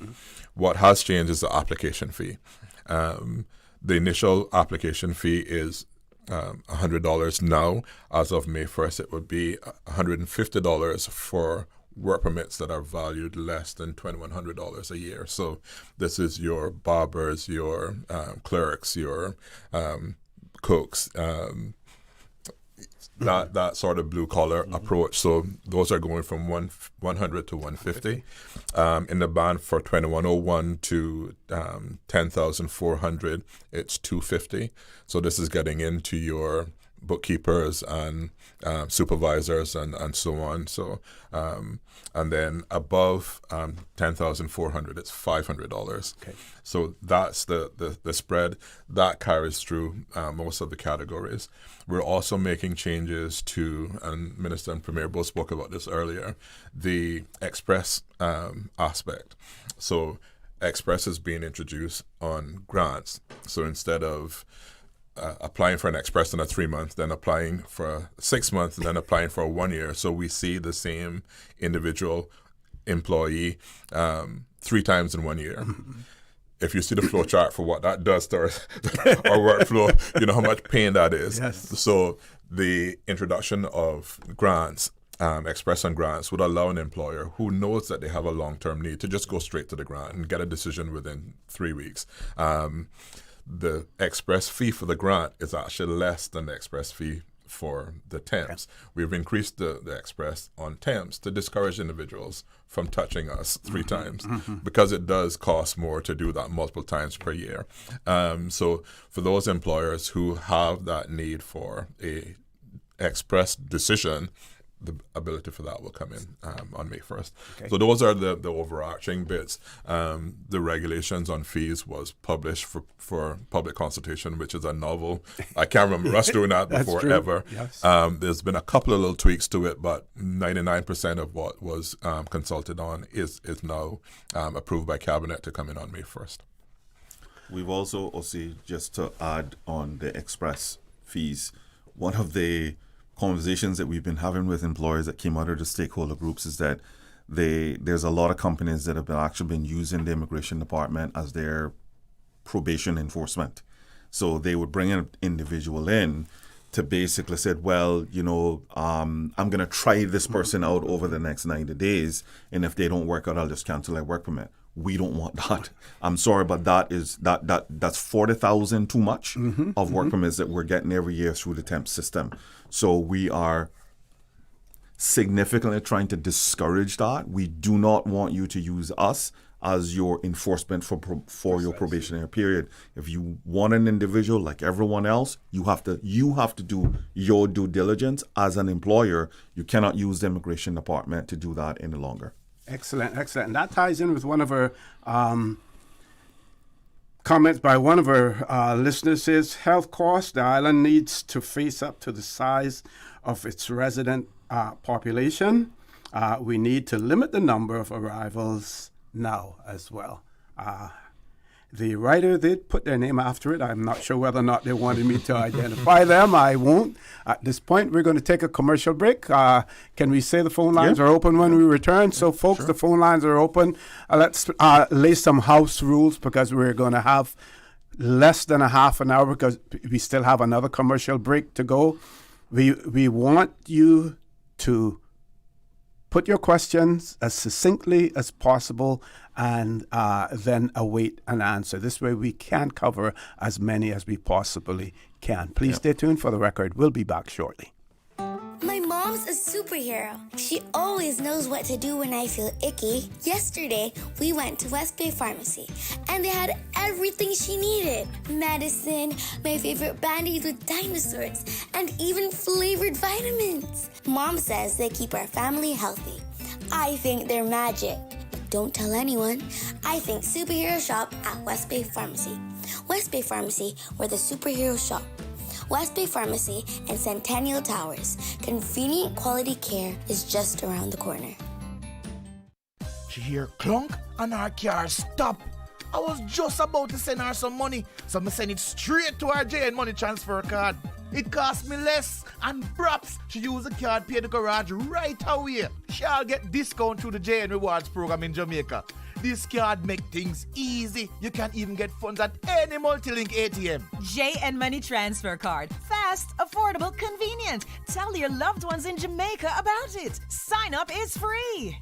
[SPEAKER 17] What has changed is the application fee. The initial application fee is $100 now. As of May 1st, it would be $150 for work permits that are valued less than $2,100 a year. So this is your barbers, your clerks, your cooks, that sort of blue collar approach. So those are going from 100 to 150. In the band for 2101 to 10,400, it's 250. So this is getting into your bookkeepers and supervisors and so on. So and then above 10,400, it's $500.
[SPEAKER 6] Okay.
[SPEAKER 17] So that's the spread that carries through most of the categories. We're also making changes to, and Minister and Premier both spoke about this earlier, the express aspect. So express is being introduced on grants. So instead of applying for an express in a 3 month, then applying for 6 months, and then applying for 1 year. So we see the same individual employee 3 times in 1 year. If you see the flow chart for what that does to our workflow, you know how much pain that is.
[SPEAKER 6] Yes.
[SPEAKER 17] So the introduction of grants, express on grants, would allow an employer who knows that they have a long-term need to just go straight to the grant and get a decision within 3 weeks. The express fee for the grant is actually less than the express fee for the temps. Okay. We've increased the express on temps to discourage individuals from touching us 3 times because it does cost more to do that multiple times per year. So for those employers who have that need for a express decision, the ability for that will come in on May 1st. Okay. So those are the overarching bits. The regulations on fees was published for public consultation, which is a novel. I can't remember us doing that before ever. Yes. There's been a couple of little tweaks to it, but 99% of what was consulted on is now approved by Cabinet to come in on May 1st.
[SPEAKER 8] We've also, just to add on the express fees, one of the conversations that we've been having with employers that came out of the stakeholder groups is that there's a lot of companies that have actually been using the immigration department as their probation enforcement. So they would bring an individual in to basically say, well, I'm going to try this person out over the next 90 days, and if they don't work out, I'll just cancel their work permit. We don't want that. I'm sorry, but that's 40,000 too much of work permits that we're getting every year through the temp system. So we are significantly trying to discourage that. We do not want you to use us as your enforcement for your probationary period. If you want an individual like everyone else, you have to do your due diligence as an employer. You cannot use the immigration department to do that any longer.
[SPEAKER 6] Excellent. And that ties in with one of our comments by one of our listeners is health costs. The island needs to face up to the size of its resident population. We need to limit the number of arrivals now as well. The writer did put their name after it. I'm not sure whether or not they wanted me to identify them. I won't. At this point, we're going to take a commercial break. Can we say the phone lines are open when we return? So, folks, the phone lines are open. Let's lay some house rules because we're going to have less than a half an hour because we still have another commercial break to go. We want you to put your questions as succinctly as possible and then await an answer. This way we can cover as many as we possibly can. Please stay tuned for the record. We'll be back shortly.
[SPEAKER 14] My mom's a superhero. She always knows what to do when I feel icky. Yesterday, we went to West Bay Pharmacy, and they had everything she needed. Medicine, my favorite Band-Aids with dinosaurs, and even flavored vitamins. Mom says they keep our family healthy. I think they're magic. Don't tell anyone. I think superhero shop at West Bay Pharmacy. West Bay Pharmacy, where the superheroes shop. West Bay Pharmacy and Centennial Towers. Convenient quality care is just around the corner.
[SPEAKER 18] She hear clunk and her car stop. I was just about to send her some money, so I send it straight to her JN Money Transfer card. It cost me less, and perhaps she use the card, pay the garage right away. She'll get discount through the JN Rewards program in Jamaica. This card make things easy. You can even get funds at any multi-link ATM.
[SPEAKER 7] JN Money Transfer Card. Fast, affordable, convenient. Tell your loved ones in Jamaica about it. Sign up is free.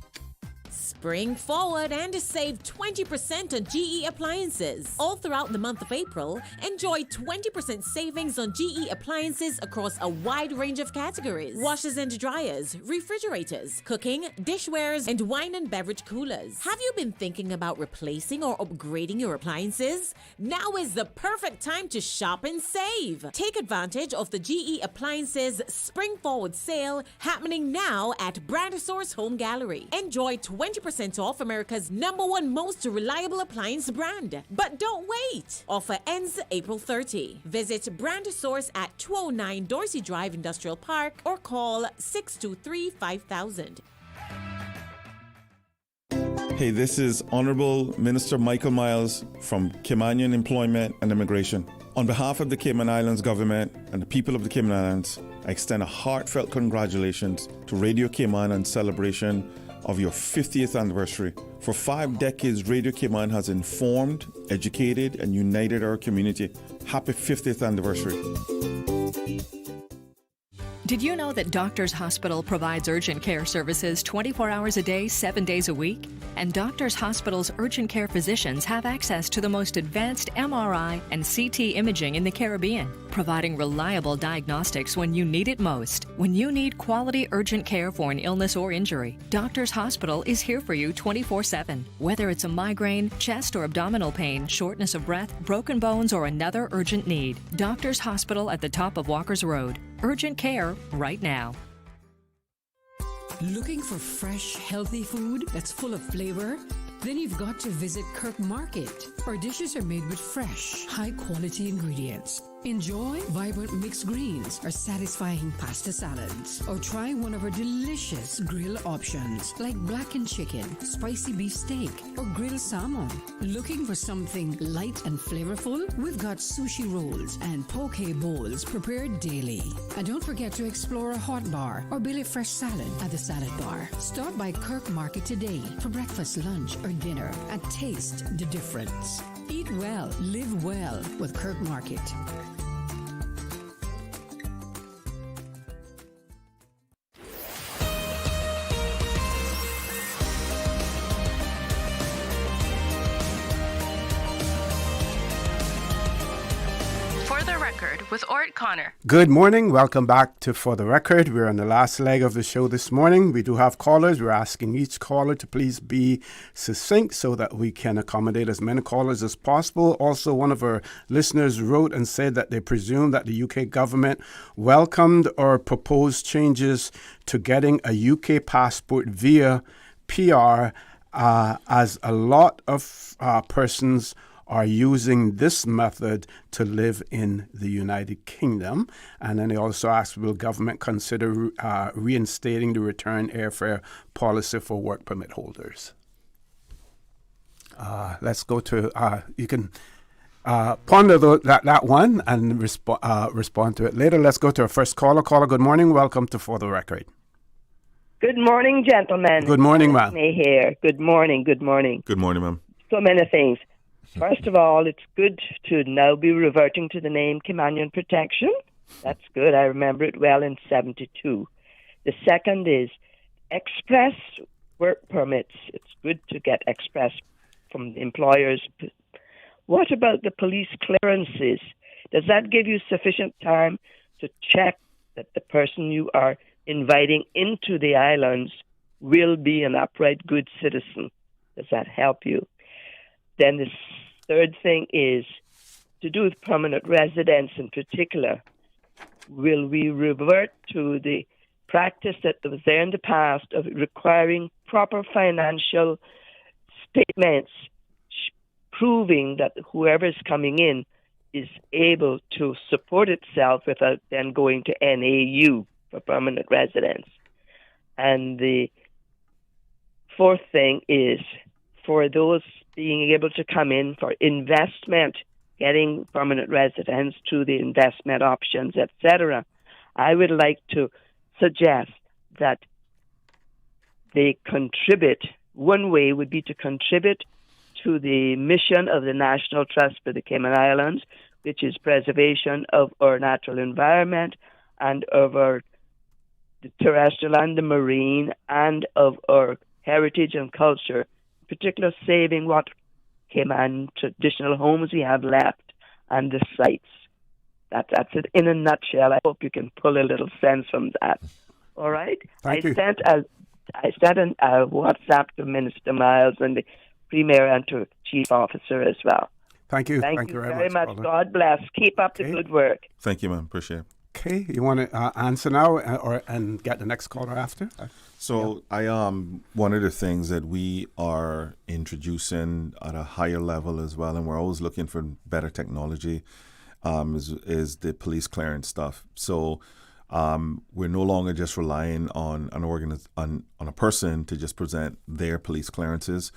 [SPEAKER 19] Spring forward and save 20% on GE appliances. All throughout the month of April, enjoy 20% savings on GE appliances across a wide range of categories. Washers and dryers, refrigerators, cooking, dishwares, and wine and beverage coolers. Have you been thinking about replacing or upgrading your appliances? Now is the perfect time to shop and save. Take advantage of the GE Appliances Spring Forward sale happening now at Brandosaurus Home Gallery. Enjoy 20% off America's #1 most reliable appliance brand. But don't wait! Offer ends April 30. Visit Brandosaurus at 209 Dorsey Drive Industrial Park or call 623-5000.
[SPEAKER 8] Hey, this is Honorable Minister Michael Myles from Caymanian Employment and Immigration. On behalf of the Cayman Islands government and the people of the Cayman Islands, I extend a heartfelt congratulations to Radio Cayman in celebration of your 50th anniversary. For 5 decades, Radio Cayman has informed, educated, and united our community. Happy 50th anniversary.
[SPEAKER 2] Did you know that Doctors Hospital provides urgent care services 24 hours a day, 7 days a week? And Doctors Hospital's urgent care physicians have access to the most advanced MRI and CT imaging in the Caribbean, providing reliable diagnostics when you need it most. When you need quality urgent care for an illness or injury, Doctors Hospital is here for you 24/7. Whether it's a migraine, chest or abdominal pain, shortness of breath, broken bones, or another urgent need, Doctors Hospital at the top of Walker's Road. Urgent care right now.
[SPEAKER 15] Looking for fresh, healthy food that's full of flavor? Then you've got to visit Kirk Market. Our dishes are made with fresh, high-quality ingredients. Enjoy vibrant mixed greens or satisfying pasta salads. Or try one of our delicious grill options like blackened chicken, spicy beef steak, or grilled salmon. Looking for something light and flavorful? We've got sushi rolls and poke bowls prepared daily. And don't forget to explore a hot bar or Billy Fresh salad at the salad bar. Stop by Kirk Market today for breakfast, lunch, or dinner and taste the difference. Eat well, live well with Kirk Market.
[SPEAKER 9] For the Record with Orrett Connor.
[SPEAKER 6] Good morning. Welcome back to For the Record. We're on the last leg of the show this morning. We do have callers. We're asking each caller to please be succinct so that we can accommodate as many callers as possible. Also, one of our listeners wrote and said that they presume that the UK government welcomed or proposed changes to getting a UK passport via PR, as a lot of persons are using this method to live in the United Kingdom. And then he also asked, will government consider reinstating the return airfare policy for work permit holders? Let's go to, you can ponder that one and respond to it later. Let's go to our first caller. Caller, good morning. Welcome to For the Record.
[SPEAKER 12] Good morning, gentlemen.
[SPEAKER 6] Good morning, ma'am.
[SPEAKER 12] Here. Good morning. Good morning.
[SPEAKER 8] Good morning, ma'am.
[SPEAKER 12] So many things. First of all, it's good to now be reverting to the name Caymanian Protection. That's good. I remember it well in 1972. The second is express work permits. It's good to get express from the employers. What about the police clearances? Does that give you sufficient time to check that the person you are inviting into the islands will be an upright, good citizen? Does that help you? Then the third thing is to do with permanent residence in particular. Will we revert to the practice that was there in the past of requiring proper financial statements proving that whoever is coming in is able to support itself without then going to NAU for permanent residence? And the fourth thing is for those being able to come in for investment, getting permanent residence to the investment options, etc. I would like to suggest that they contribute. One way would be to contribute to the mission of the National Trust for the Cayman Islands, which is preservation of our natural environment and of our the terrestrial and the marine and of our heritage and culture, in particular saving what Cayman traditional homes we have left and the sites. That's it in a nutshell. I hope you can pull a little sense from that. All right?
[SPEAKER 6] Thank you.
[SPEAKER 12] I sent a WhatsApp to Minister Myles and the Premier and to Chief Officer as well.
[SPEAKER 6] Thank you.
[SPEAKER 12] Thank you very much.
[SPEAKER 6] Paula.
[SPEAKER 12] God bless. Keep up the good work.
[SPEAKER 8] Thank you, ma'am. Appreciate it.
[SPEAKER 6] Okay, you want to answer now and get the next caller after?
[SPEAKER 8] So one of the things that we are introducing at a higher level as well, and we're always looking for better technology, is the police clearance stuff. So we're no longer just relying on on a person to just present their police clearances.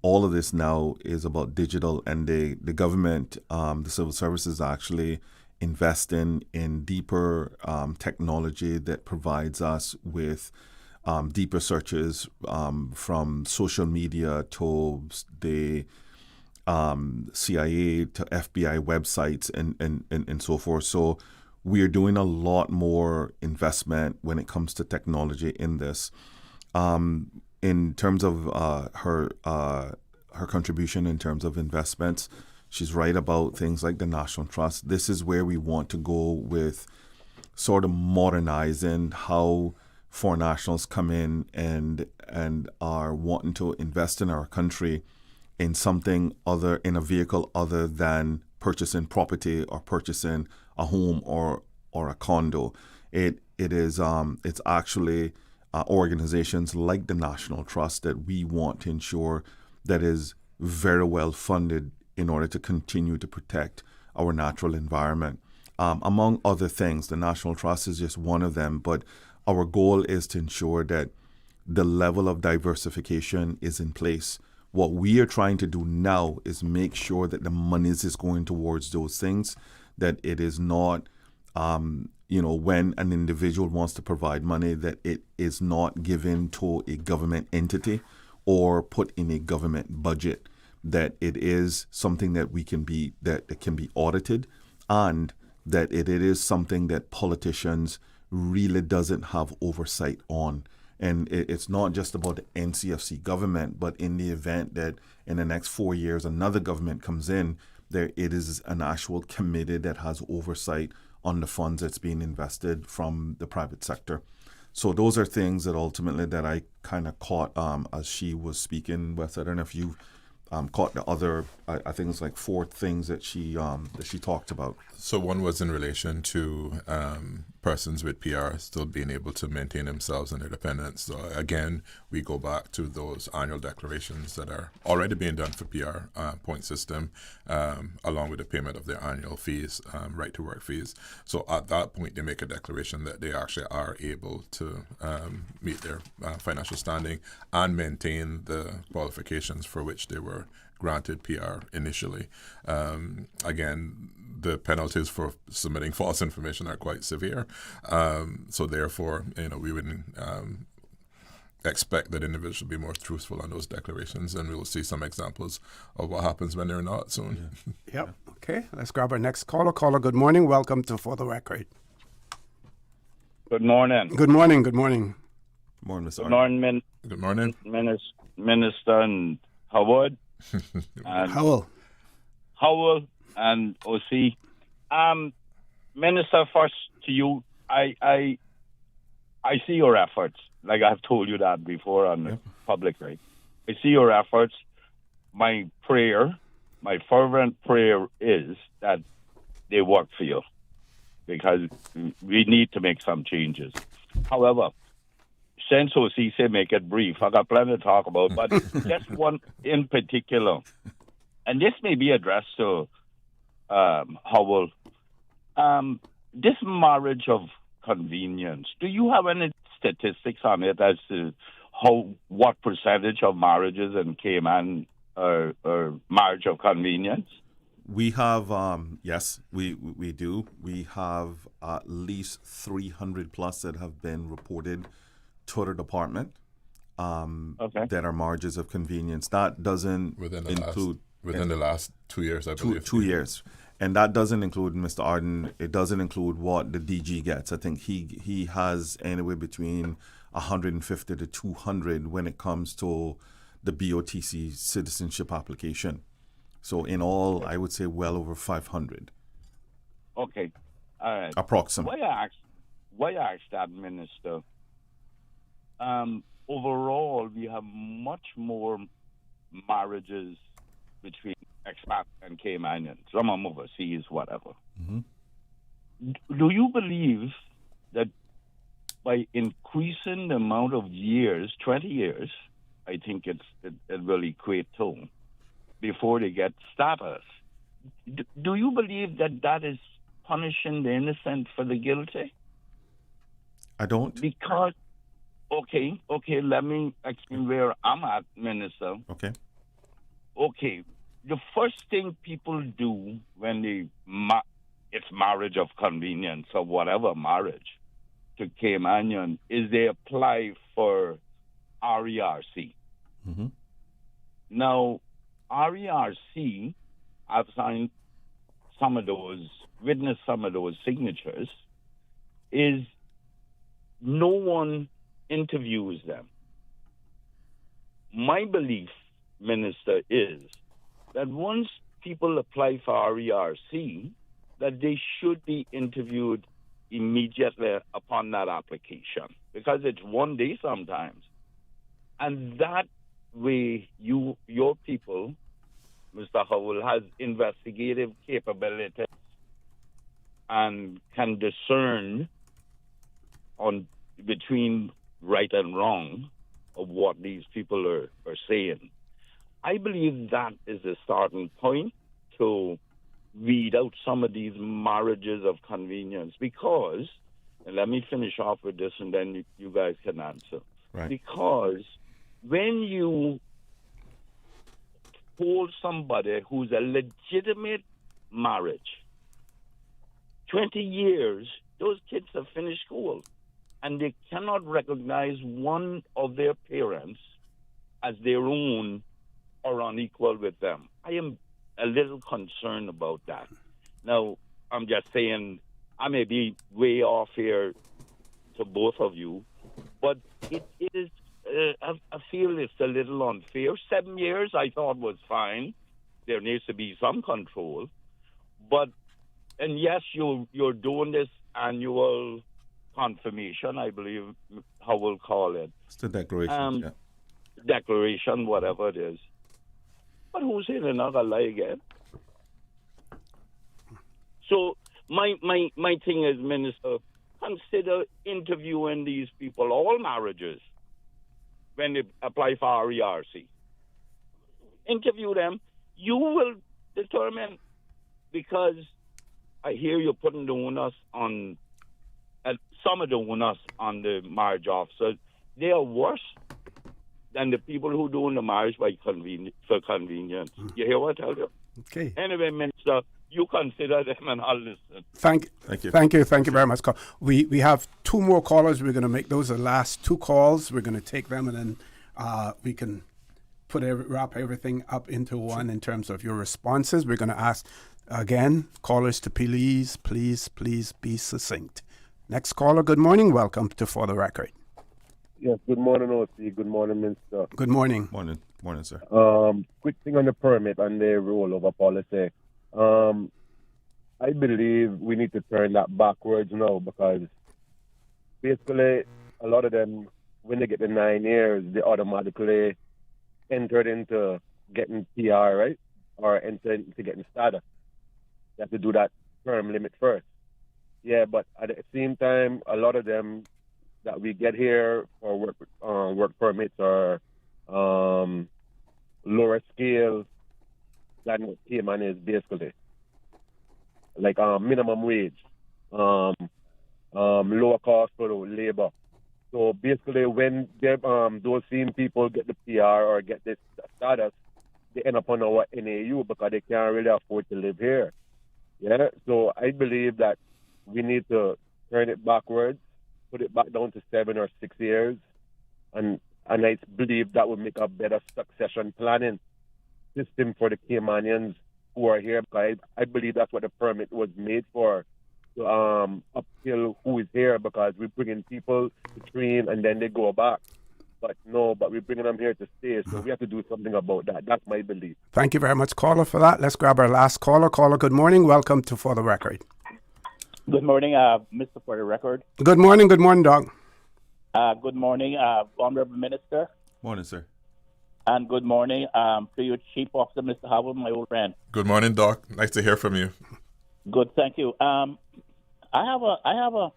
[SPEAKER 8] All of this now is about digital, and the government, the civil services, actually investing in deeper technology that provides us with deeper searches from social media to the CIA to FBI websites and so forth. So we are doing a lot more investment when it comes to technology in this. In terms of her contribution in terms of investments, she's right about things like the National Trust. This is where we want to go with sort of modernizing how foreign nationals come in and are wanting to invest in our country in something other, in a vehicle other than purchasing property or purchasing a home or a condo. It's actually organizations like the National Trust that we want to ensure that is very well funded in order to continue to protect our natural environment. Among other things, the National Trust is just one of them, but our goal is to ensure that the level of diversification is in place. What we are trying to do now is make sure that the monies is going towards those things, that it is not when an individual wants to provide money, that it is not given to a government entity or put in a government budget, that it is something that it can be audited, and that it is something that politicians really doesn't have oversight on. And it's not just about the NCFC government, but in the event that in the next 4 years another government comes in, it is an actual committee that has oversight on the funds that's being invested from the private sector. So those are things that ultimately that I kind of caught as she was speaking, Wes. I don't know if you caught the other, I think it's like 4 things that she talked about.
[SPEAKER 17] So one was in relation to persons with PR still being able to maintain themselves and their dependents. So again, we go back to those annual declarations that are already being done for PR point system, along with the payment of their annual fees, right to work fees. So at that point, they make a declaration that they actually are able to meet their financial standing and maintain the qualifications for which they were granted PR initially. Again, the penalties for submitting false information are quite severe. So therefore, we would expect that individuals will be more truthful on those declarations, and we will see some examples of what happens when they're not soon.
[SPEAKER 6] Yep. Okay, let's grab our next caller. Caller, good morning. Welcome to For the Record.
[SPEAKER 16] Good morning.
[SPEAKER 6] Good morning. Good morning.
[SPEAKER 8] Good morning, Mr.
[SPEAKER 16] Good morning,
[SPEAKER 17] Good morning,
[SPEAKER 16] Minister and Howard. And Howell and OC. Minister, first to you, I see your efforts. Like I've told you that before on the public, right? I see your efforts. My fervent prayer is that they work for you, because we need to make some changes. However, since OC say make it brief, I got plenty to talk about, but just one in particular, and this may be addressed to Howell. This marriage of convenience, do you have any statistics on it as to what percentage of marriages in Cayman are marriage of convenience?
[SPEAKER 8] We have, yes, we do. We have at least 300 plus that have been reported to the department that are marriages of convenience. That doesn't include...
[SPEAKER 17] Within the last 2 years, I believe.
[SPEAKER 8] 2 years. And that doesn't include Mr. Arden. It doesn't include what the DG gets. I think he has anywhere between 150 to 200 when it comes to the BOTC citizenship application. So in all, I would say well over 500.
[SPEAKER 16] Okay. All right.
[SPEAKER 8] Approximately.
[SPEAKER 16] Why I asked that, Minister? Overall, we have much more marriages between expat and Caymanians, some are overseas, whatever.
[SPEAKER 8] Mm-hmm.
[SPEAKER 16] Do you believe that by increasing the amount of years, 20 years, I think it will equate to, before they get status, do you believe that is punishing the innocent for the guilty?
[SPEAKER 8] I don't.
[SPEAKER 16] Because, okay, let me explain where I'm at, Minister.
[SPEAKER 8] Okay.
[SPEAKER 16] Okay, the first thing people do when it's marriage of convenience or whatever marriage to Caymanian is they apply for RERC.
[SPEAKER 8] Mm-hmm.
[SPEAKER 16] Now, RERC, I've signed some of those, witnessed some of those signatures, is no one interviews them. My belief, Minister, is that once people apply for RERC, that they should be interviewed immediately upon that application, because it's 1 day sometimes. And that way, your people, Mr. Howell, has investigative capabilities and can discern between right and wrong of what these people are saying. I believe that is a starting point to weed out some of these marriages of convenience, because, and let me finish off with this and then you guys can answer.
[SPEAKER 8] Right.
[SPEAKER 16] Because when you hold somebody who's a legitimate marriage, 20 years, those kids have finished school, and they cannot recognize one of their parents as their own or unequal with them. I am a little concerned about that. Now, I'm just saying, I may be way off here to both of you, but it is, I feel it's a little unfair. 7 years I thought was fine. There needs to be some control. But, and yes, you're doing this annual confirmation, I believe how we'll call it.
[SPEAKER 8] It's the declaration, yeah.
[SPEAKER 16] Declaration, whatever it is. But who's in another lie again? So my thing is, Minister, consider interviewing these people, all marriages, when they apply for RERC. Interview them. You will determine, because I hear you're putting the onus on, some of the onus on the marriage officers. They are worse than the people who doing the marriage for convenience. You hear what I tell you?
[SPEAKER 6] Okay.
[SPEAKER 16] Anyway, Minister, you consider them and I'll listen.
[SPEAKER 6] Thank you very much. We have two more callers. We're going to make those the last two calls. We're going to take them, and then we can wrap everything up into one in terms of your responses. We're going to ask again callers to please be succinct. Next caller, good morning. Welcome to For the Record.
[SPEAKER 3] Yes, good morning, OC. Good morning, Minister.
[SPEAKER 6] Good morning.
[SPEAKER 8] Morning, sir.
[SPEAKER 3] Quick thing on the permit and the rollover policy. I believe we need to turn that backwards now, because basically a lot of them, when they get the 9 years, they automatically entered into getting PR, right? Or enter into getting status. You have to do that term limit first. Yeah, but at the same time, a lot of them that we get here for work permits are lower scale than what Cayman is, basically. Like minimum wage, lower cost for labor. So basically, when those same people get the PR or get this status, they end up on our NAU because they can't really afford to live here. Yeah, so I believe that we need to turn it backwards, put it back down to 7 or 6 years, and I believe that would make a better succession planning system for the Caymanians who are here. Because I believe that's what the permit was made for, to upskill who is here, because we bring in people to train and then they go back. But we're bringing them here to stay, so we have to do something about that. That's my belief.
[SPEAKER 6] Thank you very much, caller, for that. Let's grab our last caller. Caller, good morning. Welcome to For the Record.
[SPEAKER 20] Good morning, Mr. For the Record.
[SPEAKER 6] Good morning, Doc.
[SPEAKER 20] Good morning, Honorable Minister.
[SPEAKER 8] Morning, sir.
[SPEAKER 20] And good morning to your Chief Officer, Mr. Howell, my old friend.
[SPEAKER 17] Good morning, Doc. Nice to hear from you.
[SPEAKER 20] Good, thank you. I have a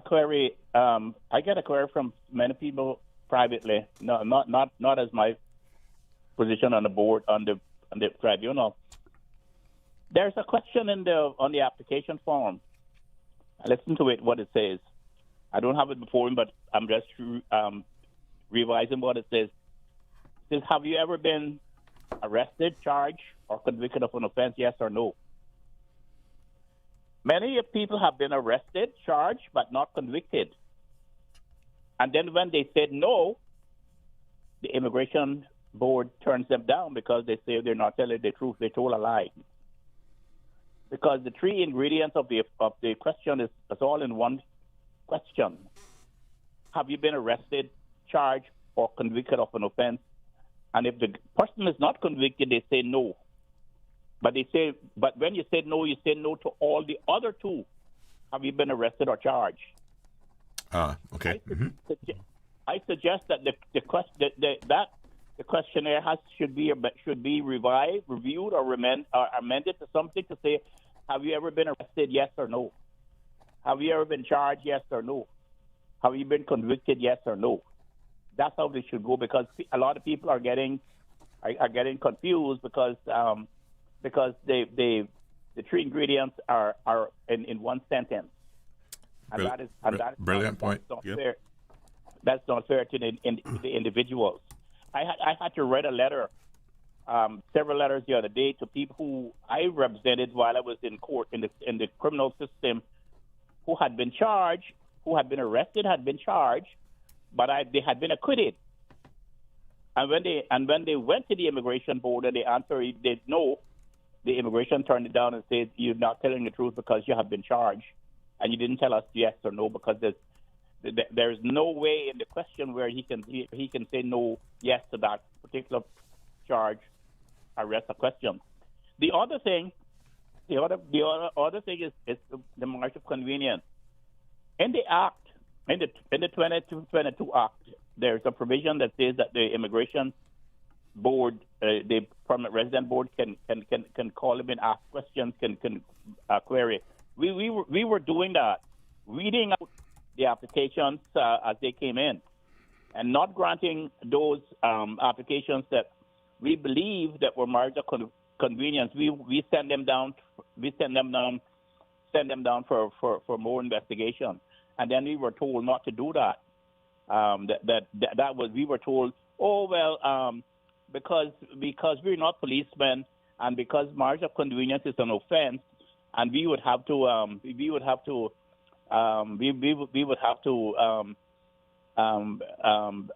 [SPEAKER 20] query. I get a query from many people privately, not as my position on the board on the tribunal. There's a question on the application form. Listen to it, what it says. I don't have it before me, but I'm just revising what it says. It says, have you ever been arrested, charged, or convicted of an offense, yes or no? Many people have been arrested, charged, but not convicted. And then when they said no, the immigration board turns them down because they say they're not telling the truth. They told a lie. Because the three ingredients of the question is all in one question. Have you been arrested, charged, or convicted of an offense? And if the person is not convicted, they say no. But when you say no to all the other two. Have you been arrested or charged?
[SPEAKER 17] Okay.
[SPEAKER 20] I suggest that the questionnaire should be revised, reviewed, or amended to something to say, have you ever been arrested? Yes or no. Have you ever been charged? Yes or no. Have you been convicted? Yes or no. That's how they should go, because a lot of people are getting confused because the three ingredients are in one sentence. And that is
[SPEAKER 17] brilliant point.
[SPEAKER 20] That's not fair. That's not fair to the individuals. I had to write a letter, several letters the other day to people who I represented while I was in court in the criminal system, who had been charged, who had been arrested, had been charged, but they had been acquitted. And when they went to the immigration board and the answer they no, the immigration turned it down and said, you're not telling the truth because you have been charged. And you didn't tell us yes or no, because there's no way in the question where he can say no, yes to that particular charge, arrest or question. The other thing is the march of convenience. In the Act, in the 2022 Act, there's a provision that says that the immigration board, the permanent resident board, can call him and ask questions, can query. We were doing that, reading out the applications as they came in, and not granting those applications that we believe that were marks of convenience. We send them down. Send them down for more investigation, and then we were told not to do that. We were told, because we're not policemen, and because marks of convenience is an offense. And we would have to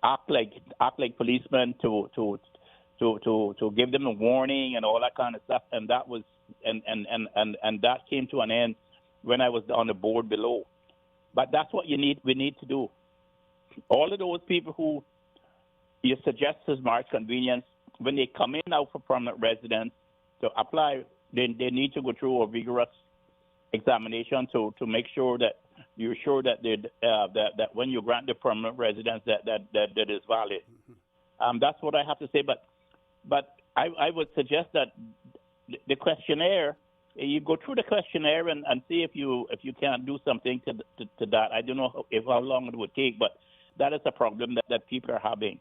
[SPEAKER 20] act like policemen to give them a warning and all that kind of stuff. And that was and that came to an end when I was on the board below. But that's what we need to do. All of those people who you suggest as marked convenience, when they come in now for permanent residence to apply, they need to go through a vigorous examination to make sure that you're sure that that when you grant the permanent residence that is valid. That's what I have to say. But I would suggest that the questionnaire, you go through the questionnaire and see if you can do something to that. I don't know how long it would take, but that is a problem that people are having.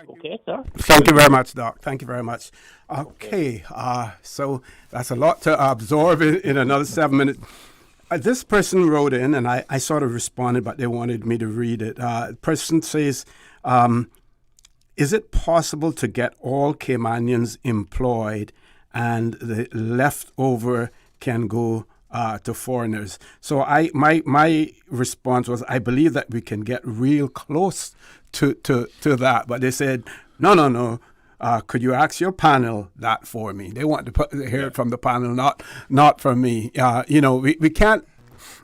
[SPEAKER 20] Okay, sir.
[SPEAKER 6] Thank you very much, Doc. Thank you very much. Okay, so that's a lot to absorb in another 7 minutes. This person wrote in, and I sort of responded, but they wanted me to read it. The person says, is it possible to get all Caymanians employed and the leftover can go to foreigners? So my response was, I believe that we can get real close to that. But they said, no. Could you ask your panel that for me? They want to hear it from the panel, not from me. We can't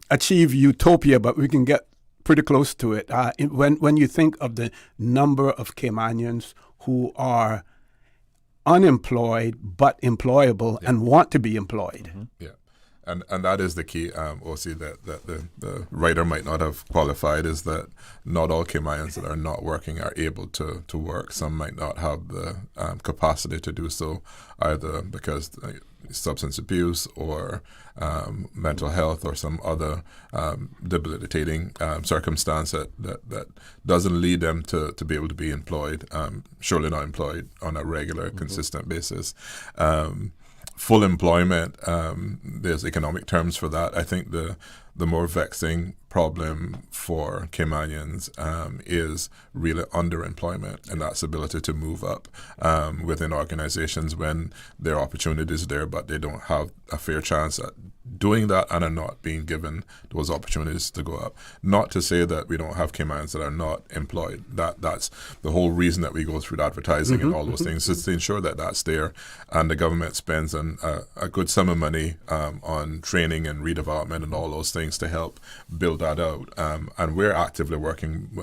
[SPEAKER 6] achieve utopia, but we can get pretty close to it. When you think of the number of Caymanians who are unemployed but employable and want to be employed.
[SPEAKER 17] Mm-hmm. Yeah. And that is the key, OC, that the writer might not have qualified, is that not all Caymanians that are not working are able to work. Some might not have the capacity to do so, either because substance abuse or mental health or some other debilitating circumstance that doesn't lead them to be able to be employed, surely not employed on a regular, consistent basis. Full employment, there's economic terms for that. I think the more vexing problem for Caymanians is really underemployment, and that's ability to move up within organizations when there are opportunities there, but they don't have a fair chance at doing that and are not being given those opportunities to go up. Not to say that we don't have Caymanians that are not employed. That's the whole reason that we go through the advertising and all those things, is to ensure that that's there, and the government spends a good sum of money on training and redevelopment and all those things to help build that out. And we're actively working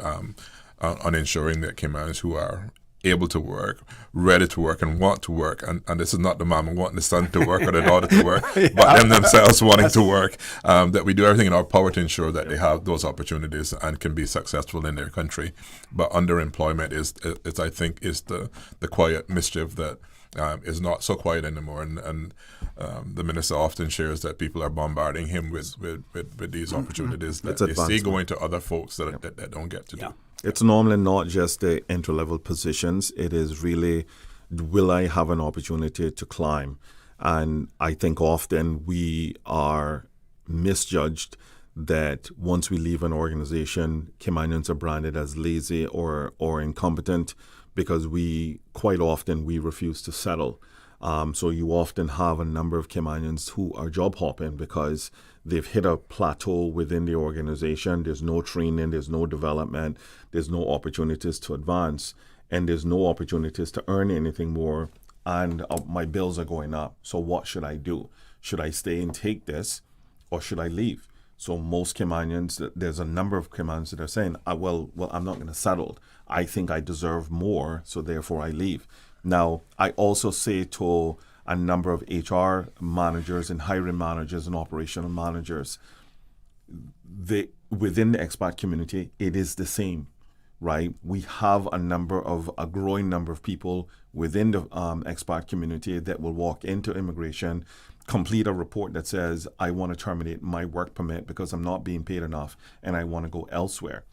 [SPEAKER 17] on ensuring that Caymanians who are able to work, ready to work, and want to work, and this is not the mama wanting the son to work or the daughter to work, but them themselves wanting to work, that we do everything in our power to ensure that they have those opportunities and can be successful in their country. But underemployment is I think, is the quiet mischief that is not so quiet anymore, and the minister often shares that people are bombarding him with these opportunities that they see going to other folks that don't get to do.
[SPEAKER 8] It's normally not just the entry-level positions. It is really, will I have an opportunity to climb? And I think often we are misjudged that once we leave an organization, Caymanians are branded as lazy or incompetent, because quite often we refuse to settle. So you often have a number of Caymanians who are job hopping because they've hit a plateau within the organization. There's no training, there's no development, there's no opportunities to advance, and there's no opportunities to earn anything more, and my bills are going up. So what should I do? Should I stay and take this, or should I leave? So most Caymanians, there's a number of Caymanians that are saying, well, I'm not going to settle. I think I deserve more, so therefore I leave. Now, I also say to a number of HR managers and hiring managers and operational managers, within the expat community, it is the same, right? We have a growing number of people within the expat community that will walk into immigration, complete a report that says, I want to terminate my work permit because I'm not being paid enough and I want to go elsewhere.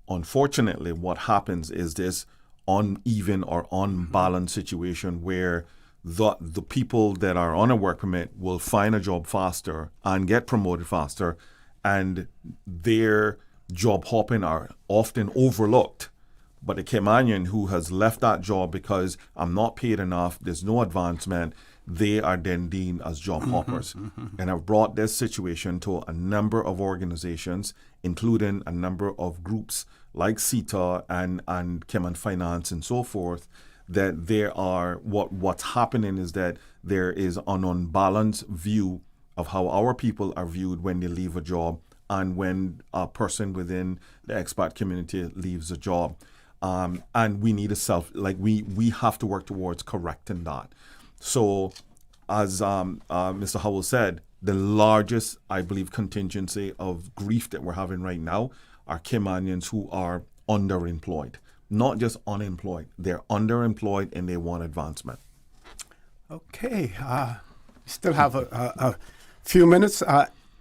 [SPEAKER 8] Unfortunately, what happens is this uneven or unbalanced situation where the people that are on a work permit will find a job faster and get promoted faster, and their job hopping are often overlooked. But the Caymanian who has left that job because I'm not paid enough, there's no advancement, they are then deemed as job hoppers. And I've brought this situation to a number of organizations, including a number of groups like CETA and Cayman Finance and so forth, that there are, what's happening is that there is an unbalanced view of how our people are viewed when they leave a job and when a person within the expat community leaves a job. And we need we have to work towards correcting that. So as Mr. Howell said, the largest, I believe, contingency of grief that we're having right now are Caymanians who are underemployed. Not just unemployed, they're underemployed and they want advancement.
[SPEAKER 6] Okay, still have a few minutes.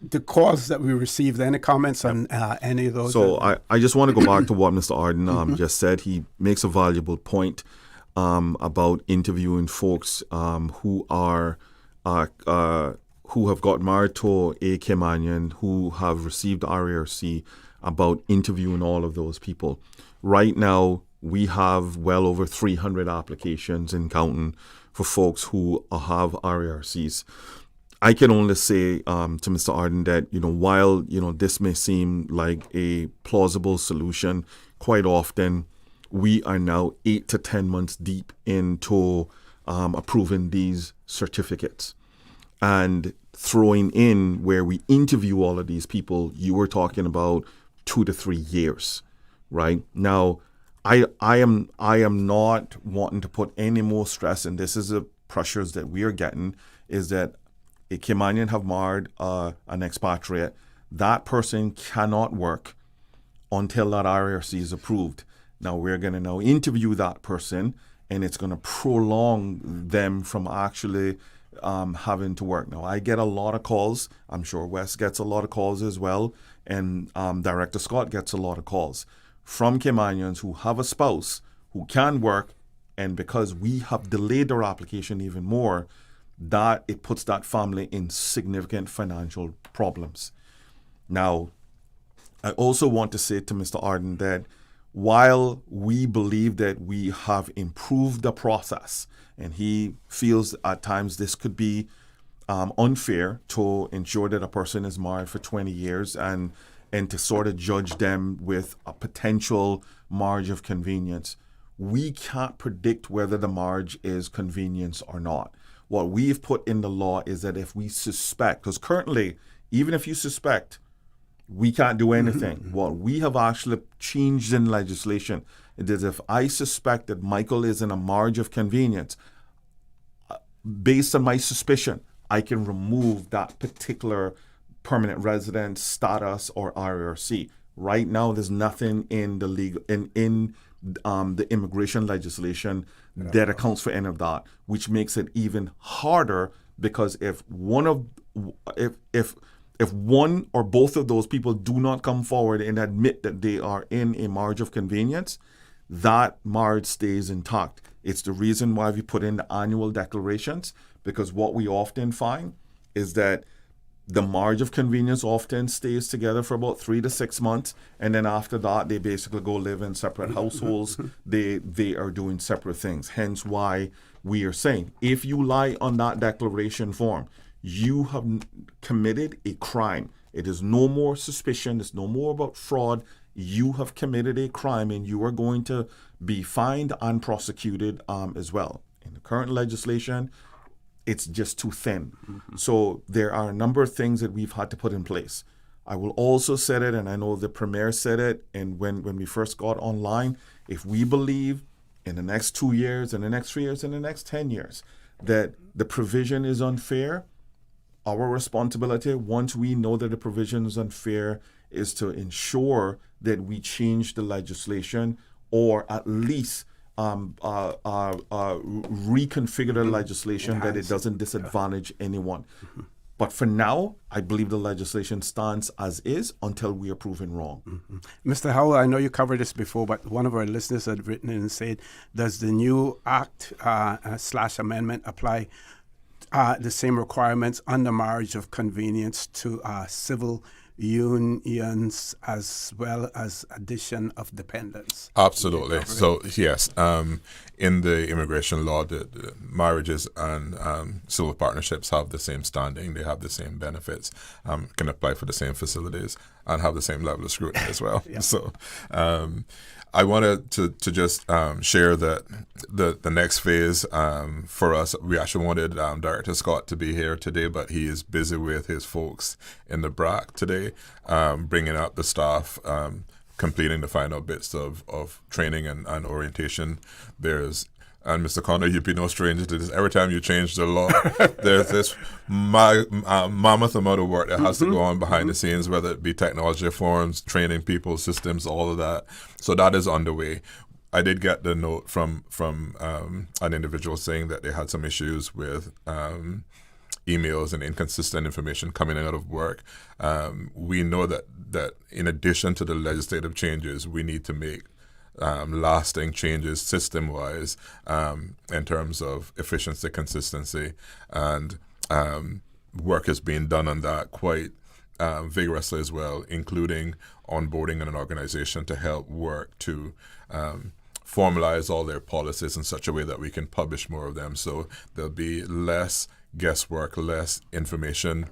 [SPEAKER 6] The calls that we received, any comments on any of those?
[SPEAKER 8] So I just want to go back to what Mr. Arden just said. He makes a valuable point about interviewing folks who have got married to a Caymanian, who have received RARC, about interviewing all of those people. Right now, we have well over 300 applications in counting for folks who have RARCs. I can only say to Mr. Arden that, while, this may seem like a plausible solution, quite often we are now 8 to 10 months deep into approving these certificates. And throwing in where we interview all of these people, you were talking about 2 to 3 years, right? Now, I am not wanting to put any more stress, and this is the pressures that we are getting, is that a Caymanian have married an expatriate. That person cannot work until that IRC is approved. Now, we're going to now interview that person, and it's going to prolong them from actually having to work. Now, I get a lot of calls. I'm sure Wes gets a lot of calls as well, and Director Scott gets a lot of calls from Caymanians who have a spouse who can work, and because we have delayed their application even more, that it puts that family in significant financial problems. Now, I also want to say to Mr. Arden that while we believe that we have improved the process, and he feels at times this could be unfair to ensure that a person is married for 20 years and to sort of judge them with a potential marriage of convenience, we can't predict whether the marriage is convenience or not. What we've put in the law is that if we suspect, because currently, even if you suspect, we can't do anything. What we have actually changed in legislation is if I suspect that Michael is in a marriage of convenience, based on my suspicion, I can remove that particular permanent resident status or IRC. Right now, there's nothing in the legal in the immigration legislation that accounts for any of that, which makes it even harder, because if one or both of those people do not come forward and admit that they are in a marriage of convenience, that marriage stays intact. It's the reason why we put in the annual declarations, because what we often find is that the marriage of convenience often stays together for about 3 to 6 months, and then after that, they basically go live in separate households. They are doing separate things. Hence why we are saying, if you lie on that declaration form, you have committed a crime. It is no more suspicion. It's no more about fraud. You have committed a crime, and you are going to be fined and prosecuted as well. In the current legislation, it's just too thin. So there are a number of things that we've had to put in place. I will also say it, and I know the Premier said it, and when we first got online, if we believe in the next 2 years, in the next 3 years, in the next 10 years, that the provision is unfair, our responsibility, once we know that the provision is unfair, is to ensure that we change the legislation, or at least reconfigure the legislation that it doesn't disadvantage anyone. But for now, I believe the legislation stands as is until we are proven wrong.
[SPEAKER 6] Mr. Howell, I know you covered this before, but one of our listeners had written in and said, does the new act / amendment apply the same requirements on the marriage of convenience to civil unions as well as addition of dependents?
[SPEAKER 17] Absolutely. So yes, in the immigration law, the marriages and civil partnerships have the same standing. They have the same benefits, can apply for the same facilities, and have the same level of scrutiny as well. So I wanted to just share that the next phase for us, we actually wanted Director Scott to be here today, but he is busy with his folks in the BRAC today, bringing up the staff, completing the final bits of training and orientation. And Mr. Connor, you'd be no stranger to this. Every time you change the law, there's this mammoth amount of work that has to go on behind the scenes, whether it be technology reforms, training people, systems, all of that. So that is underway. I did get the note from an individual saying that they had some issues with emails and inconsistent information coming in out of work. We know that in addition to the legislative changes, we need to make lasting changes system-wise in terms of efficiency, consistency, and work is being done on that quite vigorously as well, including onboarding an organization to help work to formalize all their policies in such a way that we can publish more of them, so there'll be less guesswork, less information,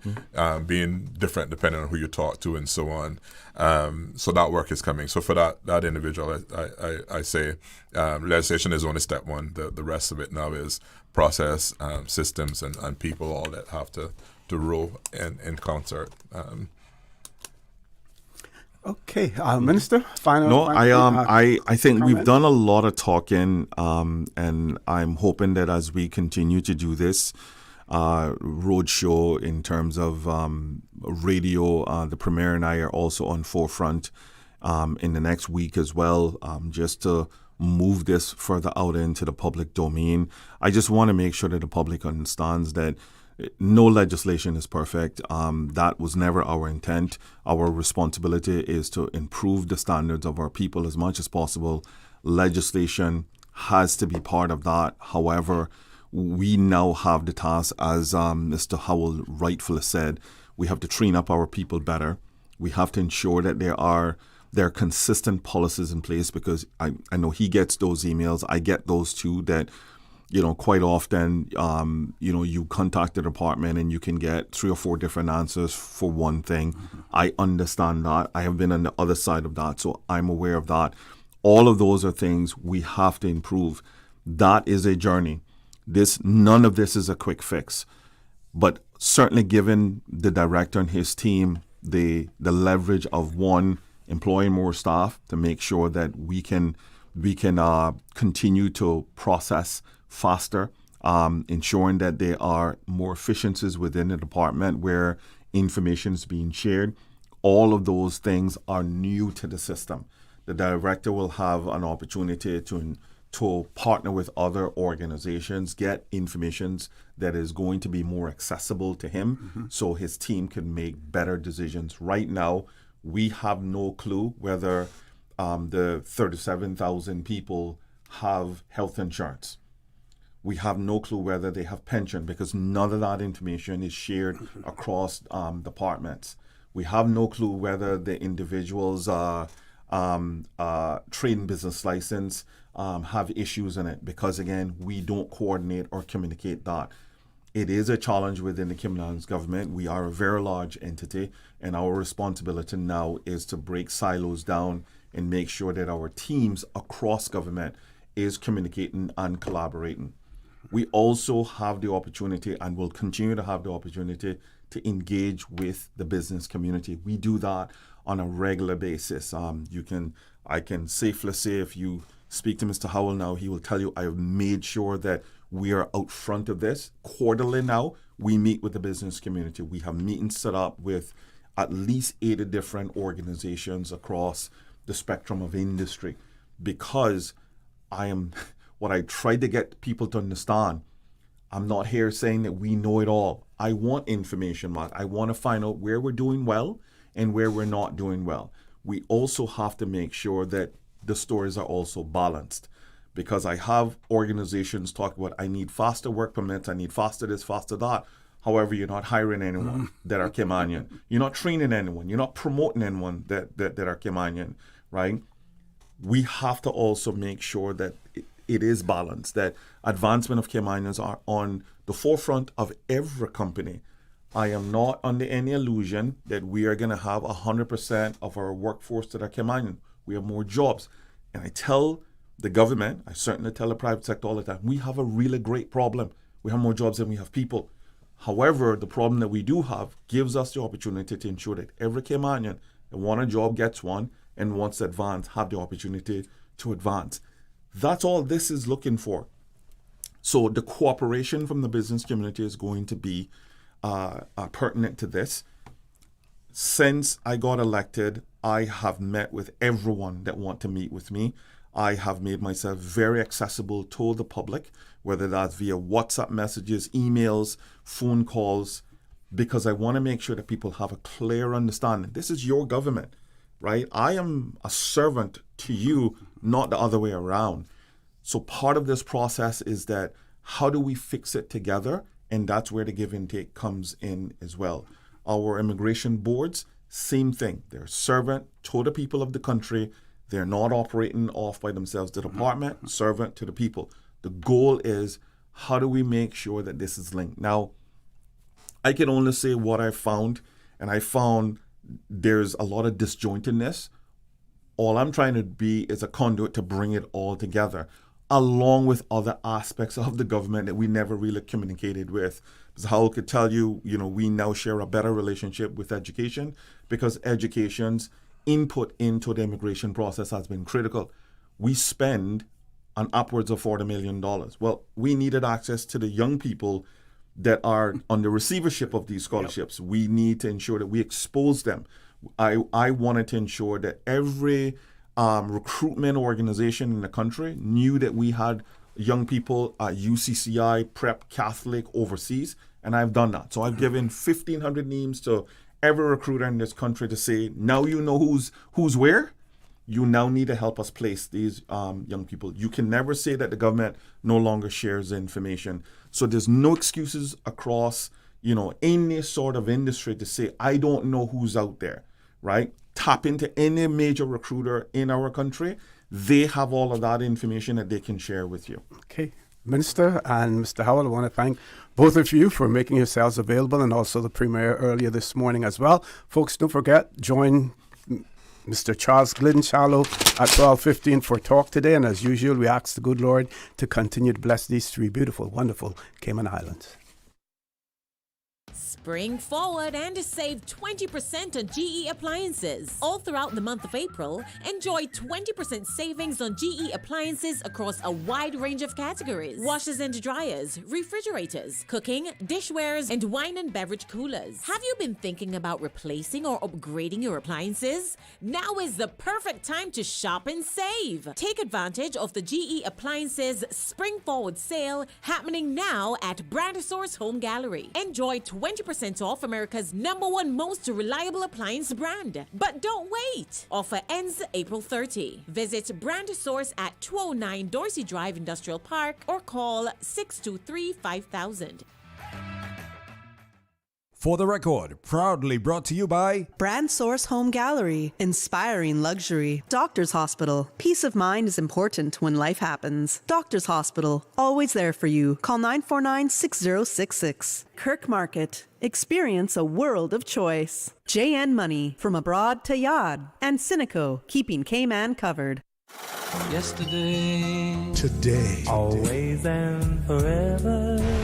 [SPEAKER 17] being different depending on who you talk to and so on. So that work is coming. So for that individual, I say legislation is only step one. The rest of it now is process, systems, and people, all that have to row in concert.
[SPEAKER 6] Okay, Minister, final.
[SPEAKER 8] No, I think we've
[SPEAKER 6] comment?
[SPEAKER 8] done a lot of talking, and I'm hoping that as we continue to do this roadshow in terms of radio, the Premier and I are also on forefront in the next week as well, just to move this further out into the public domain. I just want to make sure that the public understands that no legislation is perfect. That was never our intent. Our responsibility is to improve the standards of our people as much as possible. Legislation has to be part of that. However, we now have the task, as Mr. Howell rightfully said, we have to train up our people better. We have to ensure that there are consistent policies in place, because I know he gets those emails. I get those too, that quite often, you contact the department and you can get 3 or 4 different answers for one thing. I understand that. I have been on the other side of that, so I'm aware of that. All of those are things we have to improve. That is a journey. None of this is a quick fix, but certainly given the director and his team the leverage of employing more staff to make sure that we can continue to process faster, ensuring that there are more efficiencies within the department where information is being shared. All of those things are new to the system. The director will have an opportunity to partner with other organizations, get information that is going to be more accessible to him, so his team can make better decisions. Right now, we have no clue whether the 37,000 people have health insurance. We have no clue whether they have pension, because none of that information is shared across departments. We have no clue whether the individuals trade and business license have issues in it, because again, we don't coordinate or communicate that. It is a challenge within the Caymanian government. We are a very large entity, and our responsibility now is to break silos down and make sure that our teams across government is communicating and collaborating. We also have the opportunity, and will continue to have the opportunity, to engage with the business community. We do that on a regular basis. I can safely say, if you speak to Mr. Howell now, he will tell you I have made sure that we are out front of this. Quarterly now, we meet with the business community. We have meetings set up with at least 80 different organizations across the spectrum of industry, because what I try to get people to understand, I'm not here saying that we know it all. I want information, Mark. I want to find out where we're doing well and where we're not doing well. We also have to make sure that the stories are also balanced, because I have organizations talk about, I need faster work permits, I need faster this, faster that. However, you're not hiring anyone that are Caymanian. You're not training anyone. You're not promoting anyone that are Caymanian, right? We have to also make sure that it is balanced, that advancement of Caymanians are on the forefront of every company. I am not under any illusion that we are going to have 100% of our workforce that are Caymanian. We have more jobs. And I tell the government, I certainly tell the private sector all the time, we have a really great problem. We have more jobs than we have people. However, the problem that we do have gives us the opportunity to ensure that every Caymanian that wants a job gets one, and wants to advance have the opportunity to advance. That's all this is looking for. So the cooperation from the business community is going to be pertinent to this. Since I got elected, I have met with everyone that want to meet with me. I have made myself very accessible to the public, whether that's via WhatsApp messages, emails, phone calls, because I want to make sure that people have a clear understanding. This is your government, right? I am a servant to you, not the other way around. So part of this process is that, how do we fix it together? And that's where the give and take comes in as well. Our immigration boards, same thing. They're servant to the people of the country. They're not operating off by themselves. The department, servant to the people. The goal is, how do we make sure that this is linked? Now, I can only say what I found, and I found there's a lot of disjointedness. All I'm trying to be is a conduit to bring it all together, along with other aspects of the government that we never really communicated with. Because Howell could tell you, we now share a better relationship with education because education's input into the immigration process has been critical. We spend on upwards of $40 million. Well, we needed access to the young people that are on the receivership of these scholarships. Yep. We need to ensure that we expose them. I wanted to ensure that every recruitment organization in the country knew that we had young people at UCCI, Prep, Catholic, overseas, and I've done that. So I've given 1,500 names to every recruiter in this country to say, now you know who's where. You now need to help us place these young people. You can never say that the government no longer shares information. So there's no excuses across, any sort of industry to say, I don't know who's out there, right? Tap into any major recruiter in our country. They have all of that information that they can share with you.
[SPEAKER 6] Okay. Minister and Mr. Howell, I want to thank both of you for making yourselves available, and also the Premier earlier this morning as well. Folks, don't forget, join Mr. Charles Glidden-Shallow at 12:15 for talk today. And as usual, we ask the good Lord to continue to bless these three beautiful, wonderful Cayman Islands.
[SPEAKER 19] Spring forward and save 20% on GE appliances. All throughout the month of April, enjoy 20% savings on GE appliances across a wide range of categories. Washers and dryers, refrigerators, cooking, dishwares, and wine and beverage coolers. Have you been thinking about replacing or upgrading your appliances? Now is the perfect time to shop and save. Take advantage of the GE Appliances Spring Forward sale happening now at Brandosaurus Home Gallery. Enjoy 20% off America's #1 most reliable appliance brand. But don't wait! Offer ends April 30. Visit Brandosaurus at 209 Dorsey Drive Industrial Park or call 623-5000.
[SPEAKER 4] For the Record, proudly brought to you by
[SPEAKER 21] Brand Source Home Gallery, inspiring luxury. Doctors Hospital, peace of mind is important when life happens. Doctors Hospital, always there for you. Call 949-6066. Kirk Market, experience a world of choice. JN Money, from abroad to Yad. And Cineco, keeping Cayman covered.
[SPEAKER 5] Yesterday,
[SPEAKER 4] today,
[SPEAKER 5] always and forever.